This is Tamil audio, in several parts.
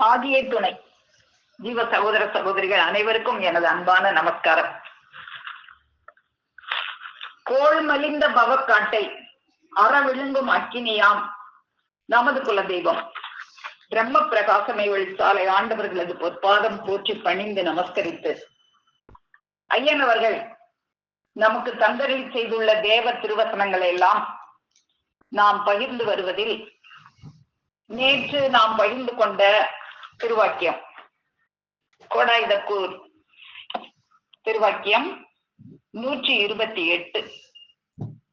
ஆதியே துணை. ஜீவ சகோதர சகோதரிகள் அனைவருக்கும் எனது அன்பான நமஸ்காரம். கோள் மலிந்த பவக்காட்டை அறவிழுங்கும் அக்கினியாம் நமது குல தெய்வம் பிரம்ம பிரகாசமை வெளிச்சாலை ஆண்டவர்களது பொற்பாதம் போற்றி பணிந்து நமஸ்கரித்து, ஐயன் அவர்கள் நமக்கு தந்தரில் செய்துள்ள தேவ திருவசனங்களை எல்லாம் நாம் பகிர்ந்து வருவதில் நேற்று நாம் பகிர்ந்து கொண்ட திருவாக்கியம் கோடாயுதக்கூர் திருவாக்கியம் 128.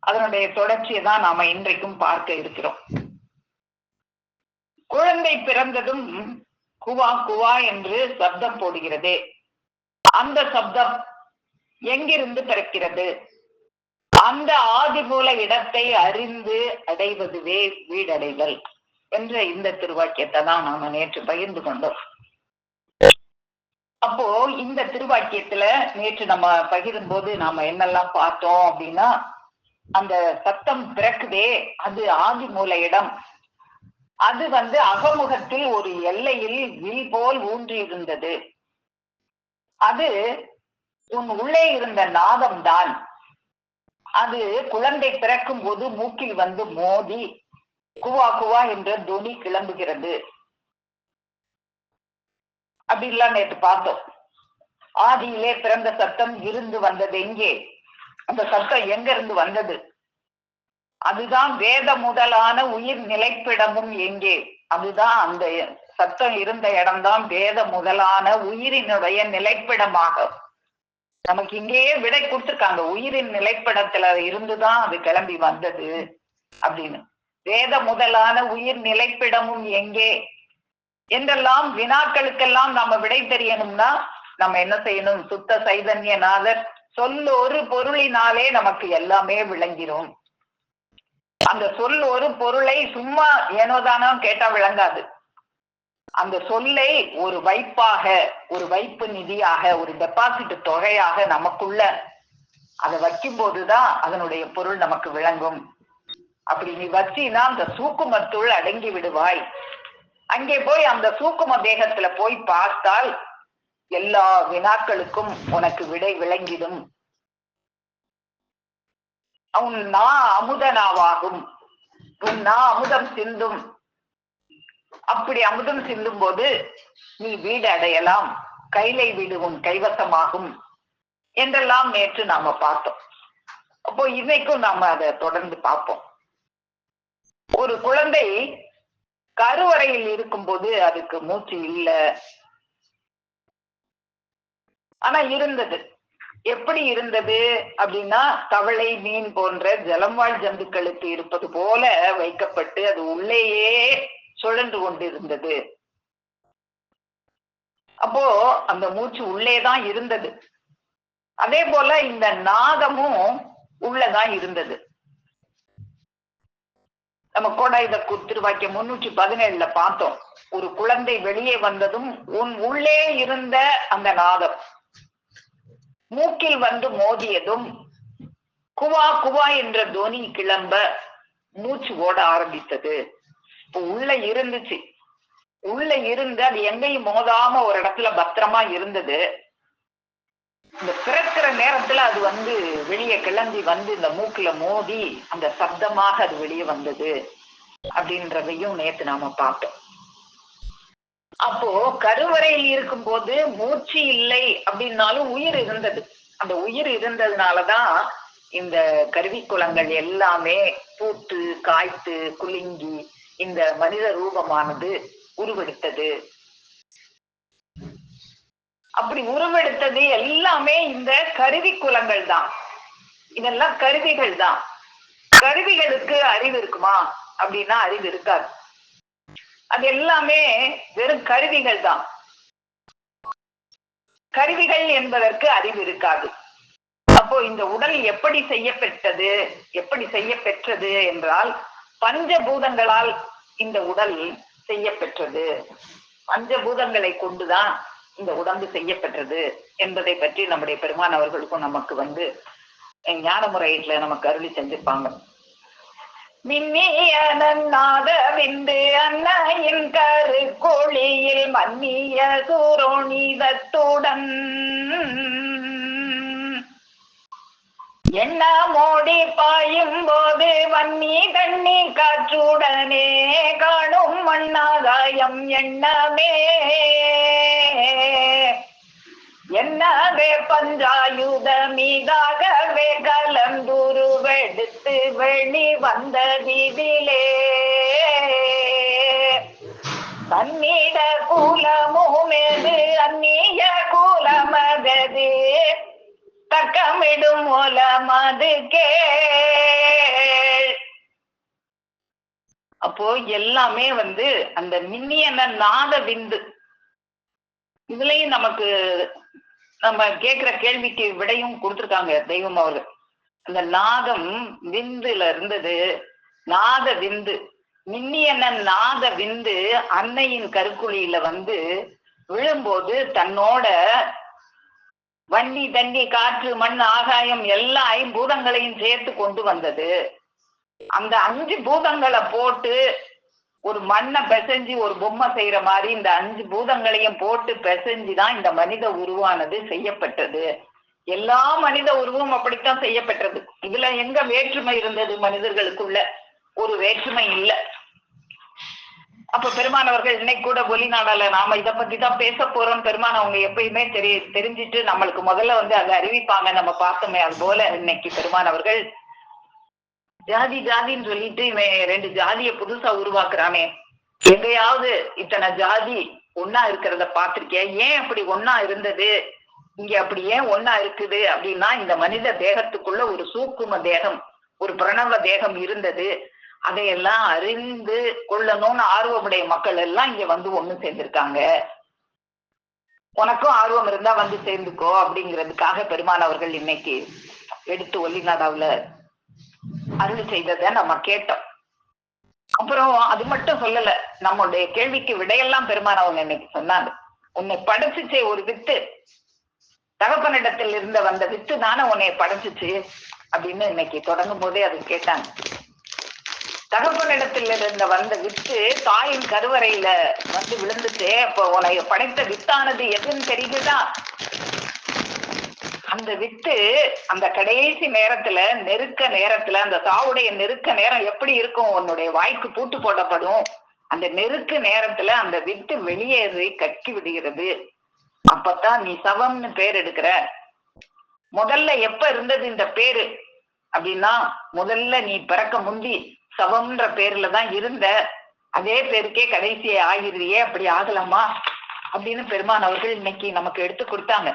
அதனுடைய தொடர்ச்சியை தான் நாம இன்றைக்கும் பார்க்க இருக்கிறோம். குழந்தை பிறந்ததும் குவா குவா என்று சப்தம் போடுகிறதே, அந்த சப்தம் எங்கிருந்து பிறக்கிறது? அந்த ஆதிமூல இடத்தை அறிந்து அடைவதுவே வீடடைதல் என்ற இந்த திருவாக்கியத்தை தான் நாம நேற்று பகிர்ந்து கொண்டோம். அப்போ இந்த திருவாக்கியத்துல நேற்று நம்ம பகிரும் போது நாம என்னெல்லாம் பார்த்தோம் அப்படின்னா, அந்த சத்தம் பிறக்குதே அது ஆதிமூல இடம். அது அகமுகத்தில் ஒரு எல்லையில் வில் போல் ஊன்றி இருந்தது. அது உன் உள்ளே இருந்த நாதம் தான். அது குழந்தை பிறக்கும் போது மூக்கில் மோதி குவா குவா என்ற தொனி கிளம்புகிறது. அப்படிலாம் நேற்று பார்த்தோம். ஆதியிலே பிறந்த சத்தம் இருந்து வந்தது எங்கே? அந்த சத்தம் எங்க இருந்து வந்தது? அதுதான் வேத முதலான உயிர் நிலைப்பிடமும் எங்கே? அதுதான் அந்த சத்தம் இருந்த இடம்தான் வேத முதலான உயிரினுடைய நிலைப்பிடமாக நமக்கு இங்கேயே விடை கொடுத்திருக்காங்க. உயிரின் நிலைப்பிடத்துல இருந்துதான் அது கிளம்பி வந்தது அப்படின்னு. வேத முதலான உயிர் நிலைப்பிடமும் எங்கே என்றெல்லாம் வினாக்களுக்கெல்லாம் நம்ம விடை தெரியணும்னா நம்ம என்ன செய்யணும்? சுத்த சைதன்யநாதர் சொல் ஒரு பொருளினாலே நமக்கு எல்லாமே விளங்கிரும். அந்த சொல் ஒரு பொருளை சும்மா ஏனோதானோ கேட்டா விளங்காது. அந்த சொல்லை ஒரு வைப்பாக, ஒரு வைப்பு நிதியாக, ஒரு டெபாசிட் தொகையாக நமக்குள்ள அதை வைக்கும் போதுதான் அதனுடைய பொருள் நமக்கு விளங்கும். அப்படி நீ வச்சினா அந்த சூக்குமத்துள் அடங்கி விடுவாய். அங்கே போய் அந்த சூக்கும தேகத்துல போய் பார்த்தால் எல்லா வினாக்களுக்கும் உனக்கு விடை விளங்கிடும். உன் நா அமுதனாவாகும், உன் நா அமுதம் சிந்தும். அப்படி அமுதம் சிந்தும் போது நீ வீடு அடையலாம், கைலை வீடு உன் கைவசமாகும் என்றெல்லாம் நேற்று நாம பார்த்தோம். அப்போ இன்னைக்கும் நாம அதை தொடர்ந்து பார்ப்போம். ஒரு குழந்தை கருவறையில் இருக்கும்போது அதுக்கு மூச்சு இல்லை, ஆனா இருந்தது. எப்படி இருந்தது அப்படின்னா, தவளை மீன் போன்ற ஜலம்வாழ் ஜந்துக்களுக்கு இருப்பது போல வைக்கப்பட்டு அது உள்ளேயே சுழன்று கொண்டிருந்தது. அப்போ அந்த மூச்சு உள்ளேதான் இருந்தது. அதே போல இந்த நாதமும் உள்ளதான் இருந்தது. நம்ம கோடாயுதக்கூர் திருவாக்கியம் 317 பார்த்தோம். ஒரு குழந்தை வெளியே வந்ததும் உன் உள்ளே இருந்த அந்த நாதம் மூக்கில் மோதியதும் குவா குவா என்ற தொனி கிளம்ப மூச்சு ஓட ஆரம்பித்தது. இப்போ உள்ள இருந்துச்சு, உள்ள இருந்து அது எங்கேயும் மோதாம ஒரு இடத்துல பத்திரமா இருந்தது. இந்த பிறக்கிற நேரத்துல அது வெளியே கிளம்பி இந்த மூக்குல மோதி அந்த சப்தமாக அது வெளியே வந்தது அப்படின்றதையும் நேத்து நாம பார்த்தோம். அப்போ கருவறையில் இருக்கும் போது மூச்சு இல்லை அப்படின்னாலும் உயிர் இருந்தது. அந்த உயிர் இருந்ததுனாலதான் இந்த கருவிக்குலங்கள் எல்லாமே பூத்து காய்த்து குலுங்கி இந்த மனித ரூபமானது உருவெடுத்தது. அப்படி உருவெடுத்தது எல்லாமே இந்த கருவி குலங்கள் தான். இதெல்லாம் கருவிகள் தான். கருவிகளுக்கு அறிவு இருக்குமா அப்படின்னா அறிவு இருக்காது. அது எல்லாமே வெறும் கருவிகள் தான். கருவிகள் என்பதற்கு அறிவு இருக்காது. அப்போ இந்த உடல் எப்படி செய்யப்பெற்றது, எப்படி செய்யப்பெற்றது என்றால் பஞ்சபூதங்களால் இந்த உடல் செய்யப்பெற்றது. பஞ்சபூதங்களை கொண்டுதான் இந்த உடம்பு செய்யப்பெற்றது என்பதை பற்றி நம்முடைய பெருமான் அவர்களுக்கும் நமக்கு ஞான முறையில நமக்கு அருளி செஞ்சிருப்பாங்க. மின்னிய நன்னாத விந்து அன்னையின் கருக்குழியில் மன்னிய சூரோணிதத்துடன் எண்ண மோடி பாயும் போது வன்னி தண்ணி காற்றுடனே காணும் மண்ணாகாயம் எண்ணமே என்னவே பஞ்சாயுத மீதாகவே கலந்துருவெடுத்து வெளி வந்த வீதிலே தன்னிட கூலமுமேது அந்நிய கூலமகது தக்கமிடும் மூலமது கேள். அப்போ எல்லாமே அந்த மின்னியன நாத விந்து. இதுலயும் நமக்கு நம்ம கேட்கிற கேள்விக்கு விடையும் கொடுத்திருக்காங்க தெய்வம் அவர்கள். அந்த நாதம் விந்துல இருந்தது, நாத விந்து மின்னியன நாத விந்து அன்னையின் கருக்குழியில விழும்போது தன்னோட வண்டி தண்ணி காற்று மண் ஆகாயம் எல்லா ஐம்பூதங்களையும் சேர்த்து கொண்டு வந்தது. அந்த 5 பூதங்களை போட்டு ஒரு மண்ணை பிசைஞ்சு ஒரு பொம்மை செய்யற மாதிரி இந்த 5 பூதங்களையும் போட்டு பிசைஞ்சுதான் இந்த மனித உருவானது செய்யப்பட்டது. எல்லா மனித உருவம் அப்படித்தான் செய்யப்பட்டது. இதுல எங்க வேற்றுமை இருந்தது? மனிதர்களுக்குள்ள ஒரு வேற்றுமை இல்லை. அப்ப பெருமானவர்கள் இன்னைக்கு கூட ஒலிநாடால நாம இதை பத்தி தான் பேச போறோம். பெருமான் அவங்க எப்பயுமே தெரிஞ்சிட்டு நம்மளுக்கு முதல்ல அதை அறிவிப்பாங்க. நம்ம பார்த்தோமே அது போல இன்னைக்கு பெருமானவர்கள் ஜாதி ஜாதின்னு சொல்லிட்டு இவன் 2 ஜாதியை புதுசா உருவாக்குறானே, எங்கேயாவது இத்தனை ஜாதி ஒன்னா இருக்கிறத பார்த்திருக்கேன், ஏன் அப்படி ஒன்னா இருந்தது, இங்க அப்படி ஏன் ஒன்னா இருக்குது அப்படின்னா இந்த மனித தேகத்துக்குள்ள ஒரு சூக்கும தேகம், ஒரு பிரணவ தேகம் இருந்தது. அதையெல்லாம் அறிந்து கொள்ளணும்னு ஆர்வமுடைய மக்கள் எல்லாம் இங்க ஒண்ணு சேர்ந்திருக்காங்க. உனக்கும் ஆர்வம் இருந்தா சேர்ந்துக்கோ அப்படிங்கிறதுக்காக பெருமான் அவர்கள் இன்னைக்கு எடுத்து ஒலிநாடாவுல அருள் செய்ததை நம்ம கேட்டோம். அப்புறம் அது மட்டும் சொல்லல, நம்மளுடைய கேள்விக்கு விடையெல்லாம் பெருமான் அவங்க இன்னைக்கு சொன்னாங்க. உன்னை படைச்சிச்சே ஒரு வித்து, தகப்பனிடத்தில் இருந்த வந்த வித்து தானே உன்னை படைச்சிச்சு அப்படின்னு இன்னைக்கு தொடங்கும் போதே அது கேட்டாங்க. தகப்பனிடத்தில் இருந்த வந்த வித்து தாயின் கருவறையில விழுந்துச்சு. அப்ப உன்னை படைத்த வித்தானது எதுன்னு தெரியுதுதான். அந்த வித்து அந்த கடைசி நேரத்துல நெருக்க நேரத்துல அந்த சாவுடைய நெருக்க நேரம் எப்படி இருக்கும்? உன்னுடைய வாய்க்கு பூட்டு போடப்படும். அந்த நெருக்க நேரத்துல அந்த வித்து வெளியேறி கக்கி விடுகிறது. அப்பத்தான் நீ சவம்னு பேர் எடுக்கிற. முதல்ல எப்ப இருந்தது இந்த பேரு அப்படின்னா, முதல்ல நீ பிறக்க முந்தி சவம்ன்ற பேர்ல தான் இருந்த. அதே பேருக்கே கடைசியை ஆகிருவியே, அப்படி ஆகலாமா அப்படின்னு பெருமான் அவர்கள் இன்னைக்கு நமக்கு எடுத்து கொடுத்தாங்க.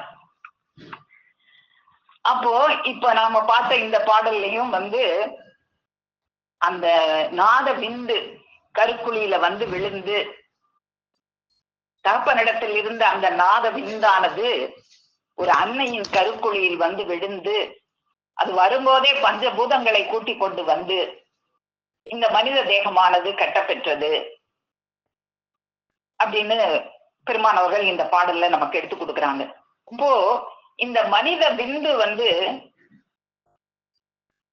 அப்போ இப்ப நாம பார்த்த இந்த பாடல்லையும் அந்த நாத விந்து கருக்குழியில விழுந்து தகப்பனிடத்தில் இருந்த அந்த நாத விந்தானது ஒரு அன்னையின் கருக்குழியில் விழுந்து அது வரும்போதே பஞ்சபூதங்களை கூட்டி கொண்டு இந்த மனித தேகமானது கட்டப்பெற்றது அப்படின்னு பெருமானவர்கள் இந்த பாடல்ல நமக்கு எடுத்து கொடுக்குறாங்க. இப்போ இந்த மனித விந்து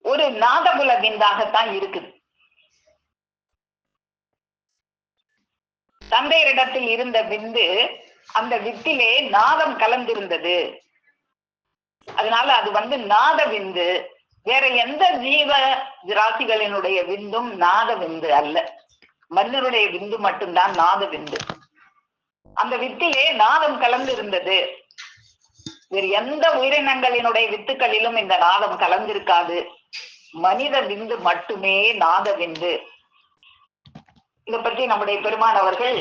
ஒரு நாதபுல விந்தாகத்தான் இருக்குது. தந்தையரிடத்தில் இருந்த விந்து அந்த வித்திலே நாதம் கலந்திருந்தது. அதனால அது நாத விந்து. வேற எந்த ஜீவ ராசிகளினுடைய விந்தும் நாத விந்து அல்ல. மன்னருடைய விந்து மட்டும்தான் நாத விந்து. அந்த வித்திலே நாதம் கலந்து இருந்தது. வேறு எந்த உயிரினங்களினுடைய வித்துக்களிலும் இந்த நாதம் கலந்திருக்காது. மனித விந்து மட்டுமே நாத விந்து. இதை பற்றி நம்முடைய பெருமான் அவர்கள்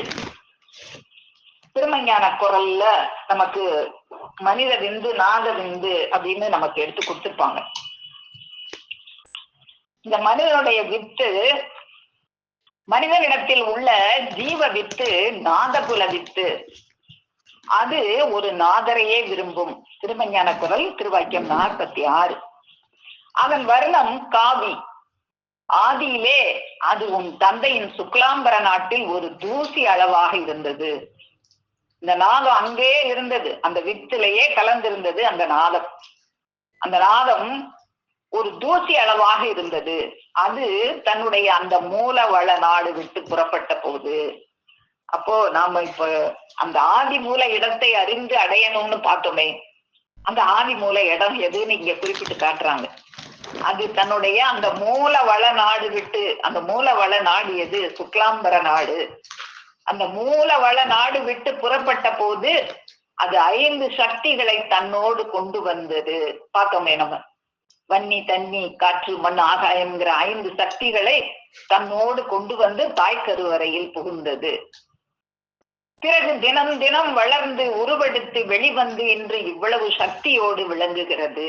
திருமஞான குரல்ல நமக்கு மனித விந்து நாத விந்து அப்படின்னு நமக்கு எடுத்து கொடுத்திருப்பாங்க. இந்த மனிதனுடைய வித்து, மனிதனிடத்தில் உள்ள ஜீவ வித்து நாதகுல வித்து. அது ஒரு நாதரையே விரும்பும். திருமஞான குரல் திருவாக்கியம் 46. அதன் வர்ணம் காவி. ஆதியிலே அது உன் தந்தையின் சுக்லாம்பர நாட்டில் ஒரு தூசி அளவாக இருந்தது. இந்த நாதம் அங்கே இருந்தது, அந்த வித்திலேயே கலந்திருந்தது அந்த நாதம். அந்த நாதம் ஒரு தூசி அளவாக இருந்தது. அது தன்னுடைய அந்த மூல வள நாடு விட்டு புறப்பட்ட போது, அப்போ நாம இப்ப அந்த ஆதி மூல இடத்தை அறிந்து அடையணும்னு பார்த்தோமே, அந்த ஆதி மூல இடம் எதுன்னு இங்க குறிப்பிட்டு காட்டுறாங்க. அது தன்னுடைய அந்த மூல வள நாடு விட்டு, அந்த மூல வள நாடு எது? சுக்லாம்பர நாடு. அந்த மூல வள நாடு விட்டு புறப்பட்ட போது அது 5 சக்திகளை தன்னோடு கொண்டு வந்தது. பார்த்தோமே நம்ம, வன்னி, தண்ணி, காற்று, மண், ஆகாயம்ங்கிற 5 சக்திகளை தன்னோடு கொண்டு வந்து தாய் கருவறையில் புகுந்தது. பிறகு தினம் தினம் வளர்ந்து உருவெடுத்து வெளிவந்து இன்று இவ்வளவு சக்தியோடு விளங்குகிறது.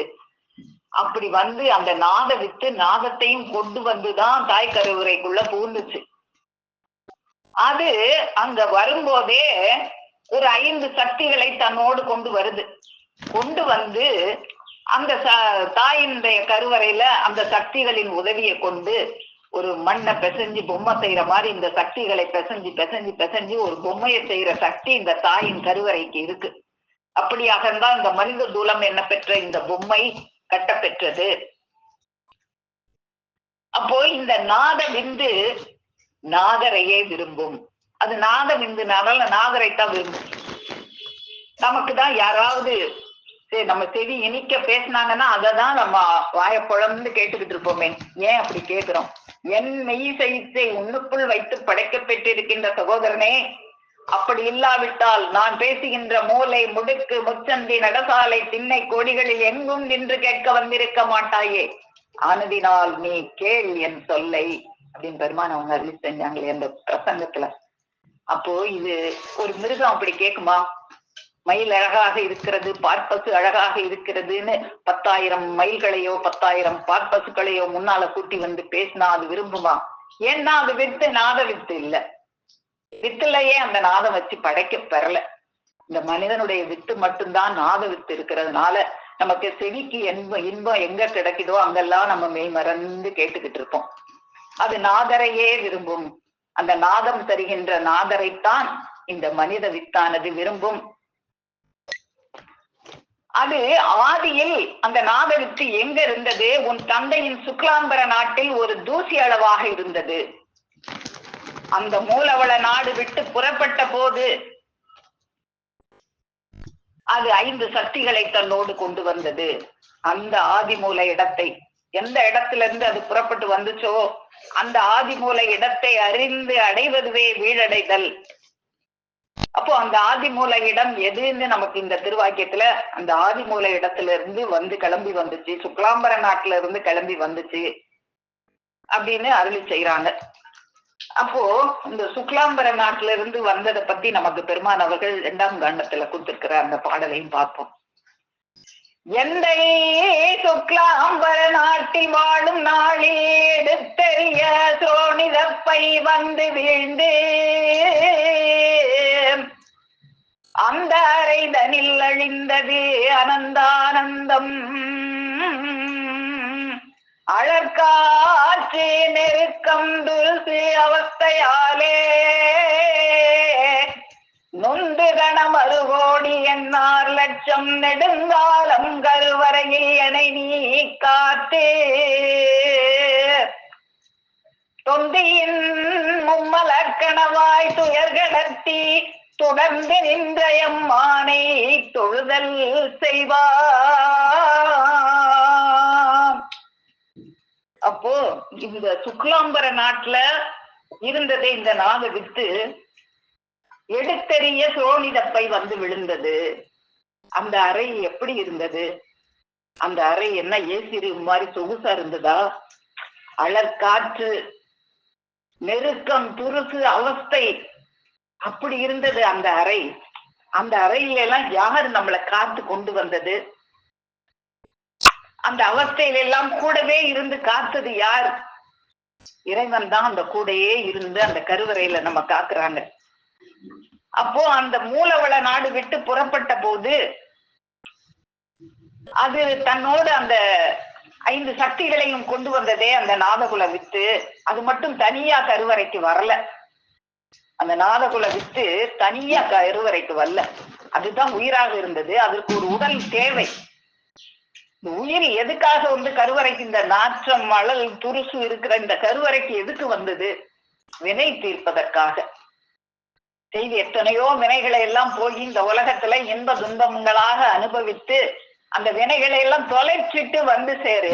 அப்படி வந்து அந்த நாத வித்து நாதத்தையும் கொண்டு வந்துதான் தாய் கருவறைக்குள்ள புகுந்துச்சு. அது அங்க வரும்போதே ஒரு 5 சக்திகளை தன்னோடு கொண்டு வருது. கொண்டு வந்து அந்த தாயினுடைய கருவறையில அந்த சக்திகளின் உதவியை கொண்டு ஒரு மண்ணை பிசைஞ்சு பொம்மை செய்யற மாதிரி இந்த சக்திகளை பிசைஞ்சு ஒரு பொம்மையை செய்யற சக்தி இந்த தாயின் கருவறைக்கு இருக்கு. அப்படியாக தான் இந்த மனித தூலம் என்ன பெற்ற இந்த பொம்மை கட்ட பெற்றது. அப்போ இந்த நாத விந்து நாகரையே விரும்பும். அது நாத விந்துனால நாகரைத்தான் விரும்பும். நமக்கு தான் யாராவது நம்ம செவி இனிக்க பேசினாங்கன்னா அததான் நம்ம வாய குழம்பு கேட்டுக்கிட்டு இருப்போமே. ஏன் அப்படி கேட்கிறோம்? என் மெய் சைத்தை உன்னுக்குள் வைத்து படைக்க பெற்றிருக்கின்ற சகோதரனே, அப்படி இல்லாவிட்டால் நான் பேசுகின்ற மூலை முடுக்கு முச்சந்தி நடசாலை திண்ணை கோடிகளில் எங்கும் நின்று கேட்க வந்திருக்க மாட்டாயே. ஆனதினால் நீ கேள் என் சொல்லை அப்படின்னு பெருமான் அவங்க அருளி செஞ்சாங்களே அந்த பிரசங்கத்துல. அப்போ இது ஒரு மிருகம் அப்படி கேட்குமா? மயில் அழகாக இருக்கிறது, பார்ப்பசு அழகாக இருக்கிறதுன்னு 10,000 மயில்களையோ 10,000 பார்ப்பசுக்களையோ முன்னால கூட்டி வந்து பேசினா அது விரும்புமா? ஏன்னா அது வித்து நாத வித்து இல்ல. வித்துலயே அந்த நாதம் வச்சு படைக்க பெறல. இந்த மனிதனுடைய வித்து மட்டும்தான் நாத வித்து இருக்கிறதுனால நமக்கு செவிக்கு இன்பம் எங்க கிடைக்குதோ அங்கெல்லாம் நம்ம மெய் மறந்து கேட்டுக்கிட்டு இருப்போம். அது நாதரையே விரும்பும். அந்த நாதம் தருகின்ற நாதரைத்தான் இந்த மனித வித்தானது விரும்பும். அது ஆதியில் அந்த நாத வித்து எங்க இருந்தது? உன் தந்தையின் சுக்லாம்பர நாட்டில் ஒரு தூசி அளவாக இருந்தது. அந்த மூலவள நாடு விட்டு புறப்பட்ட போது அது 5 சக்திகளை தன்னோடு கொண்டு வந்தது. அந்த ஆதிமூல இடத்தை, எந்த இடத்துல இருந்து அது புறப்பட்டு வந்துச்சோ அந்த ஆதிமூல இடத்தை அறிந்து அடைவதுவே வீழடைதல். அப்போ அந்த ஆதிமூல இடம் எதுன்னு நமக்கு இந்த திருவாக்கியத்துல அந்த ஆதிமூல இடத்துல இருந்து வந்து கிளம்பி வந்துச்சு, சுக்லாம்பர நாட்டுல இருந்து கிளம்பி வந்துச்சு அப்படின்னு அருளி செய்யறாங்க. அப்போ இந்த சுக்லாம்பர நாட்டுல இருந்து வந்ததை பத்தி நமக்கு பெருமான் அவர்கள் 2ஆம் காண்டத்துல கொடுத்திருக்கிற அந்த பாடலையும் பார்ப்போம். எந்தை சுக்லாம்பர நாட்டில் வாழும் நாளில் எடுத்தெறிய சோனிதப்பை வந்து வீழ்ந்து அந்த அறைதனில் அழிந்தது அனந்தானந்தம். அழற்காற்று நெருக்கம் துருசு அவஸ்தையாலே நொந்து கணம் 1,000,000 எண்ணார் லட்சம் நெடுங்காலம் கருவறையில் என்னை நீ காத்து தொந்தியின் மும்மலக்கணவாய் துயர்கடத்தி தொடர்ந்து நின்ற எம்மானை தொழுதல் செய்வார். அப்போ இந்த சுக்லாம்பர நாட்டுல இருந்ததே இந்த நாக வித்து எடுத்தெறிய சோனிதப்பை வந்து விழுந்தது. அந்த அறை எப்படி இருந்தது? அந்த அறை என்ன ஏசி ரூம் மாதிரி சொகுசா இருந்ததா? அழற்காற்று நெருக்கம் துருசு அவஸ்தை அப்படி இருந்தது அந்த அறை. அந்த அறையில எல்லாம் யார் நம்மளை காத்து கொண்டு வந்தது? அந்த அவஸ்தையில எல்லாம் கூடவே இருந்து காத்தது யார்? இறைவன் தான் அந்த கூடையே இருந்து அந்த கருவறையில நம்ம காக்குறாங்க. அப்போ அந்த மூலவள நாடு விட்டு புறப்பட்ட போது அது தன்னோடு அந்த 5 சக்திகளையும் கொண்டு வந்ததே அந்த நாதகுல வித்து. அது மட்டும் தனியா கருவறைக்கு வரல. அந்த நாதகுல வித்து தனியா கருவறைக்கு வரல. அதுதான் உயிராக இருந்தது. அதற்கு ஒரு உடல் தேவை. இந்த உயிர் எதுக்காக கருவறைக்கு, இந்த நாற்றம் மழல் துருசு இருக்கிற இந்த கருவறைக்கு எதுக்கு வந்தது? வினை தீர்ப்பதற்காக. செய்தி எத்தனையோ வினைகளை எல்லாம் போய் இந்த உலகத்துல இன்ப துன்பங்களாக அனுபவித்து அந்த வினைகளை எல்லாம் தொலைச்சிட்டு சேரு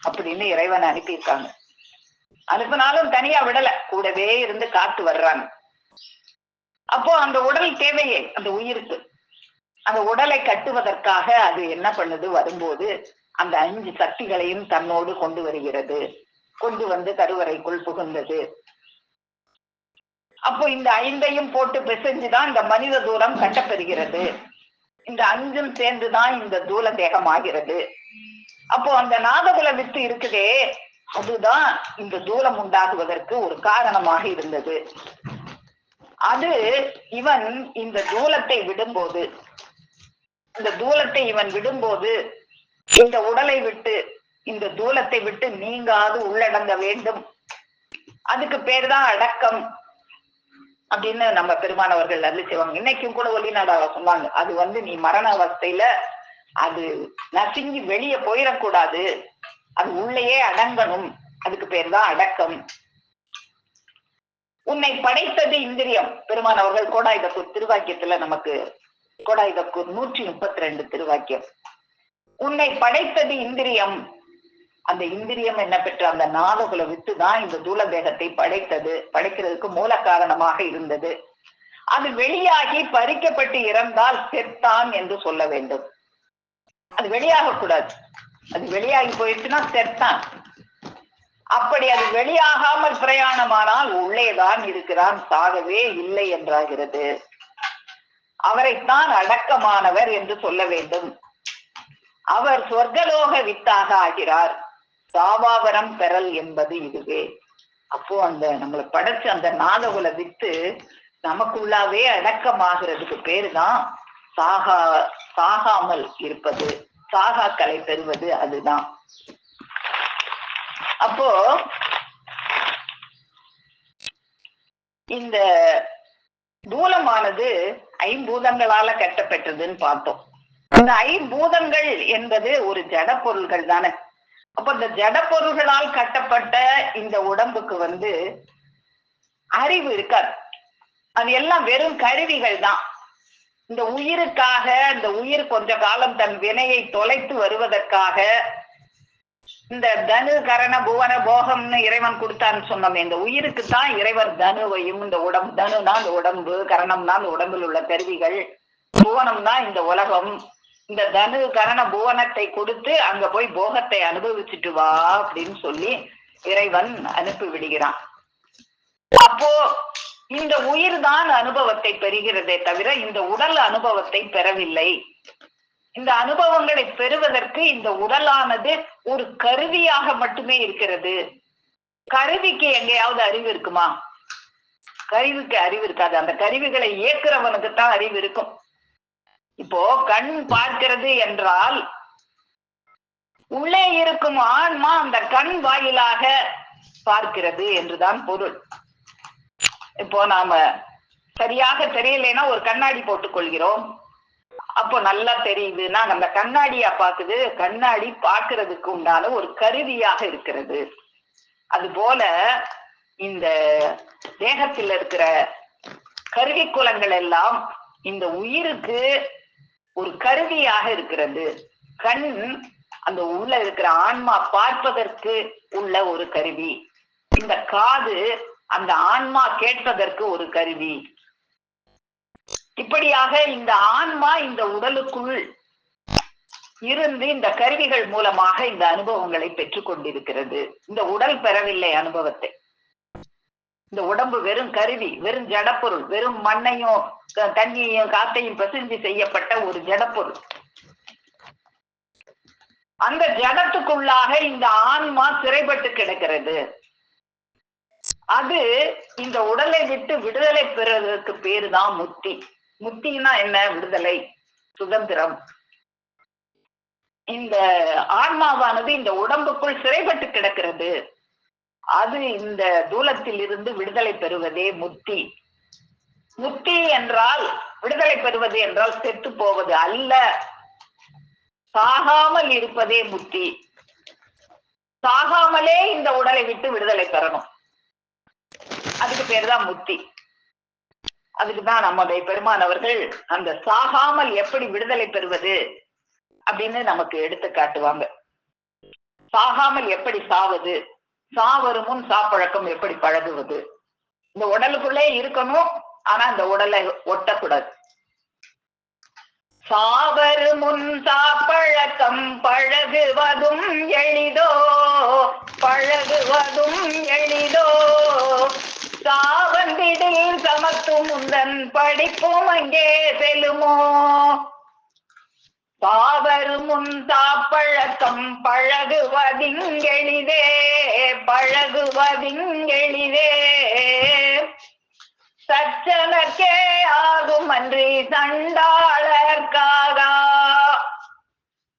அப்படின்னு இறைவன் அனுப்பியிருக்காங்க. அனுப்பினாலும் தனியா விடல, கூடவே இருந்து காத்து வர்றாங்க. அப்போ அந்த உடல் தேவையே அந்த உயிருக்கு. அந்த உடலை கட்டுவதற்காக அது என்ன பண்ணுது? வரும்போது அந்த 5 சக்திகளையும் தன்னோடு கொண்டு வருகிறது. கொண்டு கருவறைக்குள் புகுந்தது. அப்போ இந்த 5ஐயும் போட்டு பிசைஞ்சுதான் இந்த மனித தூலம் கட்டப்பெறுகிறது. இந்த 5ம் சேர்ந்துதான் இந்த தூல தேகம் ஆகிறது. அப்போ அந்த நாதகுல வித்து இருக்குதே, அதுதான் இந்த தூலம் உண்டாகுவதற்கு ஒரு காரணமாக இருந்தது. அது இவன் இந்த தூலத்தை விடும்போது, இந்த உடலை விட்டு, இந்த தூலத்தை விட்டு நீங்காது உள்ளடங்க வேண்டும். அதுக்கு பேர் தான் அடக்கம் அப்படின்னு நம்ம பெருமானவர்கள் அருளி செய்வாங்க. இன்னைக்கும் கூட ஒளிநாடாக சொன்னாங்க, அது நீ மரண அவஸ்தையில அது நசுங்கி வெளியே போயிடக்கூடாது, அது உள்ளேயே அடங்கணும். அதுக்கு பேர் தான் அடக்கம். உன்னை படைத்தது இந்திரியம். பெருமானவர்கள் கோடாயுதக்கூர் திருவாக்கியத்துல நமக்கு, கோடாயுதக்கூர் 132 திருவாக்கியம். உன்னை படைத்தது இந்திரியம். அந்த இந்திரியம் என்ன பெற்ற அந்த நாதகுல வித்துதான் இந்த தூல தேகத்தை படைக்கிறதுக்கு மூல காரணமாக இருந்தது. அது வெளியாகி பறிக்கப்பட்டு இறந்தால் செத்தான் என்று சொல்ல வேண்டும். அது வெளியாக கூடாது. அது வெளியாகி போயிடுச்சுன்னா செத்தான். அப்படி அது வெளியாகாமல் பிரயாணமானால் உள்ளேதான் இருக்கிறான், சாகவே இல்லை என்றாகிறது. அவரைத்தான் அடக்கமானவர் என்று சொல்ல வேண்டும். அவர் சொர்க்கலோக வித்தாக ஆகிறார். சாவாவரம் பெறல் என்பது இதுவே. அப்போ அந்த நம்மளை படைச்சு அந்த நாதகுல வித்து நமக்குள்ளாவே அடக்கமாகிறதுக்கு பேருதான் சாகாமல் இருப்பது, சாகா கலை பெறுவது. அதுதான். அப்போ இந்த தூலமானது 5 பூதங்களால கட்டப்பெற்றதுன்னு பார்த்தோம். இந்த 5 பூதங்கள் என்பது ஒரு ஜட பொருள்கள் தானே. அப்ப இந்த ஜட பொருள்களால் கட்டப்பட்ட இந்த உடம்புக்கு அறிவு இருக்காது. அது எல்லாம் வெறும் கருவிகள் தான். இந்த உயிருக்காக, இந்த உயிர் கொஞ்ச காலம் தன் வினையை தொலைத்து வருவதற்காக இந்த தனு கரண புவன போகம்னு இறைவன் கொடுத்தான்னு சொன்னோமே, இந்த உயிருக்கு தான் இறைவன் தனுவையும், இந்த உடம்பு, தனுனா இந்த உடம்பு, கரணம்னா இந்த உடம்பில் உள்ள கருவிகள், புவனம்னா இந்த உலகம், இந்த தனு கரண புவனத்தை கொடுத்து அங்க போய் போகத்தை அனுபவிச்சுட்டு வா அப்படின்னு சொல்லி இறைவன் அனுப்பி விடுகிறான். அப்போ இந்த உயிர் தான் அனுபவத்தை பெறுகிறதே தவிர இந்த உடல் அனுபவத்தை பெறவில்லை. இந்த அனுபவங்களை பெறுவதற்கு இந்த உடலானது ஒரு கருவியாக மட்டுமே இருக்கிறது. கருவிக்கு எங்கேயாவது அறிவு இருக்குமா? கருவிக்கு அறிவு இருக்காது. அந்த கருவிகளை இயக்குறவனுக்கு தான் அறிவு இருக்கும். இப்போ கண் பார்க்கிறது என்றால் உள்ளே இருக்கும் ஆன்மா அந்த கண் வாயிலாக பார்க்கிறது என்றுதான் பொருள். இப்போ நாம சரியாக தெரியலைன்னா ஒரு கண்ணாடி போட்டுக் கொள்கிறோம். அப்போ நல்லா தெரியுதுன்னா அந்த கண்ணாடியா பாக்குது. கண்ணாடி பார்க்கறதுக்கு உண்டான ஒரு கருவியாக இருக்கிறது. அது போல இந்த தேகத்தில் இருக்கிற கருவிக்குலங்கள் எல்லாம் இந்த உயிருக்கு ஒரு கருவியாக இருக்கிறது. கண் அந்த உள்ள இருக்கிற ஆன்மா பார்ப்பதற்கு உள்ள ஒரு கருவி. இந்த காது அந்த ஆன்மா கேட்பதற்கு ஒரு கருவி. இப்படியாக இந்த ஆன்மா இந்த உடலுக்குள் இருந்து இந்த கருவிகள் மூலமாக இந்த அனுபவங்களை பெற்றுக் கொண்டிருக்கிறது. இந்த உடல் பெறவில்லை அனுபவத்தை. இந்த உடம்பு வெறும் கருவி, வெறும் ஜடப்பொருள், வெறும் மண்ணையும் தண்ணியையும் காத்தையும் பிசைஞ்சு செய்யப்பட்ட ஒரு ஜடப்பொருள். அந்த ஜடத்துக்குள்ளாக இந்த ஆன்மா சிறைப்பட்டு கிடக்கிறது. அது இந்த உடலை விட்டு விடுதலை பெறுவதற்கு பேரு தான் முக்தி. முக்தினா என்ன? விடுதலை, சுதந்திரம். இந்த ஆன்மாவானது இந்த உடம்புக்குள் சிறைப்பட்டு கிடக்கிறது. அது இந்த தூலத்தில் இருந்து விடுதலை பெறுவதே முக்தி. முக்தி என்றால், விடுதலை பெறுவது என்றால் செத்து போவது அல்ல. சாகாமல் இருப்பதே முக்தி. சாகாமலே இந்த உடலை விட்டு விடுதலை பெறணும். அதுக்கு பேருதான் முக்தி. அதுக்குதான் நம்முடைய பெருமான் அவர்கள் அந்த சாகாமல் எப்படி விடுதலை பெறுவது அப்படின்னு நமக்கு எடுத்து காட்டுவாங்க. சாகாமல் எப்படி சாவது, சாவரும் முன் சாப்பழக்கம் எப்படி பழகுவது. இந்த உடலுக்குள்ளே இருக்கணும், ஆனா இந்த உடலை ஒட்டக்கூடாது. சாவரு முன் சாப்பழக்கம் பழகுவதும் எளிதோ, பழகுவதும் எளிதோ, சாவந்திடில் சமத்தும் முந்தன் படிப்பும் அங்கே செல்லுமோ. சாவரு முன் சாப்பழக்கம் பழகுவதிங்கெளிதே, பழகுவதிங்கெளிதே, சச்சனக்கே ஆகும் அன்றி சண்டாளர்காக.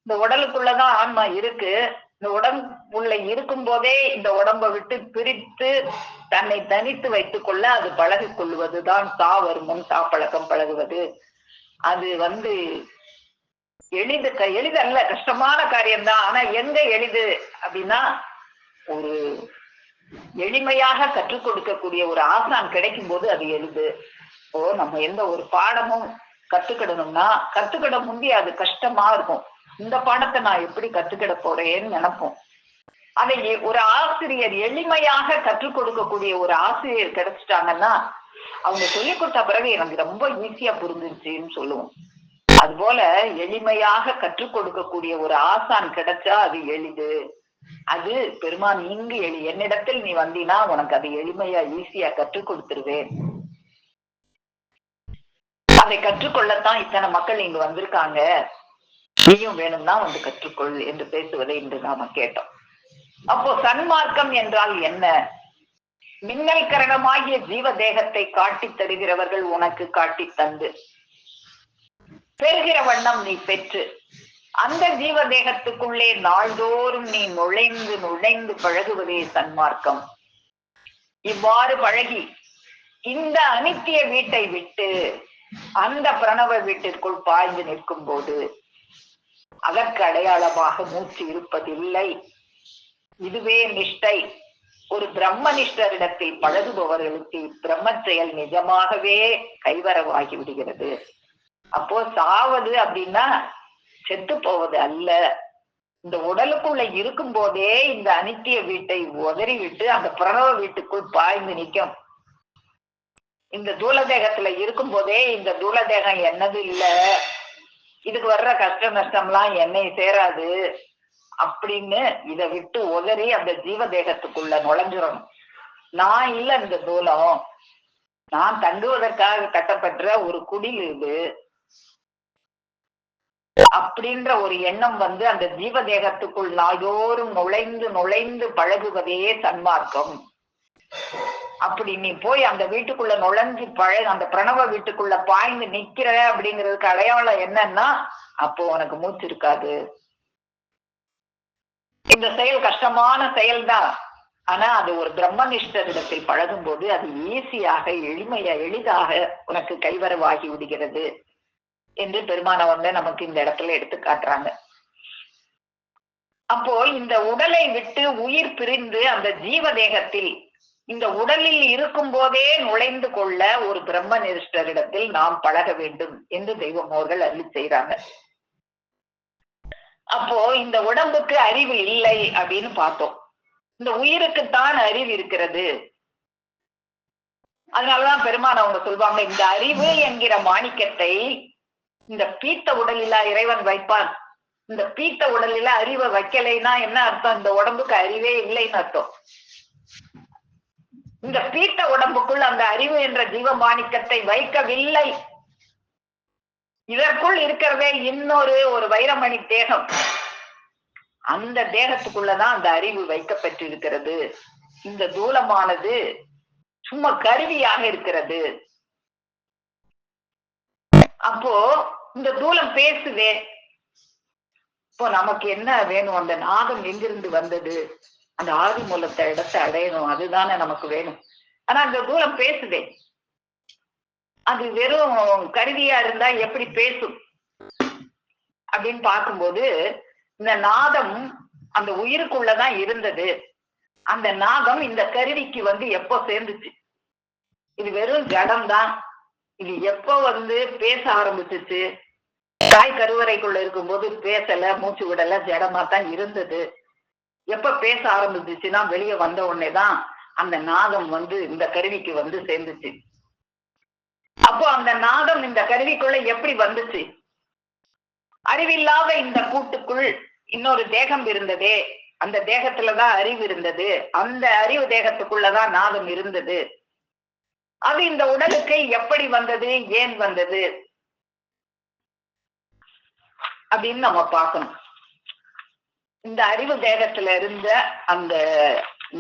இந்த உடலுக்குள்ளதான் ஆன்மா இருக்கு. இந்த உடம்புள்ள இருக்கும் போதே இந்த உடம்பை விட்டு பிரித்து தன்னை தனித்து வைத்துக் கொள்ள அது பழகி கொள்வதுதான் சாவரும் முன் சாப்பழக்கம் பழகுவது. அது எளிதல்ல, கஷ்டமான காரியம்தான். ஆனா எங்க எளிது அப்படின்னா, ஒரு எளிமையாக கற்றுக் கொடுக்கக்கூடிய ஒரு ஆசான் கிடைக்கும் போது அது எளிது. இப்போ நம்ம எந்த ஒரு பாடமும் கத்துக்கிடணும்னா கத்துக்கிட முடியாது, கஷ்டமா இருக்கும். இந்த பாடத்தை நான் எப்படி கத்துக்கிட போறேன்னு நினைப்போம். அதை ஒரு ஆசிரியர் எளிமையாக கற்றுக் கொடுக்கக்கூடிய ஒரு ஆசிரியர் கிடைச்சிட்டாங்கன்னா, அவங்க சொல்லிக் கொடுத்த பிறகு எனக்கு ரொம்ப ஈஸியா புரிஞ்சிருச்சுன்னு சொல்லுவோம். அதுபோல எளிமையாக கற்றுக் கொடுக்கக்கூடிய ஒரு ஆசான் கிடைச்சா அது எளிது. அது பெருமான் இங்கு என்னிடத்தில் நீ வந்தீனா உனக்கு அது எளிமையா ஈஸியா கற்றுக் கொடுத்துருவேன். அதை கற்றுக்கொள்ளத்தான் இத்தனை மக்கள் இங்கு வந்திருக்காங்க, நீயும் வேணும்னா வந்து கற்றுக்கொள் என்று பேசுவதை இன்று நாம கேட்டோம். அப்போ சன்மார்க்கம் என்றால் என்ன? மின்னல் கரணமாகிய ஜீவ தேகத்தை காட்டி தருகிறவர்கள் உனக்கு காட்டி தந்து பெறுகிற வண்ணம் நீ பெற்று அந்த ஜீவ தேகத்துக்குள்ளே நாள்தோறும் நீ நுழைந்து நுழைந்து பழகுவதே சன்மார்க்கம். இவ்வாறு பழகி இந்த அனித்திய வீட்டை விட்டு அந்த பிரணவ வீட்டிற்குள் பாய்ந்து நிற்கும் போது அதற்கு அடையாளமாக மூச்சு இருப்பதில்லை. இதுவே நிஷ்டை. ஒரு பிரம்ம நிஷ்டரிடத்தில் பழகுபவர்களுக்கு பிரம்ம செயல் நிஜமாகவே கைவரவாகி விடுகிறது. அப்போ சாவது அப்படின்னா செத்து போவது அல்ல. இந்த உடலுக்குள்ள இருக்கும் போதே இந்த அனித்திய வீட்டை உதறி விட்டு அந்த பிரணவ வீட்டுக்குள் பாய்ந்து நிற்கும். இந்த தூளதேகத்துல இருக்கும் போதே இந்த தூளதேகம் என்னது இல்ல, இதுக்கு வர்ற கஷ்ட நஷ்டம்லாம் என்னை சேராது அப்படின்னு இதை விட்டு உதறி அந்த ஜீவ தேகத்துக்குள்ள நுழைஞ்சிடணும். நான் இல்ல இந்த தூளம், நான் தங்குவதற்காக கட்டப்பட்ட ஒரு குடில் இது அப்படின்ற ஒரு எண்ணம் அந்த ஜீவ தேகத்துக்குள் நாள்தோறும் நுழைந்து நுழைந்து பழகுவதே சன்மார்க்கம். அப்படி நீ போய் அந்த வீட்டுக்குள்ள நுழைஞ்சு அந்த பிரணவ வீட்டுக்குள்ள பாய்ந்து நிக்கிற அப்படிங்கிறதுக்கு அடையாளம் என்னன்னா, அப்போ உனக்கு மூச்சு இருக்காது. இந்த செயல் கஷ்டமான செயல்தான். ஆனா அது ஒரு பிரம்மனிஷ்டரிடத்தில் பழகும் போது அது ஈஸியாக எளிதாக உனக்கு கைவரவாகி விடுகிறது என்று பெருமானவங்க நமக்கு இந்த இடத்துல எடுத்து காட்டுறாங்க. அப்போ இந்த உடலை விட்டு உயிர் பிரிந்து அந்த ஜீவ தேகத்தில் இந்த உடலில் இருக்கும் போதே நுழைந்து கொள்ள ஒரு பிரம்ம நிஷ்டரிடத்தில் நாம் பழக வேண்டும் என்று தெய்வமோர்கள் அருளி செய்யறாங்க. அப்போ இந்த உடம்புக்கு அறிவு இல்லை அப்படின்னு பார்த்தோம். இந்த உயிருக்குத்தான் அறிவு இருக்கிறது. அதனாலதான் பெருமான் அவங்க சொல்வாங்க, இந்த அறிவு என்கிற மாணிக்கத்தை இந்த பீத்த உடலிலா இறைவன் வைப்பான். இந்த பீத்த உடலில அறிவை வைக்கலைன்னா என்ன அர்த்தம்? இந்த உடம்புக்கு அறிவே இல்லைன்னு அர்த்தம். இந்த பீத்த உடம்புக்குள் அந்த அறிவு என்ற ஜீவ மாணிக்கத்தை வைக்கவில்லை. இதற்குள் இருக்கிறதே ஒரு வைரமணி தேகம். அந்த தேகத்துக்குள்ளதான் அந்த அறிவு வைக்கப்பட்டிருக்கிறது. இந்த தூலமானது சும்மா கருவியாக இருக்கிறது. அப்போ இந்த தூலம் பேசுதே. இப்போ நமக்கு என்ன வேணும்? அந்த நாதம் எங்கிருந்து வந்தது? அந்த ஆதி மூலத்தை இடத்தை அடையணும், அதுதானே நமக்கு வேணும். ஆனா அந்த தூலம் பேசுதே. அது வெறும் கருவியா இருந்தா எப்படி பேசும்? அப்படின்னு பார்க்கும்போது இந்த நாதம் அந்த உயிருக்குள்ளதான் இருந்தது. அந்த நாதம் இந்த கருவிக்கு எப்போ சேர்ந்துச்சு? இது வெறும் ஜடம் தான். இது எப்போ பேச ஆரம்பிச்சிச்சு? தாய் கருவறைக்குள்ள இருக்கும்போது பேசல, மூச்சு விடல, ஜடமா தான் இருந்தது. எப்ப பேச ஆரம்பிச்சுச்சுன்னா வெளியே வந்த உடனேதான் அந்த நாதம் இந்த கருவிக்கு சேர்ந்துச்சு. அப்போ அந்த நாதம் இந்த கருவிக்குள்ள எப்படி வந்துச்சு? அறிவில்லாத இந்த கூட்டுக்குள் இன்னொரு தேகம் இருந்ததே, அந்த தேகத்துலதான் அறிவு இருந்தது. அந்த அறிவு தேகத்துக்குள்ளதான் நாதம் இருந்தது. அது இந்த உடலுக்கு எப்படி வந்தது, ஏன் வந்தது அப்படின்னு நம்ம பார்க்கணும். இந்த அறிவு தேகத்துல இருந்த அந்த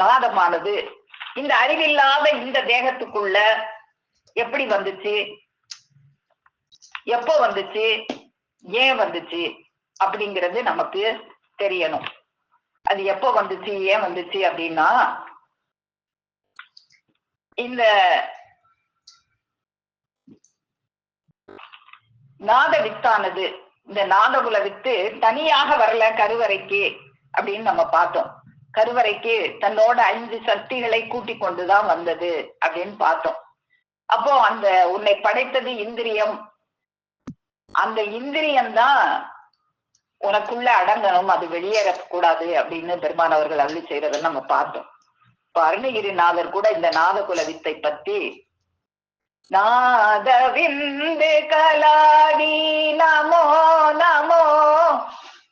நாதமானது இந்த அறிவில்லாத இந்த தேகத்துக்குள்ள எப்படி வந்துச்சு, எப்போ வந்துச்சு, ஏன் வந்துச்சு அப்படிங்கிறது நமக்கு தெரியணும். அது எப்போ வந்துச்சு, ஏன் வந்துச்சு அப்படின்னா, இந்த நாத வித்தானது, இந்த நாதகுல வித்து தனியாக வரல கருவறைக்கு அப்படின்னு நம்ம பார்த்தோம். கருவறைக்கு தன்னோட 5 சக்திகளை கூட்டிக் கொண்டுதான் வந்தது அப்படின்னு பார்த்தோம். அப்போ அந்த உன்னை படைத்தது இந்திரியம், அந்த இந்திரியம்தான் உனக்குள்ள அடங்கணும், அது வெளியேறக்கூடாது அப்படின்னு பெருமான் அவர்கள் அருளி செய்யறதை நம்ம பார்த்தோம். இப்ப அருணகிரிநாதர் கூட இந்த நாதகுல வித்தை பத்தி நாதவிந்து கலாதி நமோ நமோ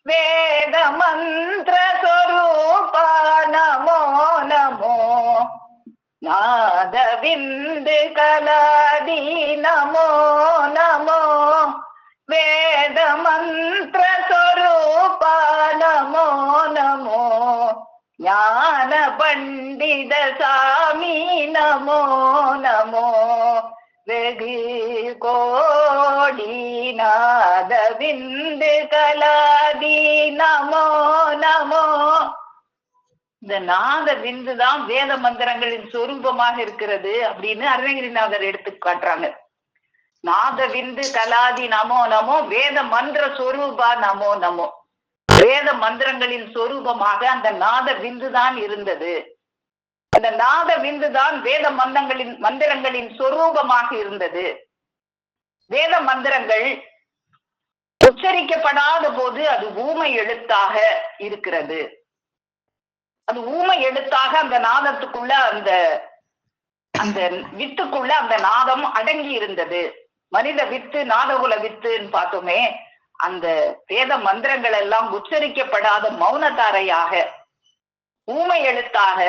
வேத மந்திர சொரூப நமோ நமோ நாதவிந்து கலாதி நமோ நமோ வேத மந்திர சொரூப நமோ நமோ ஞான பண்டித சாமி நமோ நமோ வெகு கோடி நாதவிந்து கலாதி நமோ நமோ. இந்த நாத விந்து தான் வேத மந்திரங்களின் சொரூபமாக இருக்கிறது அப்படின்னு அருணகிரிநாதர் எடுத்து காட்டுறாங்க. நாத விந்து கலாதி நமோ நமோ வேத மந்திர சொரூபா நமோ நமோ. வேத மந்திரங்களின் சொரூபமாக அந்த நாத விந்து தான் இருந்தது. அந்த நாத விந்து தான் வேத மந்திரங்களின் சொரூபமாக இருந்தது. வேத மந்திரங்கள் உச்சரிக்கப்படாத போது அது ஊமை எழுத்தாக இருக்கிறது. அது ஊமை எழுத்தாக அந்த நாதத்துக்குள்ள அந்த அந்த வித்துக்குள்ள அந்த நாதம் அடங்கி இருந்தது. மனித வித்து நாதகுல வித்துன்னு பார்த்தோமே, அந்த வேத மந்திரங்கள் எல்லாம் உச்சரிக்கப்படாத மௌனதாரையாக ஊமை எழுத்தாக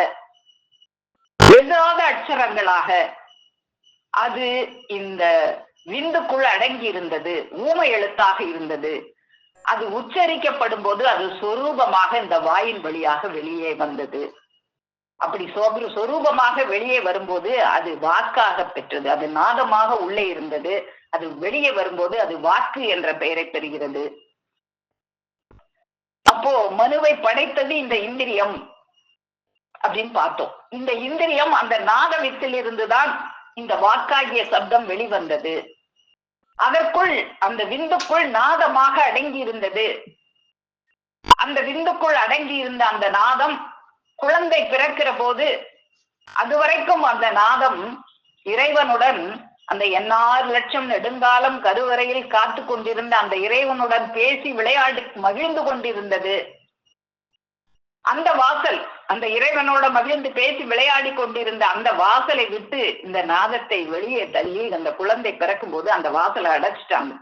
எழுதாத அட்சரங்களாக அது இந்த விந்துக்குள் அடங்கி இருந்தது, ஊமை எழுத்தாக இருந்தது. அது உச்சரிக்கப்படும் போது அது சொரூபமாக இந்த வாயின் வழியாக வெளியே வந்தது. அப்படி சொரூபமாக வெளியே வரும்போது அது வாக்காக பெற்றது. அது நாதமாக உள்ளே இருந்தது. அது வெளியே வரும்போது அது வாக்கு என்ற பெயரை பெறுகிறது. அப்போ மனுவை படைத்தது இந்த இந்திரியம் அப்படின்னு பார்த்தோம். இந்த இந்திரியம் அந்த நாத வித்தில் இருந்துதான் இந்த வாக்காகிய சப்தம் வெளிவந்தது. அதற்குள் அந்த விந்துக்குள் நாதமாக அடங்கி இருந்தது. அந்த விந்துக்குள் அடங்கி இருந்த அந்த நாதம் குழந்தை பிறக்கிற போது அதுவரைக்கும் அந்த நாதம் இறைவனுடன் அந்த 8,00,000 நெடுங்காலம் கருவறையில் காத்து கொண்டிருந்த அந்த இறைவனுடன் பேசி விளையாடி மகிழ்ந்து கொண்டிருந்தது. அந்த வாசல், அந்த இறைவனோட மகிழ்ந்து பேசி விளையாடி கொண்டிருந்த அந்த வாசலை விட்டு இந்த நாதத்தை வெளியே தள்ளி அந்த குழந்தை பிறக்கும் போது அந்த வாசலை அடைச்சிட்டாங்க.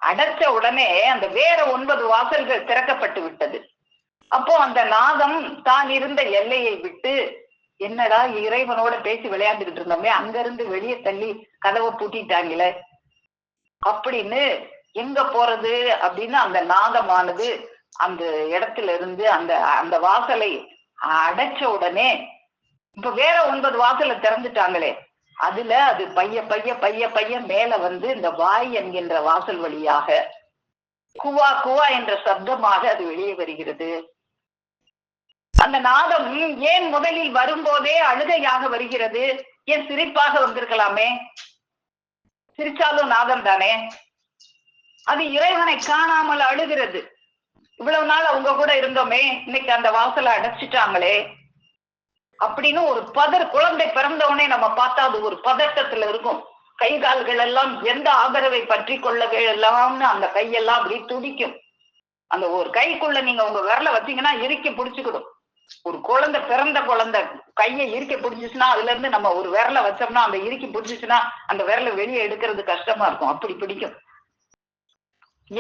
அடைச்ச உடனே அந்த வேற 9 வாசல்கள் திறக்கப்பட்டு விட்டது. அப்போ அந்த நாதம் தான் இருந்த எல்லையை விட்டு, என்னடா இறைவனோட பேசி விளையாண்டுகிட்டு இருந்தோமே, அங்க இருந்து வெளியே தள்ளி கதவை பூட்டிட்டாங்களே அப்படின்னு எங்க போறது அப்படின்னு அந்த நாதமானது அந்த இடத்துல இருந்து அந்த அந்த வாசலை அடைச்ச உடனே இப்ப வேற 9 வாசலை திறந்துட்டாங்களே, அதுல அது பைய பைய பைய பைய மேல இந்த வாய் என்கின்ற வாசல் வழியாக குவா குவா என்ற சப்தமாக அது வெளியே வருகிறது. அந்த நாதம் ஏன் முதலில் வரும்போதே அழுகையாக வருகிறது? ஏன் சிரிப்பாக வந்திருக்கலாமே? சிரிச்சாலும் நாதம் தானே. அது இறைவனை காணாமல் அழுகிறது. இவ்வளவு நாள் அவங்க கூட இருந்தோமே, இன்னைக்கு அந்த வாசலை அடைச்சிட்டாங்களே அப்படின்னு ஒரு குழந்தை பிறந்தவனே நம்ம பார்த்தா அது ஒரு பதட்டத்துல இருக்கும். கை கால்கள் எல்லாம் எந்த ஆதரவை பற்றி கொள்ள வேலாம்னு அந்த கையெல்லாம் அப்படி துடிக்கும். அந்த ஒரு கைக்குள்ள நீங்க உங்க விரல வச்சீங்கன்னா இறுக்கி பிடிச்சுக்கிடும். ஒரு பிறந்த குழந்தை கையை இறுக்கி பிடிச்சிச்சுன்னா அதுல இருந்து நம்ம ஒரு விரல வச்சோம்னா அந்த இறுக்கி பிடிச்சிச்சுன்னா அந்த விரல வெளியே எடுக்கிறது கஷ்டமா இருக்கும். அப்படி பிடிக்கும்.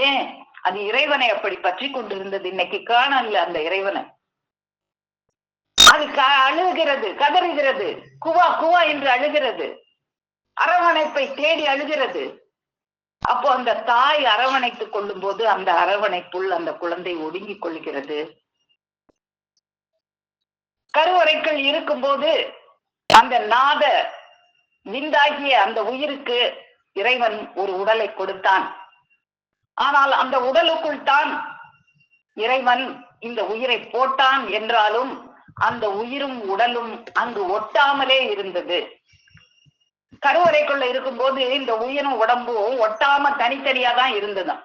ஏன்? அது இறைவனை அப்படி பற்றி கொண்டிருந்தது. இன்னைக்கு காணல அந்த இறைவனை. அது அழுகிறது, கதறுகிறது, குவா குவா என்று அழுகிறது, அரவணைப்பை தேடி அழுகிறது. அப்போ அந்த தாய் அரவணைத்துக் கொள்ளும் போது அந்த அரவணைப்புள் அந்த குழந்தை ஒடுங்கிக் கொள்கிறது. கருவறைக்குள் இருக்கும்போது அந்த நாத விந்தாகிய அந்த உயிருக்கு இறைவன் ஒரு உடலை கொடுத்தான். ஆனால் அந்த உடலுக்குள் தான் இறைவன் இந்த உயிரை போட்டான் என்றாலும் அந்த உயிரும் உடலும் அங்கு ஒட்டாமலே இருந்தது. கருவறைக்குள்ள இருக்கும்போது இந்த உயிரும் உடம்பும் ஒட்டாம தனித்தனியா தான் இருந்ததுதான்.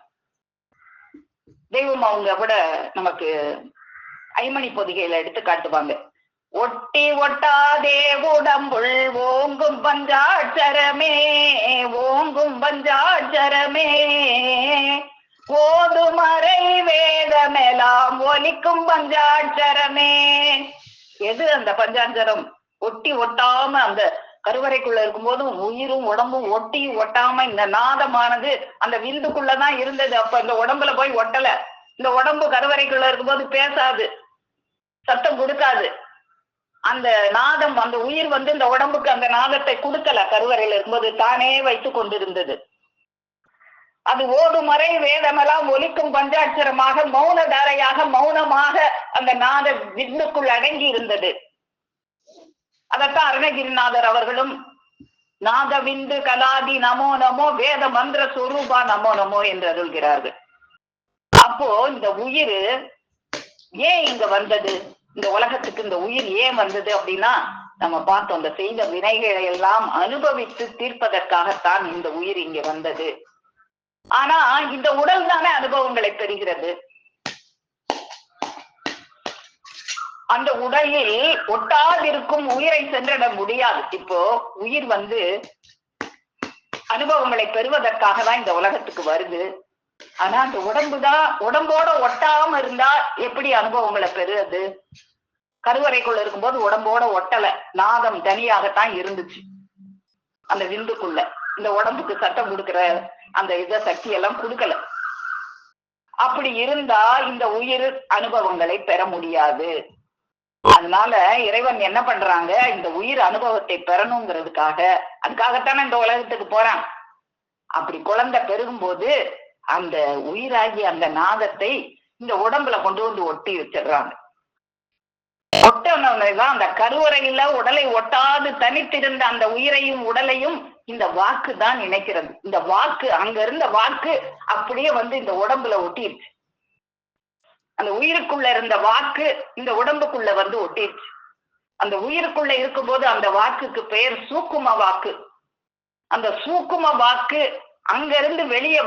தெய்வம் அவங்க கூட நமக்கு ஐமணி பொதிகையில எடுத்து காட்டுவாங்க. ஒட்டி ஒட்டாதே உடம்புள் ஓங்கும் பஞ்சாட்சரமே, ஓங்கும் பஞ்சாட்சரமே, ஓதுமறை வேதமெல்லாம் ஒலிக்கும் பஞ்சாட்சரமே. எது அந்த பஞ்சாட்சரம்? ஒட்டி ஒட்டாம அந்த கருவறைக்குள்ள இருக்கும்போது உயிரும் உடம்பும் ஒட்டி ஒட்டாம இந்த நாதமானது அந்த விந்துக்குள்ளதான் இருந்தது. அப்ப இந்த உடம்புல போய் ஒட்டல. இந்த உடம்பு கருவறைக்குள்ள இருக்கும்போது பேசாது, சத்தம் கொடுக்காது. அந்த நாதம் அந்த உயிர் இந்த உடம்புக்கு அந்த நாதத்தை கொடுக்கல. கருவறையில இருக்கும்போது தானே வைத்து கொண்டிருந்தது. அது ஓதுமறை வேதமெல்லாம் ஒலிக்கும் பஞ்சாட்சரமாக மௌன தாரையாக மௌனமாக அந்த நாத விந்துக்குள் அடங்கி இருந்தது. அதத்தான் அருணகிரிநாதர் அவர்களும் நாத விந்து கலாதி நமோ நமோ வேத மந்திர சுரூபா நமோ நமோ என்று அருள்கிறார்கள். அப்போ இந்த உயிர் ஏன் இங்க வந்தது? இந்த உலகத்துக்கு இந்த உயிர் ஏன் வந்தது அப்படின்னா, நம்ம பார்த்தோம் அந்த செய்த வினைகளை எல்லாம் அனுபவித்து தீர்ப்பதற்காகத்தான் இந்த உயிர் இங்க வந்தது. ஆனா இந்த உடல் தானே அனுபவங்களை பெறுகிறது. அந்த உடலில் ஒட்டாதிருக்கும் உயிரை சென்றட முடியாது. இப்போ உயிர் அனுபவங்களை பெறுவதற்காக தான் இந்த உலகத்துக்கு வருது. ஆனா அந்த உடம்போட ஒட்டாம இருந்தா எப்படி அனுபவங்களை பெறுறது? கருவறைக்குள்ள இருக்கும்போது உடம்போட ஒட்டல, நாதம் தனியாகத்தான் இருந்துச்சு அந்த விந்துக்குள்ள. இந்த உடம்புக்கு சட்டம் கொடுக்கிற அந்த சக்தி எல்லாம் கொடுக்கல. அப்படி இருந்தா இந்த உயிர் அனுபவங்களை பெற முடியாது. அதனால இறைவன் என்ன பண்றாங்க, இந்த உயிர் அனுபவத்தை பெறணுங்கிறதுக்காக, அதுக்காகத்தானே இந்த உலகத்துக்கு போறான். அப்படி குழந்தை பெருகும்போது அந்த உயிராகி அந்த நாதத்தை இந்த உடம்புல கொண்டு ஒட்டி வச்சிடுறாங்க. ஒட்டனதான் அந்த கருவறையில உடலை ஒட்டாது தனித்திருந்த அந்த உயிரையும் உடலையும் இந்த வாக்கு தான் இணைக்கிறது. இந்த வாக்கு, அங்க இருந்த வாக்கு அப்படியே இந்த உடம்புல ஒட்டிருச்சு. அந்த உயிருக்குள்ள இருந்த வாக்கு இந்த உடம்புக்குள்ள ஒட்டிருச்சு. அந்த உயிருக்குள்ள இருக்கும்போது அந்த வாக்குக்கு பெயர் சூக்கும வாக்கு. அந்த சூக்கும வாக்கு அங்க இருந்து வெளியே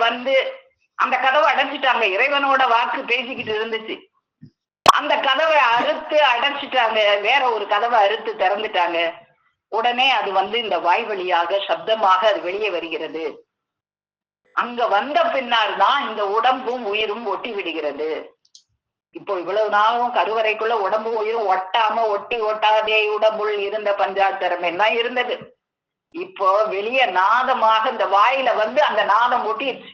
அந்த கதவை அடைச்சிட்டாங்க. இறைவனோட வாக்கு பேசிக்கிட்டு இருந்துச்சு. அந்த கதவை அறுத்து அடைச்சிட்டாங்க, வேற ஒரு கதவை அறுத்து திறந்துட்டாங்க. உடனே அது இந்த வாய் வழியாக சப்தமாக அது வெளியே வருகிறது. அங்க வந்த பின்னால் தான் இந்த உடம்பும் உயிரும் ஒட்டி விடுகிறது. இப்போ இவ்வளவு நாளும் கருவறைக்குள்ள உடம்பு உயிரும் ஒட்டாம ஒட்டி ஒட்டாதே உடம்புள் இருந்த பஞ்சாட்சரம் எல்லாம் இருந்தது. இப்போ வெளியே நாதமாக இந்த வாயில அந்த நாதம் ஒட்டிடுச்சு.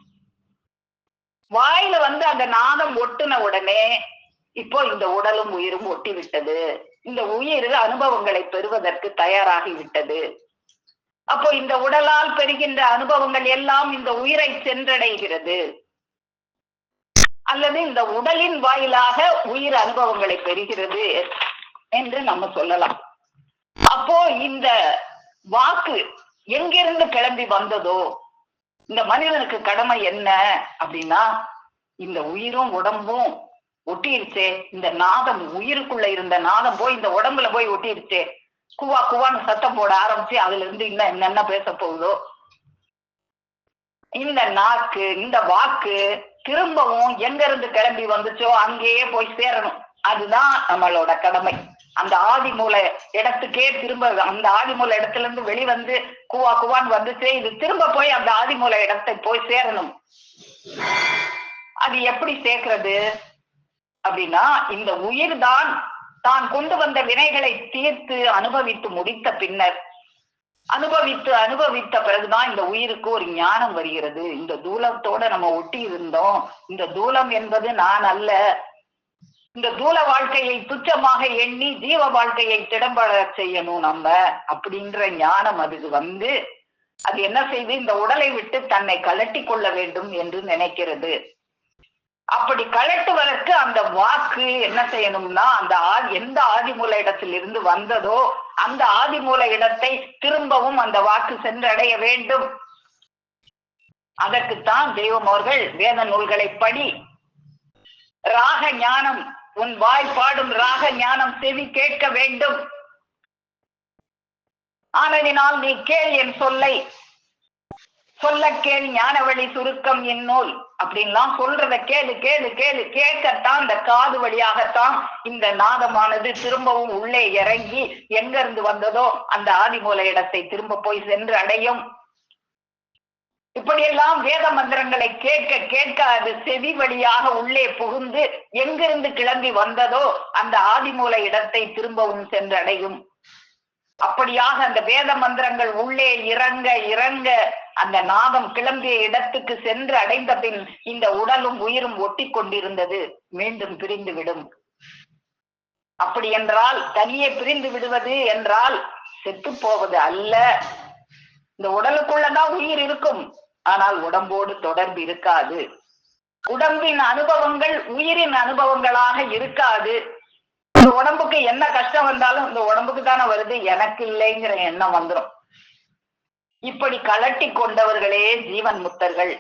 வாயில அந்த நாதம் ஒட்டுன உடனே இப்போ இந்த உடலும் உயிரும் ஒட்டி விட்டது. இந்த உயிர் அனுபவங்களை பெறுவதற்கு தயாராகி விட்டது. அப்போ இந்த உடலால் பெறுகின்ற அனுபவங்கள் எல்லாம் இந்த உயிரை சென்றடைகிறது, அல்லது இந்த உடலின் வாயிலாக உயிர் அனுபவங்களை பெறுகிறது என்று நம்ம சொல்லலாம். அப்போ இந்த வாக்கு எங்கிருந்து கிளம்பி வந்ததோ, இந்த மனிதனுக்கு கடமை என்ன அப்படின்னா, இந்த உயிரும் உடம்பும் ஒட்டிருச்சே, இந்த நாதம் உயிருக்குள்ள இருந்த நாதம் போய் இந்த உடம்புல போய் ஒட்டிருச்சே, குவா குவான்னு சத்தம் போட ஆரம்பிச்சு அதுல இருந்து இன்னும் என்னென்ன பேச போகுதோ, இந்த நாக்கு, இந்த வாக்கு திரும்பவும் எங்க இருந்து கிளம்பி வந்துச்சோ அங்கேயே போய் சேரணும். அதுதான் நம்மளோட கடமை. அந்த ஆதிமூல இடத்துக்கே திரும்ப, அந்த ஆதிமூல இடத்துல இருந்து வெளிவந்து குவா குவான்னு வந்துச்சு, இது திரும்ப போய் அந்த ஆதிமூல இடத்தை போய் சேரணும். அது எப்படி சேர்க்கிறது அப்படின்னா, இந்த உயிர் தான் கொண்டு வந்த வினைகளை தீர்த்து அனுபவித்து முடித்த பின்னர், அனுபவித்த பிறகுதான் இந்த உயிருக்கு ஒரு ஞானம் வருகிறது. இந்த தூலத்தோட நம்ம ஒட்டி இருந்தோம், இந்த தூலம் என்பது நான் அல்ல, இந்த தூல வாழ்க்கையை துச்சமாக எண்ணி ஜீவ வாழ்க்கையை திடம்பட செய்யணும் நம்ம அப்படின்ற ஞானம் அதுக்கு வந்து, அது என்ன செய்து இந்த உடலை விட்டு தன்னை கலட்டி கொள்ள வேண்டும் என்று நினைக்கிறது. அப்படி கலட்டுவதற்கு அந்த வாக்கு என்ன செய்யணும்னா, அந்த எந்த ஆதிமூல இடத்தில் இருந்து வந்ததோ அந்த ஆதிமூல இடத்தை திரும்பவும் அந்த வாக்கு சென்றடைய வேண்டும். அதற்குத்தான் தெய்வம் அவர்கள் வேத நூல்களை படி, ராக ஞானம், உன் வாய் பாடும் ராக ஞானம் செவி கேட்க வேண்டும், ஆனதினால் நீ கேள் என் சொல்லை, சொல்ல கேள் ஞான வழி சுருக்கம் இந்நூல் அப்படின்லாம் சொல்றத கேளு கேளு கேளு. கேட்கத்தான் இந்த காது வழியாகத்தான் இந்த நாதமானது திரும்பவும் உள்ளே இறங்கி எங்க இருந்து வந்ததோ அந்த ஆதிமூல இடத்தை திரும்ப போய் சென்று அடையும். இப்படியெல்லாம் வேத மந்திரங்களை கேட்க கேட்க அது செவி வழியாக உள்ளே புகுந்து எங்கிருந்து கிளம்பி வந்ததோ அந்த ஆதிமூல இடத்தை திரும்பவும் சென்று அடையும். அப்படியாக அந்த வேத மந்திரங்கள் உள்ளே இறங்க இறங்க அந்த நாதம் கிளம்பிய இடத்துக்கு சென்று அடைந்த பின் இந்த உடலும் உயிரும் ஒட்டி கொண்டிருந்தது மீண்டும் பிரிந்து விடும். அப்படி என்றால் தனியே பிரிந்து விடுவது என்றால் செத்து போவது அல்ல. இந்த உடலுக்குள்ளதான் உயிர் இருக்கும், ஆனால் உடம்போடு தொடர்பு இருக்காது. உடம்பின் அனுபவங்கள் உயிரின் அனுபவங்களாக இருக்காது. இந்த உடம்புக்கு என்ன கஷ்டம் வந்தாலும் இந்த உடம்புக்கு தானே வருது, எனக்கு இல்லைங்கிற எண்ணம் வந்துடும். இப்படி கலட்டி கொண்டவர்களே ஜீவன் முக்தர்கள்.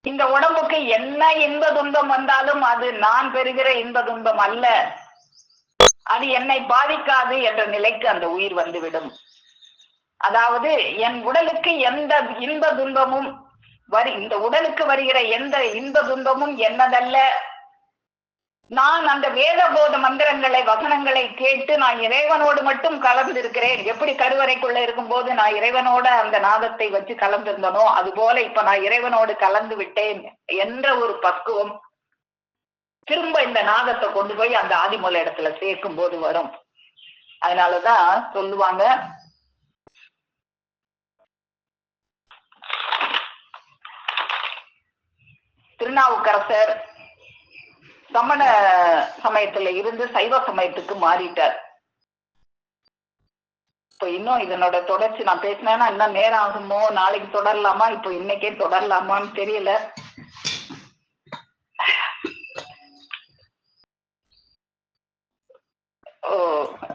இந்த உடம்புக்கு என்ன இன்ப துன்பம் வந்தாலும் அது நான் பெறுகிற இன்ப துன்பம் அல்ல, அது என்னை பாதிக்காது என்ற நிலைக்கு அந்த உயிர் வந்துவிடும். அதாவது என் உடலுக்கு எந்த இன்ப துன்பமும் இந்த உடலுக்கு வருகிற எந்த இன்ப துன்பமும் என்னதல்ல. நான் அந்த வேத போத மந்திரங்களை வசனங்களை கேட்டு நான் இறைவனோடு மட்டும் கலந்து இருக்கிறேன். எப்படி கருவறைக்குள்ள இருக்கும் போது நான் இறைவனோட அந்த நாதத்தை வச்சு கலந்திருந்தனோ அது போல இப்ப நான் இறைவனோடு கலந்து விட்டேன் என்ற ஒரு பக்குவம் திரும்ப இந்த நாதத்தை கொண்டு போய் அந்த ஆதிமூல இடத்துல சேர்க்கும் போது வரும். அதனாலதான் சொல்லுவாங்க, திருநாவுக்கரசர் சமண சமயத்துல இருந்து சைவ சமயத்துக்கு மாறிட்டார். இப்போ இன்னும் இதனோட தொடர்ச்சி நான் பேசினேன்னா இன்னும் நேரம் ஆகுமோ, நாளைக்கு தொடரலாமா, இப்போ இன்னைக்கே தொடரலாமான்னு தெரியல.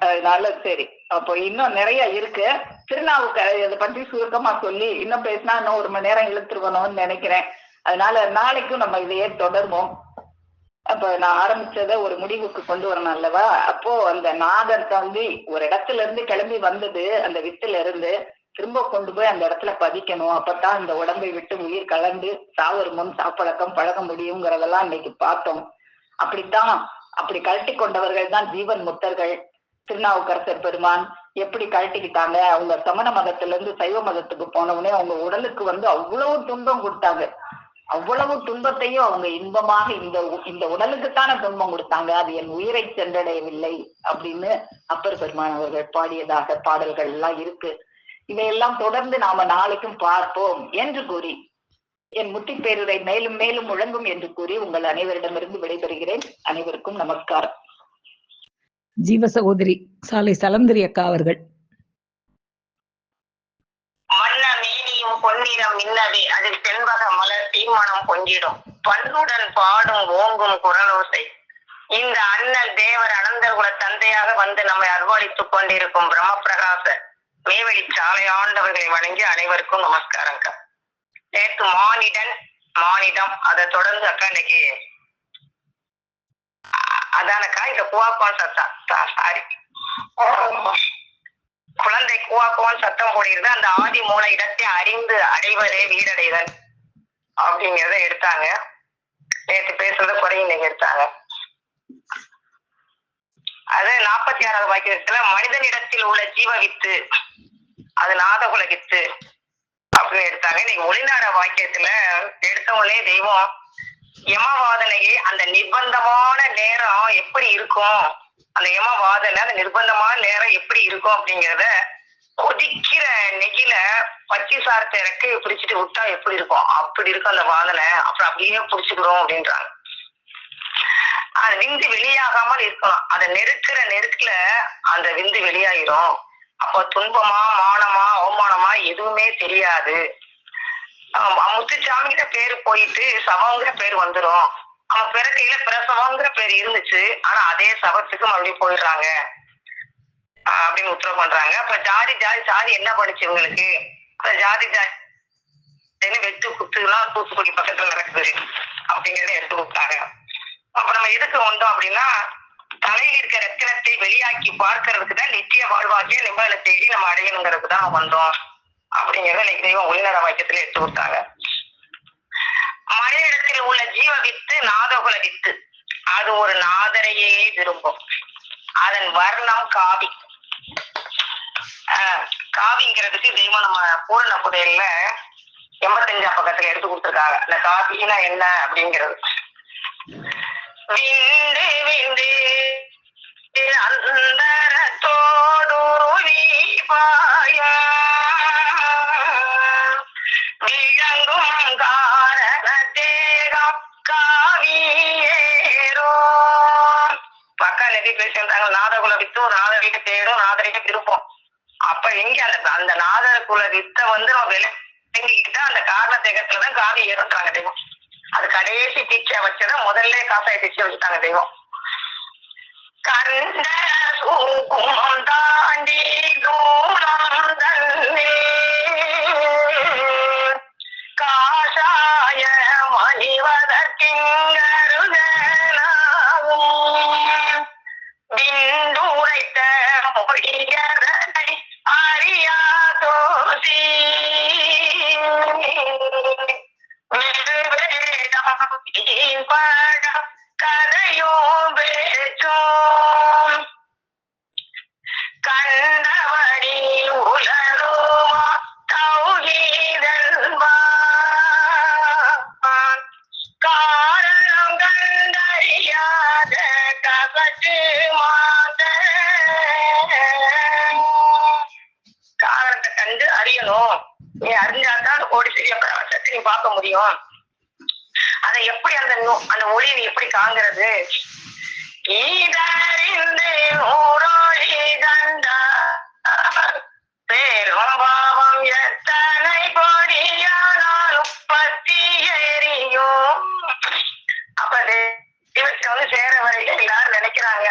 அதனால சரி, அப்போ இன்னும் நிறைய இருக்கு. திருநாவுக்கு இதை பற்றி சுருக்கமா சொல்லி இன்னும் பேசினா இன்னும் 1 மணி நேரம் இழுத்துருவணும்னு நினைக்கிறேன். அதனால நாளைக்கும் நம்ம இதையே தொடர்வோம். அப்ப நான் ஆரம்பிச்சத ஒரு முடிவுக்கு கொண்டு வரணும் அல்லவா? அப்போ அந்த நாதன் தம்பி ஒரு இடத்துல இருந்து கிளம்பி வந்தது, அந்த வித்துல இருந்து திரும்ப கொண்டு போய் அந்த இடத்துல பதிக்கணும். அப்பதான் இந்த உடம்பை விட்டு உயிர் கலந்து சாவரு முன் சாப்பழக்கம் பழக முடியுங்கிறதெல்லாம் இன்னைக்கு பார்த்தோம். அப்படித்தான் அப்படி கழட்டி கொண்டவர்கள் தான் ஜீவன் முக்தர்கள். திருநாவுக்கரசர் பெருமான் எப்படி கழட்டிக்கிட்டாங்க, அவங்க சமண மதத்துல இருந்து சைவ மதத்துக்கு போனவுடனே அவங்க உடலுக்கு அவ்வளவு துன்பம் கொடுத்தாங்க. அவ்வளவு துன்பத்தையும் அவங்க இன்பமாக இந்த உடலுக்குத்தான துன்பம் கொடுத்தாங்க, அது என் உயிரை சென்றடையவில்லை அப்படின்னு அப்பர் பெருமான் அவர்கள் பாடியதாக பாடல்கள் எல்லாம் இருக்கு. இதையெல்லாம் தொடர்ந்து நாம நாளைக்கும் பார்ப்போம் என்று கூறி என் முத்தி பேருரை மேலும் மேலும் முழங்கும் என்று கூறி உங்கள் அனைவரிடமிருந்து விடைபெறுகிறேன். அனைவருக்கும் நமஸ்காரம். ஜீவ சகோதரி சாலை சலந்திரி அக்கா அவர்கள். பொன்னிறம் மின்னவே அதில் செண்பக மலர் தீமணம் கொஞ்சிடும் பண்ணுடன் பாடும் ஓங்கும் குரலோசை. இந்த அண்ணல் தேவர் அனந்தர் குல தந்தையாக வந்து நம்மை அர்ப்பணித்துக் கொண்டிருக்கும் பிரம்ம பிரகாச மேவெளி சாலை ஆண்டவர்களை வணங்கி அனைவருக்கும் நமஸ்காரங்க. நேற்று மானிடம் அதை தொடர்ந்து அக்கா இன்னைக்கு அதானக்கா இந்த குவாப்பான் சாரி குழந்தை கூவாக்குவான்னு சத்தம் போடுகிறது. அந்த ஆதி மூல இடத்தை அறிந்து அடைவதே வீடடைதல் அப்படிங்கிறத எடுத்தாங்க. நேற்று பேசுறத குறையும் இன்னைக்கு எடுத்தாங்க. அது 46வது வாக்கியத்துல மனிதனிடத்தில் உள்ள ஜீவ வித்து அது நாதகுல வித்து அப்படின்னு எடுத்தாங்க. இன்னைக்கு மொழிநாட வாக்கியத்துல எடுத்தவங்களே தெய்வம் யமவாதனையே அந்த நிர்பந்தமான நேரம் எப்படி இருக்கும், அந்த யமவாதனை அந்த நிர்பந்தமான நேரம் எப்படி இருக்கும் அப்படிங்கிறத கொதிக்கிற நெகில பச்சை சாரத்தை இறக்கி பிடிச்சிட்டு விட்டா எப்படி இருக்கும் அப்படி இருக்கும் அந்த வாதனை. அப்புறம் அப்படியே பிடிச்சுக்கிறோம் அப்படின்றாங்க. அது விந்து வெளியாகாமல் இருக்கணும். அதை நெருக்குல அந்த விந்து வெளியாயிரும். அப்போ துன்பமா மானமா அவமானமா எதுவுமே தெரியாது. முத்துச்சாமிங்கிற பேரு போயிட்டு சவங்கிற பேர் வந்துடும். அவன் பிறக்கையில பிரசவங்கிற பேர் இருந்துச்சு, ஆனா அதே சவத்துக்கு மறுபடியும் போயிடுறாங்க அப்படின்னு உத்தரவு பண்றாங்க. அப்ப ஜாதி ஜாதி ஜாதி என்ன பண்ணுச்சு இவங்களுக்கு? அந்த ஜாதி ஜாதி வெட்டு குத்துலாம் தூத்துக்குடி பக்கத்துல நடக்குது அப்படிங்கறத எடுத்து கொடுத்தாங்க. அப்ப நம்ம எதுக்கு வந்தோம் அப்படின்னா, தலையில் இருக்க ரத்தினத்தை வெளியாக்கி பார்க்கறதுக்கு தான் நித்திய வாழ்வாக்கிய நிம்மதியை தேடி நம்ம அடையணுங்கிறதுக்கு தான் வந்தோம் அப்படிங்கிறத இன்னைக்கு தெய்வம் உள்நட வாக்கியத்துல எடுத்து கொடுத்தாங்க. மனிதனிடத்தில் உள்ள ஜீவ வித்து நாதகுல வித்து அது ஒரு நாதரையே விரும்பும். அதன் வர்ணம் காவி. காவிங்கிறதுக்கு தெய்வம் நம்ம பூரண புதையல்ல 85 பக்கத்துல எடுத்து கொடுத்துருக்காங்க. அந்த காவினா என்ன அப்படிங்கிறது. விண்டு விண்டு அந்தரத்தோடுருவி விளங்கும் காரண தேகம் காவியேரோ. பக்கா நெறி பேசியிருந்தாங்க. நாதகுல வித்து ஒரு நாதரிக தேடும் நாதரிக விருப்பம். அப்ப எங்க அந்த நாதகுல வித்த நம்ம விளங்கிக்கிட்டா அந்த காரண தேகத்துலதான் காவி ஏறுன்றாங்க தெய்வம். அது கடைசி டீச்சை வச்சத முதல்ல காசாய டீச்சை வச்சுட்டாங்க தெய்வம். கண்ட சூக்கும் தாண்டி தூரம் தன்னே காஷாய மணிவதற்கிங்கருதனாவும் பிந்துரைத்த மொழியதனை அறியாதோசி கதையும் பேச்சும் கண்டபடி உலருமா தௌஹீதல்வான் காரணம் கண்டறியாத கபட்டு மாத காரணத்தை கண்டு அறியணும். நீ அறிஞ்சாதான் கோடி சிறிய பிரகாசத்தை நீ பார்க்க முடியும். அதை எப்படி அந்த ஒளியை நீ எப்படி காண்கிறது? பேரும் பாவம் எத்தனை பொடியானாலும் பத்தி எரியும். அப்ப தெய்வத்தை சேர வரையில எல்லாரும் நினைக்கிறாங்க,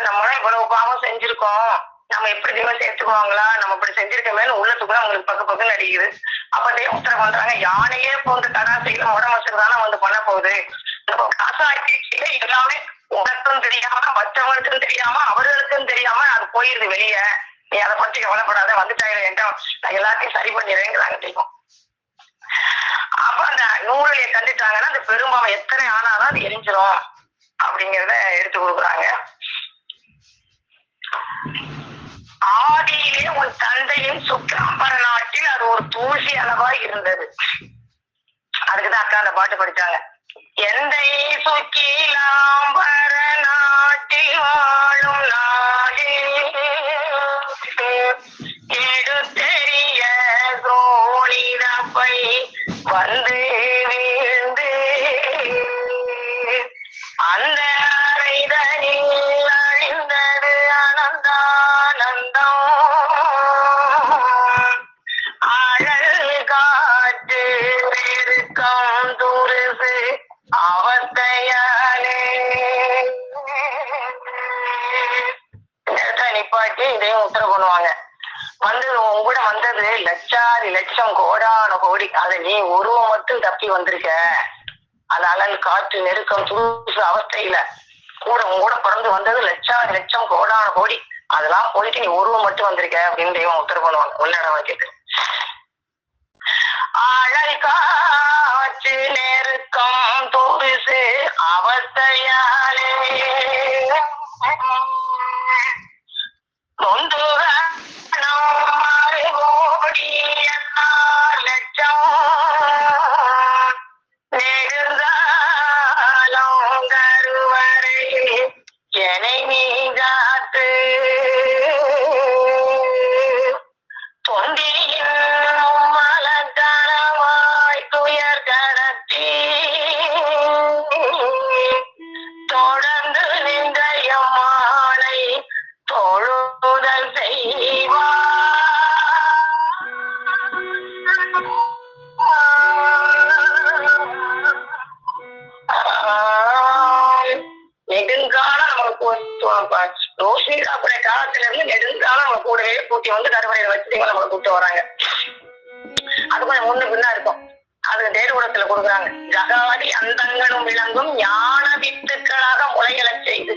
நம்மளும் இவ்வளவு பாவம் செஞ்சிருக்கோம், நம்ம எப்படி தெய்வம் சேர்த்துக்குவாங்களா, நம்ம இப்படி செஞ்சிருக்கமே உள்ளத்துக்குள்ள அவங்களுக்கு பக்கம் நடிக்குது. அப்ப தெய்வம் உத்தரவு பண்றாங்க, யானையே போன்ற கடாசையில முடமசர் தானே வந்து பண்ண போகுது. காசாட்சியில எல்லாமே உனக்கும் தெரியாம மற்றவங்களுக்கும் தெரியாம அவர்களுக்கும் தெரியாம அது போயிருது வெளியே. நீ அதை பற்றி கவலைப்படாத, வந்துட்டாயில என்கிட்ட நான் எல்லாத்தையும் சரி பண்ணிடுறேங்கிறாங்க தெய்வம். அப்ப அந்த நூலியை கண்டுட்டாங்கன்னா அந்த பெரும்பாவம் எத்தனை ஆனாலும் அது எரிஞ்சிரும் அப்படிங்கிறத எடுத்து கொடுக்குறாங்க. ஆதியிலே உன் தந்தையின் சுக்காம்பர நாட்டில் அது ஒரு தூசி அளவா இருந்தது. அதுக்குதான் அக்கா அந்த பாட்டு படிச்சாங்க. எந்தை சுக்கிலாம்பர நாட்டில் வாழும் நாடு எடுத்தெறிய கோணிதப்பை வந்து வீழ்ந்து அந்த அறைதனில் அழிந்தது அனந்தானந்தம் அழல் காற்று நெருக்கம் துருசு அவத்தையாலே நிப்பாட்டி இதையும் உத்தரவு பண்ணுவாங்க. வந்தது உன் கூட வந்தது லட்சாதி லட்சம் கோடான கோடி, அதை நீ உருவம் மட்டும் தப்பி வந்திருக்க. அது அனல் காற்று நெருக்கம் துருசு அவஸ்தையில கூட உன் கூட பிறந்து வந்தது லட்சாதி லட்சம் கோடான கோடி, அதெல்லாம் போயிட்டு நீ உருவம் மட்டும் வந்திருக்க அப்படின்னு தெய்வம் உத்தரவு பண்ணுவாங்க. உள்ளடம் வைக்கிறது. ஆழல் காற்று நெருக்கம் தோரிசு அவஸ்தையாலே காலத்துல இருந்து நெடுங்காலம் நம்ம கூடவே கூட்டி வந்து கருவறையில வச்சு நம்மளை கூப்பிட்டு வராங்க. அது கொஞ்சம் முன்னு பின்னா இருக்கும். அது தேர்வுடத்துல கொடுக்குறாங்க. ஜகாதி அந்தங்களும் விளங்கும் ஞான வித்துக்களாக முளையலச் செய்து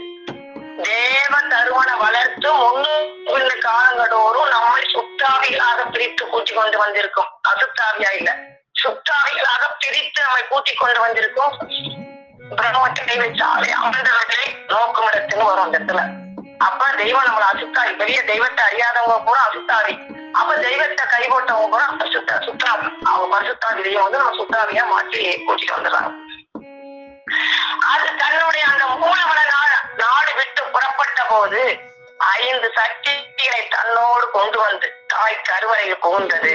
தேவ தருவன வளர்த்து முன்னு காலங்களோறும் நம்மை சுத்தாவிகளாக பிரித்து கூட்டி கொண்டு வந்திருக்கும். அசுத்தாவியா இல்ல, சுத்தாவிகளாக பிரித்து நம்மை கூட்டி கொண்டு வந்திருக்கும். பிரம்மத்தை வச்சாலே அமர்ந்தவர்களை நோக்கும் இடத்துன்னு வரும் அந்த இடத்துல. அப்ப தெய்வம் நம்மள அசுத்தாவி, பெரிய தெய்வத்தை அறியாதவங்க கூட அசுத்தாவி. அப்ப தெய்வத்தை கைப்பட்டவங்க கூட சுத்தாவி. அவங்க பரிசுத்தாவி தெய்வம் வந்து நம்ம சுத்தாவியா மாற்றி கூட்டிட்டு வந்துடுறாங்க. அது தன்னுடைய அந்த மூலவன நாடு விட்டு புறப்பட்ட போது 5 சக்திகளை தன்னோடு கொண்டு வந்து தாய் கருவறையில் புகுந்தது.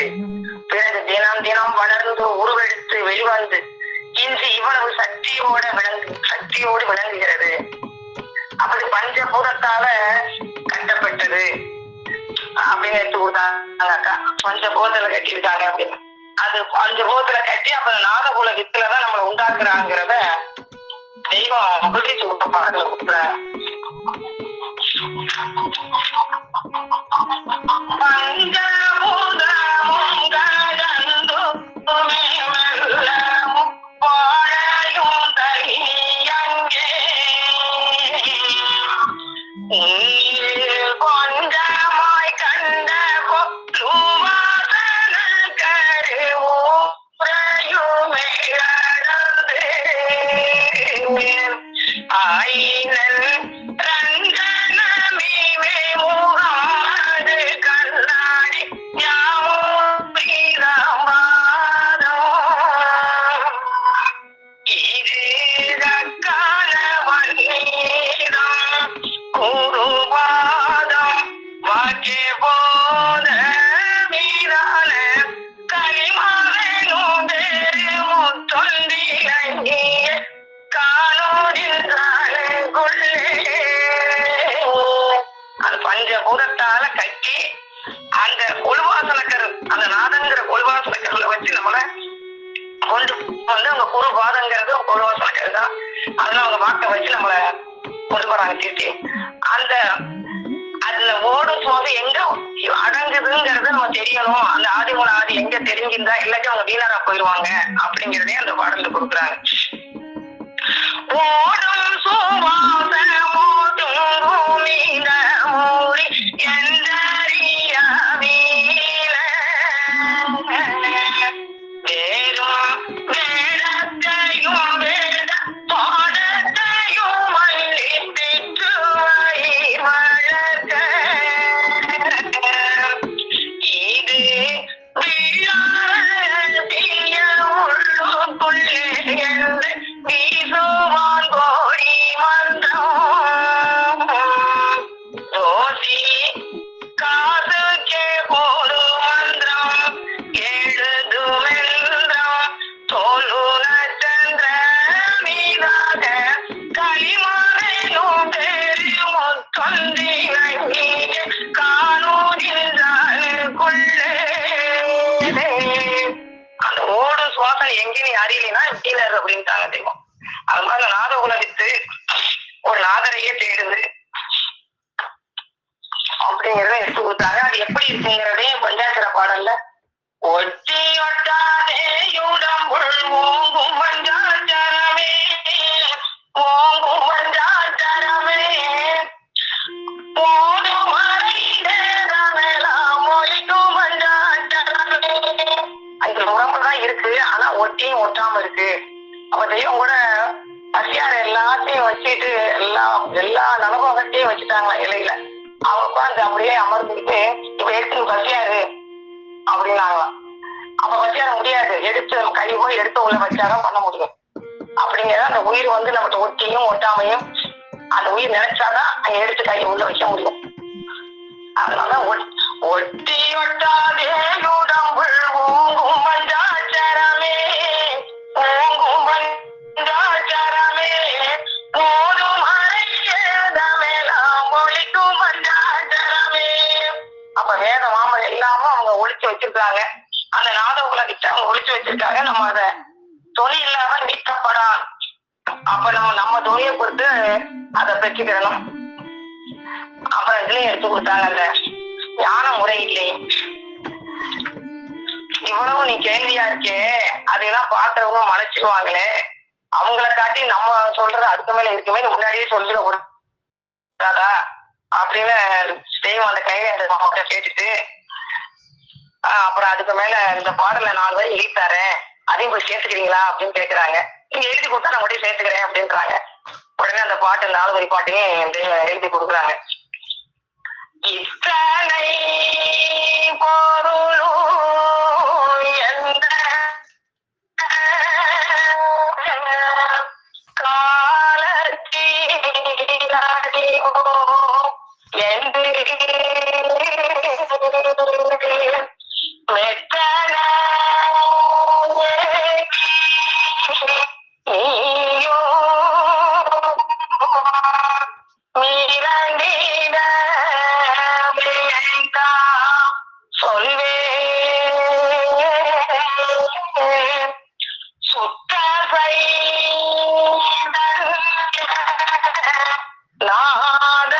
பிறகு தினம் தினம் வளர்ந்து உருவெடுத்து வெளிவந்து இன்று இவ்வளவு சக்தியோடு விளங்குகிறது. அப்படி பஞ்சபூதத்தால கட்டப்பட்டது அப்படின்னு எடுத்து கொடுத்தாங்க அக்கா. பஞ்சபூதத்துல கட்டியிருக்காங்க அப்படின்னு. அது பஞ்சபூதத்துல கட்டி அப்ப நாதகுல வித்துலதான் நம்மளை உண்டாக்குறாங்கிறத தெய்வம் அப்படி சொல்ற பாடல கொடுக்குறாங்க. பஞ்சபூதத்தால கட்டி அந்த கொலுவாசனக்கர், அந்த நாதங்கிற கொலுவாசனக்கர்ல வச்சு நம்மளை கொண்டு வந்து அவங்க குருபாதங்கிறது கொலுவாசனக்கர் தான். அதெல்லாம் அவங்க வாக்க வச்சு நம்மளை கொண்டு போறாங்க தீட்டி. அந்த அதுல ஓடும் போது எங்க அடங்குதுங்கிறது நம்ம தெரியணும். அந்த ஆதிமூல ஆதி எங்க தெரிஞ்சிருந்தா இல்லாட்டி அவங்க வீணரா போயிடுவாங்க அப்படிங்கிறதே அந்த பாடல்ல கொடுக்குறாங்க. ஓடும் சுவாசமோ துங்குமித மூடி எந்தறிய வீல வேறும் வேடத்தையும் வேட பாடத்தையும் மல்லிட்டு வளர்க்க இது விழாதிய உள்ளுக்குள்ளே என்று வீசுவான் கோடி மன்றம் ஜோதி காதுக்கே போடு மந்திரம் எழுதுமென்றம் தோலுன சந்திர மீதாக களிமறையும் தெரியும் தொந்தினை காணோதின்றானுக்குள்ளே. அந்த ஓடு சுவாசனை எங்கே நீ அறியலைன்னா கீழர் அப்படின்ட்டாங்க தெய்வம். அது மாதிரி நாத உலகித்து ஒரு நாதரையே தேடுது அப்படிங்கறத எடுத்து கொடுத்தாங்க. அது எப்படி இருக்குங்கிறதையும் பஞ்சாட்சர பாடல்ல ஒட்டி ஒட்டாதேயுடம்புள் ஓங்கும் பஞ்சாட்சரமே ஓங்கும் பஞ்சாட்சரமே போதும் ஒட்டியும் ஒட்டாம இருக்கு. அப்ப தெய்வம் கூட பசியார எல்லாத்தையும் வச்சுட்டு எல்லா நலபாகத்தையும் வச்சுட்டாங்களா இலையில. அவங்க உட்காந்து அப்படியே அமர்ந்துக்கிட்டு இப்ப எடுத்து பசியாரு அப்படின்னாங்களாம். அப்ப வச்சார முடியாது, எடுத்து நம்ம கை போய் எடுத்து உள்ள வச்சாதான் பண்ண முடியும். அப்படிங்கிறத அந்த உயிர் வந்து நம்மகிட்ட ஒட்டியும் ஒட்டாமையும் அந்த உயிர் நினைச்சாதான் அங்க எடுத்து கை உள்ள வைக்க முடியும். அதனால ஒட்டி ஒட்டாதே உடம்புள் ஓங்கும் பஞ்சாட்சரமே, ஓங்கும் பஞ்சாட்சரமே, போதும் அறையதமெல்லாம் ஒழிக்கும் பஞ்சாட்சரமே. அப்ப வேத மாமல் எல்லாமும் அவங்க ஒழிச்சு வச்சிருக்காங்க. அந்த நாத உலகிட்ட அவங்க ஒழிச்சு வச்சிருக்காங்க. நம்ம அத துணி இல்லாம நீக்கப்படாது. அப்ப நம்ம துணியை பொறுத்து அதை பெற்றுக்கிறணும். அப்புறம் இதுலயும் எடுத்து கொடுத்தாங்க அந்த ஞான முறையிலே. இவ்வளவு நீ கேள்வியா இருக்கே, அதெல்லாம் பாக்குறவங்க மலைச்சிருவாங்களே, அவங்கள காட்டி நம்ம சொல்றது அதுக்கு மேல இருக்குமே முன்னாடியே சொல்லிட கூடாதா அப்படின்னு தெய்வம் அந்த கையில அந்த மாமாட்ட கேட்டுட்டு, அப்புறம் அதுக்கு மேல இந்த பாடல 4 வரை எழுதி தரேன், அதையும் போய் சேர்த்துக்கிறீங்களா அப்படின்னு கேட்கிறாங்க. நீங்க எழுதி கொடுத்தா நான் மட்டும் சேர்த்துக்கிறேன் அப்படின்றாங்க. உடனே அந்த பாட்டு 4 வரி பாட்டையும் எழுதி கொடுக்குறாங்க. இத்தனை பொருளும் எந்த காலத்தீரோ என்று மெத்தன நீயோ மீரண்டிட சொல்வே சுத்த நாத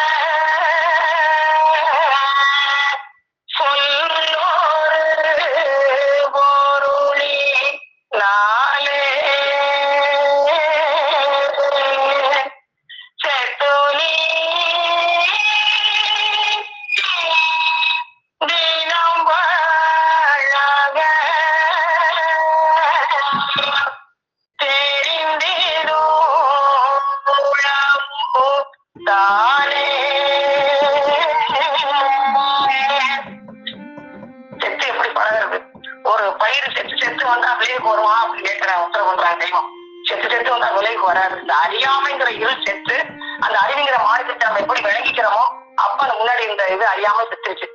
சொல்லோரு பொருளி நாளே செத்துலி தினம் வாழக தெரிந்திடும் தானே. செத்து எப்படி பழகிறது? ஒரு பயிர் செத்து வந்தா விலைக்கு வருமா அப்படின்னு கேட்கிறேன். உத்தரவு பண்றாங்க தெய்வம். செத்து வந்தா விலைக்கு வராது. இந்த அறியாமைங்கிற இருள் செத்து அந்த அறிவுங்கிற மாநிலத்தை நம்ம எப்படி விளங்கிக்கிறோமோ அப்ப அந்த முன்னாடி இந்த இது அறியாம செத்துருச்சு.